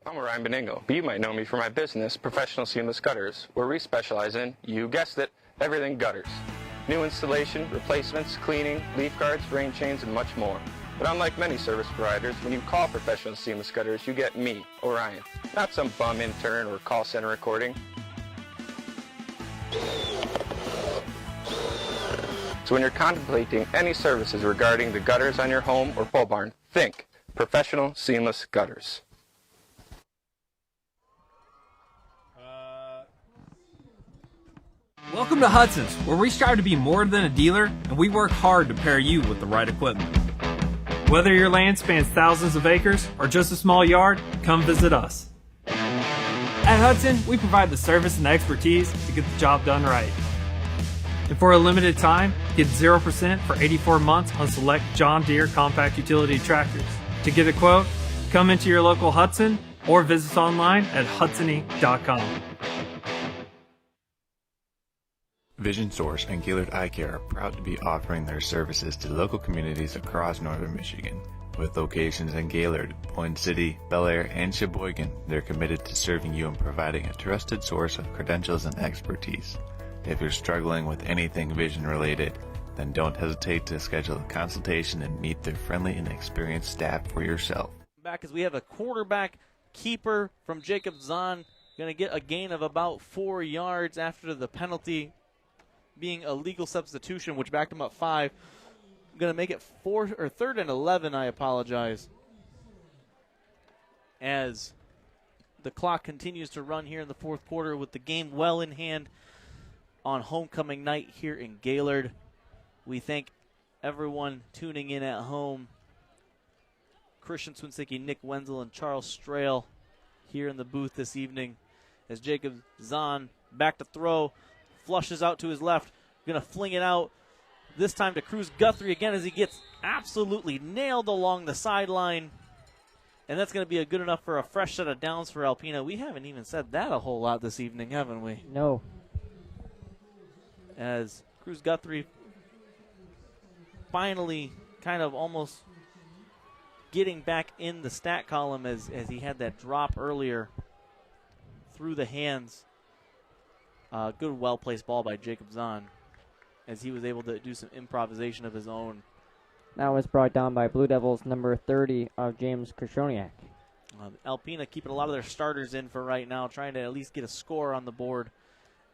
I'm Ryan Beningo, but you might know me for my business, Professional Seamless Gutters, where we specialize in, you guessed it, everything gutters. New installation, replacements, cleaning, leaf guards, rain chains, and much more. But unlike many service providers, when you call Professional Seamless Gutters, you get me, Orion, not some bum intern or call center recording. So when you're contemplating any services regarding the gutters on your home or pole barn, think Professional Seamless Gutters. Welcome to Hudson's, where we strive to be more than a dealer, and we work hard to pair you with the right equipment. Whether your land spans thousands of acres or just a small yard, come visit us. At Hudson, we provide the service and expertise to get the job done right. And for a limited time, get 0% for 84 months on select John Deere compact utility tractors. To get a quote, come into your local Hudson or visit us online at hudsony.com. Vision Source and Gaylord Eye Care are proud to be offering their services to local communities across northern Michigan. With locations in Gaylord, Point City, Bel Air, and Sheboygan, they're committed to serving you and providing a trusted source of credentials and expertise. If you're struggling with anything vision related, then don't hesitate to schedule a consultation and meet their friendly and experienced staff for yourself. Back as we have a quarterback keeper from Jacob Zahn, going to get a gain of about 4 yards after the penalty being a legal substitution, which backed him up 5. Going to make it 3rd and 11, I apologize. As the clock continues to run here in the fourth quarter with the game well in hand on homecoming night here in Gaylord. We thank everyone tuning in at home. Christian Swinsicki, Nick Wenzel, and Charles Strail here in the booth this evening as Jacob Zahn back to throw. Flushes out to his left. Going to fling it out. This time to Cruz Guthrie again as he gets absolutely nailed along the sideline. And that's going to be a good enough for a fresh set of downs for Alpena. We haven't even said that a whole lot this evening, haven't we? No. As Cruz Guthrie finally kind of almost getting back in the stat column as he had that drop earlier through the hands. Good, well-placed ball by Jacob Zahn as he was able to do some improvisation of his own. That was brought down by Blue Devils number 30 of James Krishoniak. Alpena keeping a lot of their starters in for right now, trying to at least get a score on the board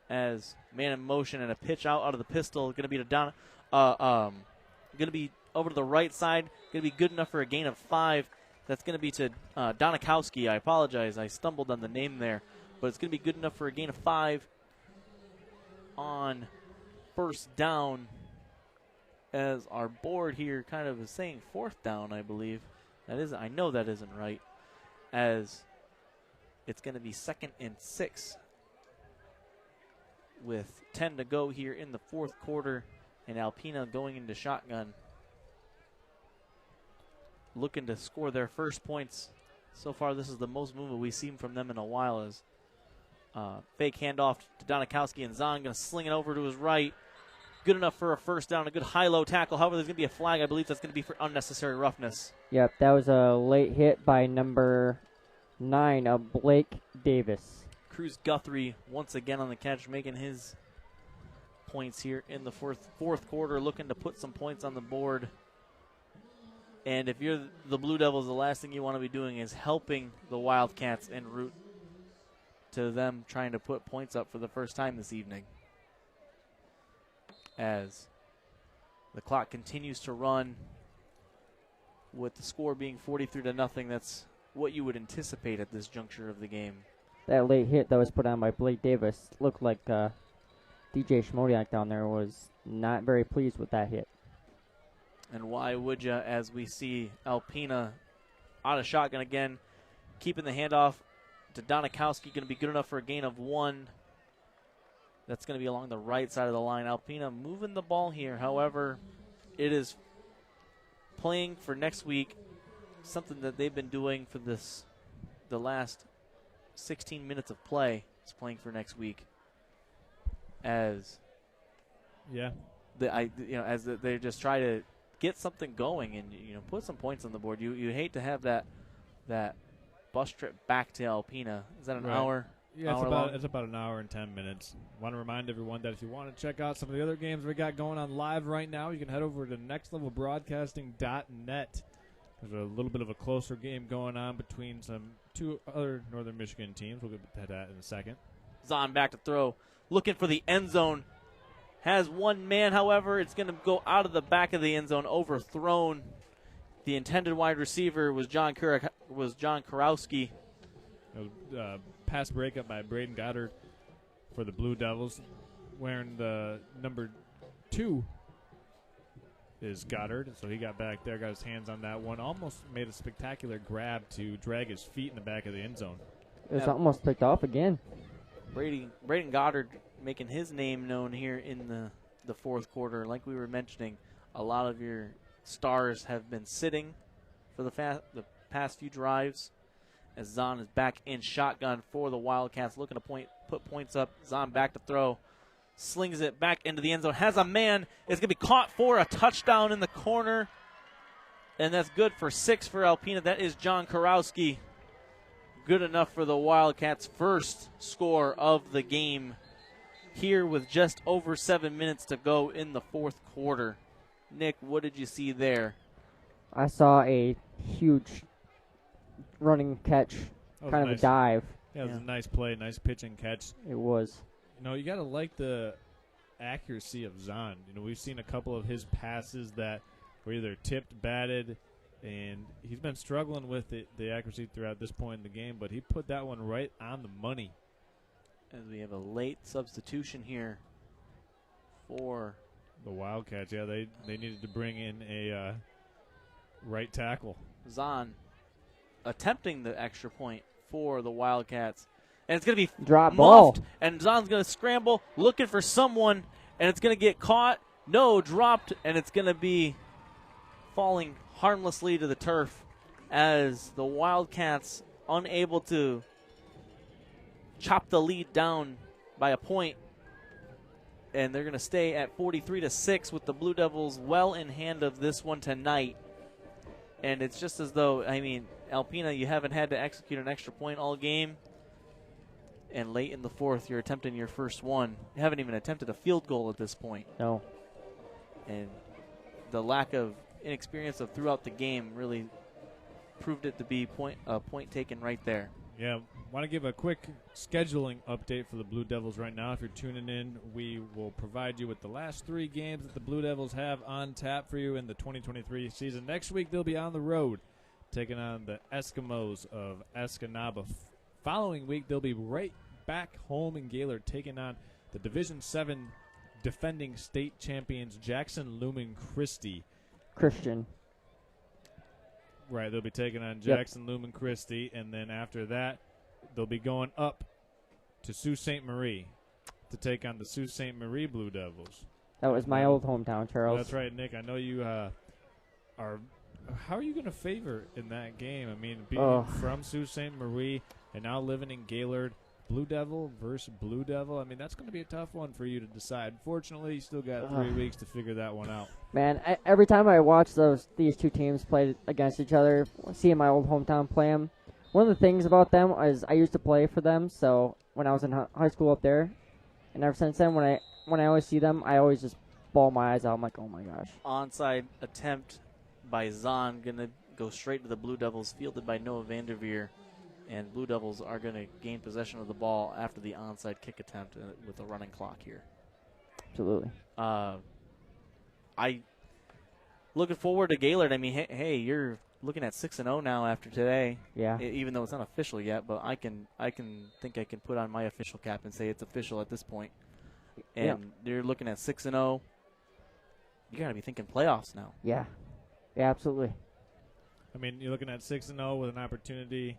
as man in motion and a pitch out of the pistol. Going to be to Don, going to be over to the right side. Going to be good enough for a gain of 5. That's going to be to Donikowski. I apologize. I stumbled on the name there. But it's going to be good enough for a gain of 5 on first down, as our board here kind of is saying 4th down, I believe. I know that isn't right, as it's going to be 2nd and 6 with 10 to go here in the 4th quarter, and Alpena going into shotgun, looking to score their first points. So far, this is the most movement we've seen from them in a while, as fake handoff to Donikowski, and Zahn going to sling it over to his right. Good enough for a first down, a good high-low tackle. However, there's going to be a flag. I believe that's going to be for unnecessary roughness. Yep, that was a late hit by number 9 of Blake Davis. Cruz Guthrie once again on the catch, making his points here in the fourth quarter, looking to put some points on the board. And if you're the Blue Devils, the last thing you want to be doing is helping the Wildcats en route to them trying to put points up for the first time this evening. As the clock continues to run, with the score being 43-0, that's what you would anticipate at this juncture of the game. That late hit that was put on by Blake Davis looked like DJ Schmodiak down there was not very pleased with that hit. And why would you, as we see Alpena out of shotgun again, keeping the handoff to Donikowski, going to be good enough for a gain of 1. That's going to be along the right side of the line. Alpena moving the ball here. However, it is playing for next week, something that they've been doing for the last 16 minutes of play. Is playing for next week, as they just try to get something going and put some points on the board. You hate to have that bus trip back to Alpena. Is that an hour? Yeah, it's about an hour and 10 minutes. Want to remind everyone that if you want to check out some of the other games we got going on live right now, you can head over to nextlevelbroadcasting.net. There's a little bit of a closer game going on between two other Northern Michigan teams. We'll get to that in a second. Zahn back to throw, looking for the end zone. Has one man, however, it's going to go out of the back of the end zone, overthrown. The intended wide receiver was John Kurowski. Pass breakup by Braden Goddard for the Blue Devils. Wearing the number 2 is Goddard, so he got back there, got his hands on that one. Almost made a spectacular grab to drag his feet in the back of the end zone. It was almost picked off again. Braden Goddard making his name known here in the 4th quarter. Like we were mentioning, a lot of your stars have been sitting for the past few drives, as Zahn is back in shotgun for the Wildcats, looking to put points up. Zahn back to throw, slings it back into the end zone, has a man, it's going to be caught for a touchdown in the corner, and that's good for 6 for Alpena. That is John Kurowski. Good enough for the Wildcats' first score of the game here with just over 7 minutes to go in the 4th quarter. Nick, what did you see there? I saw a huge running catch, kind of a dive. Yeah, it was a nice play, nice pitch and catch. It was. You got to like the accuracy of Zahn. We've seen a couple of his passes that were either tipped, batted, and he's been struggling with the accuracy throughout this point in the game, but he put that one right on the money. As we have a late substitution here for the Wildcats. Yeah, they needed to bring in a right tackle. Zahn attempting the extra point for the Wildcats. And it's going to be drop muffed, ball. And Zahn's going to scramble, looking for someone, and it's going to get caught. No, dropped, and it's going to be falling harmlessly to the turf as the Wildcats unable to chop the lead down by a point. And they're going to stay at 43-6 with the Blue Devils well in hand of this one tonight. And it's just as though, I mean, Alpena, you haven't had to execute an extra point all game. And late in the fourth, you're attempting your first one. You haven't even attempted a field goal at this point. No. And the lack of inexperience of throughout the game really proved it to be a point taken right there. Yeah, want to give a quick scheduling update for the Blue Devils right now. If you're tuning in, we will provide you with the last 3 games that the Blue Devils have on tap for you in the 2023 season. Next week, they'll be on the road taking on the Eskimos of Escanaba. Following week, they'll be right back home in Gaylord taking on the Division 7 defending state champions Jackson Lumen Christi. Christian. Right, they'll be taking on Jackson Lumen Christi, and then after that, they'll be going up to Sault Ste. Marie to take on the Sault Ste. Marie Blue Devils. That was my old hometown, Charles. That's right, Nick. I know you are. How are you going to favor in that game? I mean, being from Sault Ste. Marie and now living in Gaylord, Blue Devil versus Blue Devil. I mean, that's going to be a tough one for you to decide. Fortunately, you still got 3 weeks to figure that one out. Man, every time I watch these two teams play against each other, seeing my old hometown play them, one of the things about them is I used to play for them. So when I was in high school up there, and ever since then, when I always see them, I always just bawl my eyes out. I'm like, oh my gosh. Onside attempt by Zahn, going to go straight to the Blue Devils, fielded by Noah Vanderveer. And Blue Devils are going to gain possession of the ball after the onside kick attempt with a running clock here. Absolutely. I looking forward to Gaylord. I mean, hey, you're looking at 6-0 now after today. Yeah. Even though it's not official yet, but I can put on my official cap and say it's official at this point. And you're looking at 6-0. You got to be thinking playoffs now. Yeah. Yeah, absolutely. I mean, you're looking at 6-0 with an opportunity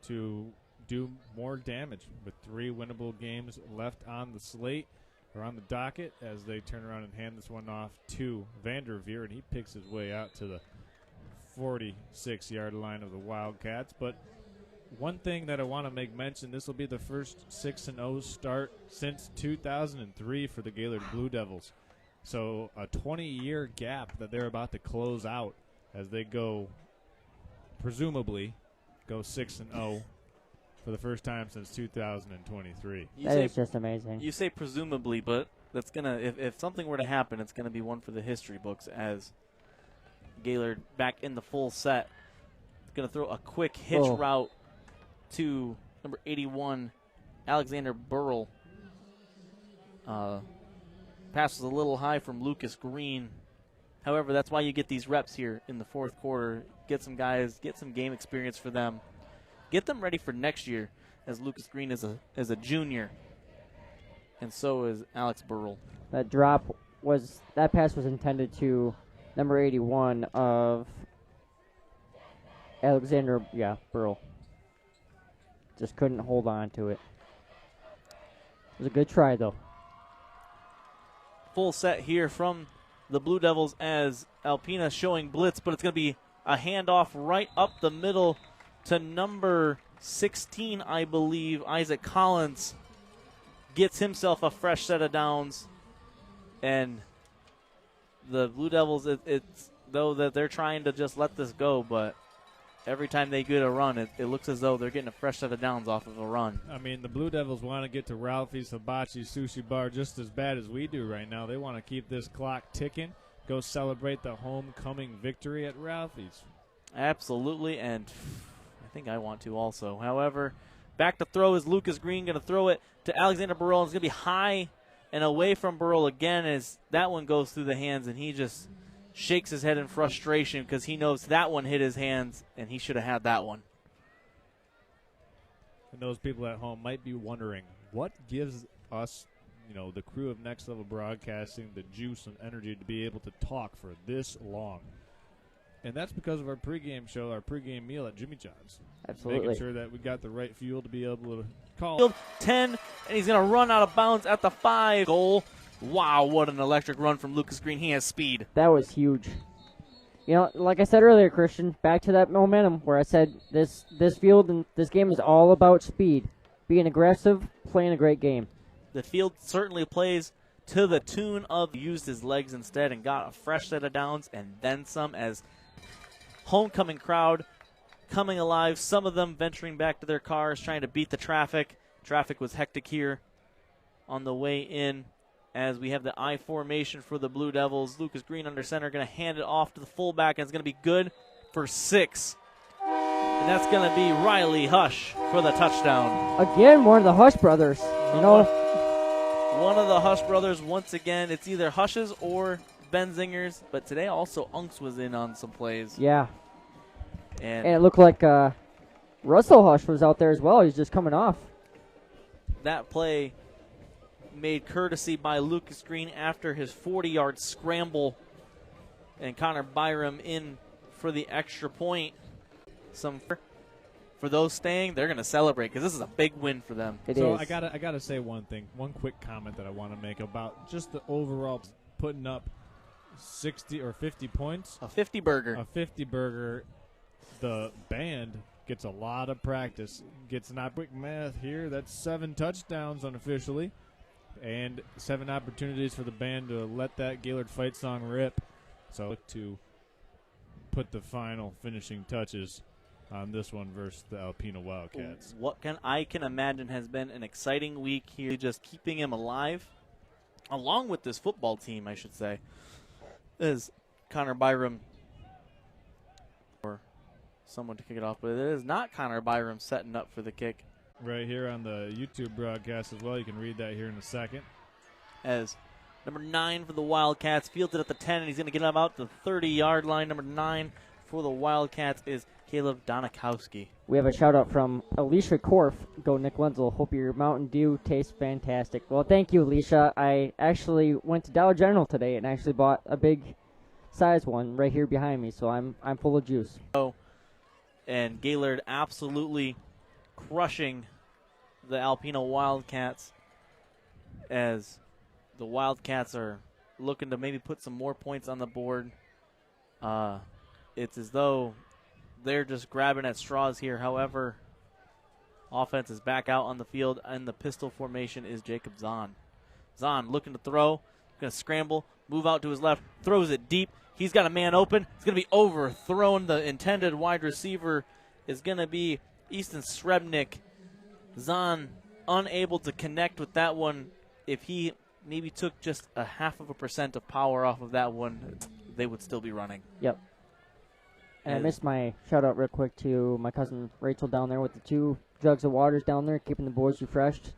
to do more damage with 3 winnable games left on the slate or on the docket as they turn around and hand this one off to Vanderveer, and he picks his way out to the 46-yard line of the Wildcats. But one thing that I want to make mention, this will be the first 6-0 start since 2003 for the Gaylord Blue Devils. So a 20-year gap that they're about to close out as they go, presumably, go 6-0 for the first time since 2023. That is just amazing. You say presumably, but that's gonna if something were to happen, it's gonna be one for the history books as Gaylord back in the full set. Gonna throw a quick hitch route to number 81, Alexander Burrell. Pass was a little high from Lucas Green. However, that's why you get these reps here in the fourth quarter. Get some guys, get some game experience for them. Get them ready for next year, as Lucas Green is a junior. And so is Alex Burrell. That pass was intended to number 81 of Alexander, Burrell. Just couldn't hold on to it. It was a good try, though. Full set here from the Blue Devils as Alpena showing blitz, but it's going to be a handoff right up the middle to number 16, I believe. Isaac Collins gets himself a fresh set of downs. And the Blue Devils, it's though that they're trying to just let this go, but every time they get a run, it looks as though they're getting a fresh set of downs off of a run. I mean, the Blue Devils want to get to Ralphie's Hibachi Sushi Bar just as bad as we do right now. They want to keep this clock ticking, go celebrate the homecoming victory at Ralphie's. Absolutely, and I think I want to also. However, back to throw is Lucas Green, going to throw it to Alexander Burrell. It's going to be high and away from Burrell again as that one goes through the hands, and he just shakes his head in frustration because he knows that one hit his hands, and he should have had that one. And those people at home might be wondering, what gives us, the crew of Next Level Broadcasting, the juice and energy to be able to talk for this long? And that's because of our pregame show, our pregame meal at Jimmy John's. Absolutely. Making sure that we got the right fuel to be able to call. 10, and he's going to run out of bounds at the 5 goal. Wow, what an electric run from Lucas Green. He has speed. That was huge. You know, like I said earlier, Christian, back to that momentum where I said this field and this game is all about speed, being aggressive, playing a great game. The field certainly plays to the tune of used his legs instead and got a fresh set of downs and then some as homecoming crowd coming alive, some of them venturing back to their cars, trying to beat the traffic. Traffic was hectic here on the way in as we have the I formation for the Blue Devils. Lucas Green under center, going to hand it off to the fullback, and it's going to be good for 6. And that's going to be Riley Hush for the touchdown. Again, one of the Hush brothers. You know, one of the Hush brothers once again. It's either Hush's or Benzingers, but today also Unks was in on some plays. Yeah. And it looked like Russell Hush was out there as well. He's just coming off. That play made courtesy by Lucas Green after his 40-yard scramble, and Connor Byram in for the extra point. For those staying, they're going to celebrate because this is a big win for them. So I gotta say one thing, one quick comment that I want to make about just the overall putting up 60 or 50 points. A 50 burger. A 50 burger. The band gets a lot of practice. Gets not quick math here. That's 7 touchdowns unofficially, and 7 opportunities for the band to let that Gaylord fight song rip. So look to put the final finishing touches on this one versus the Alpena Wildcats. What I can imagine has been an exciting week here, just keeping him alive, along with this football team, I should say, is Connor Byram, or someone to kick it off, but it is not Connor Byram setting up for the kick. Right here on the YouTube broadcast as well. You can read that here in a second. As number 9 for the Wildcats fielded at the 10, and he's going to get him out the 30-yard line. Number 9 for the Wildcats is Caleb Donikowski. We have a shout-out from Alicia Korf. Go Nick Wenzel. Hope your Mountain Dew tastes fantastic. Well, thank you, Alicia. I actually went to Dollar General today and actually bought a big size one right here behind me, so I'm full of juice. And Gaylord absolutely crushing the Alpena Wildcats as the Wildcats are looking to maybe put some more points on the board. It's as though they're just grabbing at straws here. However, offense is back out on the field, and the pistol formation is Jacob Zahn. Zahn looking to throw, going to scramble, move out to his left, throws it deep. He's got a man open. It's going to be overthrown. The intended wide receiver is going to be Easton Srebnick. Zahn unable to connect with that one. If he maybe took just a 0.5% of power off of that one, they would still be running. Yep. And I missed my shout-out real quick to my cousin Rachel down there with the 2 jugs of waters down there, keeping the boys refreshed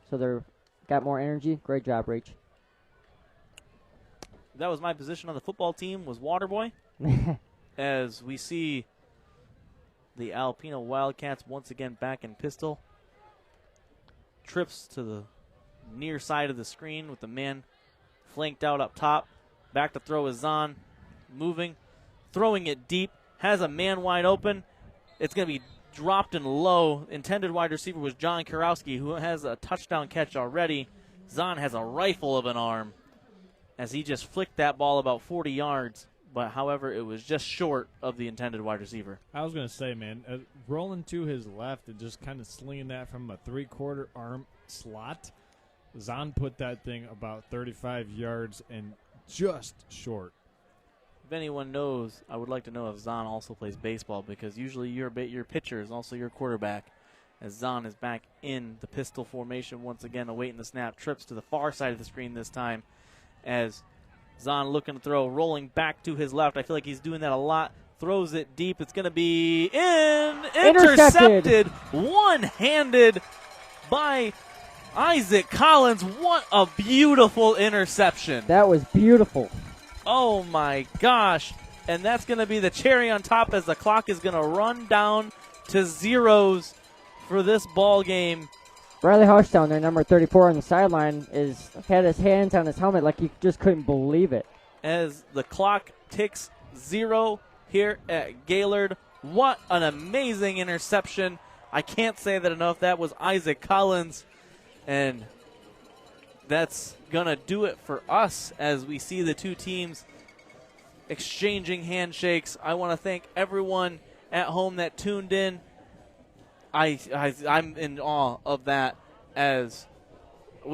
so they're got more energy. Great job, Rach. That was my position on the football team, was water boy. As we see the Alpena Wildcats once again back in pistol. Trips to the near side of the screen with the man flanked out up top. Back to throw is Zahn. Moving, throwing it deep. Has a man wide open. It's going to be dropped in low. Intended wide receiver was John Karowski, who has a touchdown catch already. Zahn has a rifle of an arm as he just flicked that ball about 40 yards. But, however, it was just short of the intended wide receiver. I was going to say, man, rolling to his left and just kind of slinging that from a 3/4 arm slot. Zahn put that thing about 35 yards and just short. If anyone knows, I would like to know if Zahn also plays baseball, because usually your pitcher is also your quarterback. As Zahn is back in the pistol formation once again, awaiting the snap. Trips to the far side of the screen this time as Zahn looking to throw, rolling back to his left. I feel like he's doing that a lot. Throws it deep. It's going to be intercepted. One-handed by Isaac Collins. What a beautiful interception. That was beautiful. Oh, my gosh. And that's going to be the cherry on top as the clock is going to run down to zeros for this ball game. Riley Hush down there, number 34 on the sideline, had his hands on his helmet like he just couldn't believe it. As the clock ticks 0 here at Gaylord. What an amazing interception. I can't say that enough. That was Isaac Collins. And that's going to do it for us as we see the two teams exchanging handshakes. I want to thank everyone at home that tuned in. I'm in awe of that, as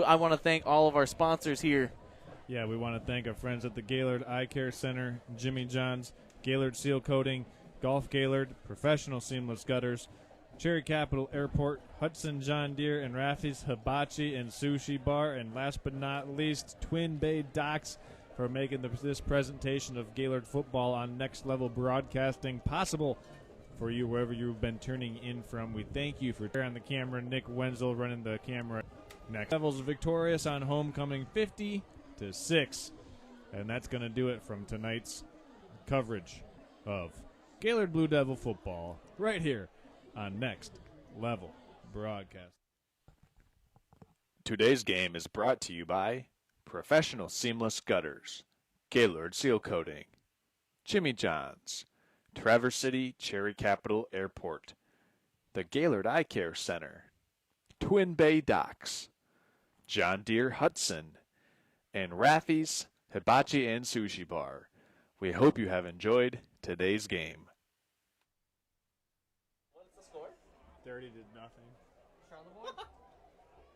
I want to thank all of our sponsors here. Yeah, we want to thank our friends at the Gaylord Eye Care Center, Jimmy John's, Gaylord Seal Coating, Golf Gaylord, Professional Seamless Gutters, Cherry Capital Airport, Hudson John Deere, and Raffi's Hibachi and Sushi Bar, and last but not least, Twin Bay Docks for making this presentation of Gaylord football on Next Level Broadcasting possible for you wherever you've been tuning in from. We thank you for on the camera. Nick Wenzel running the camera. Next Level's victorious on homecoming 50-6, and that's going to do it from tonight's coverage of Gaylord Blue Devil football right here on Next Level Broadcast. Today's game is brought to you by Professional Seamless Gutters, Gaylord Seal Coating, Jimmy John's, Traverse City Cherry Capital Airport, the Gaylord Eye Care Center, Twin Bay Docks, John Deere Hudson, and Raffi's Hibachi and Sushi Bar. We hope you have enjoyed today's game. What's the score? 30-0. On the board?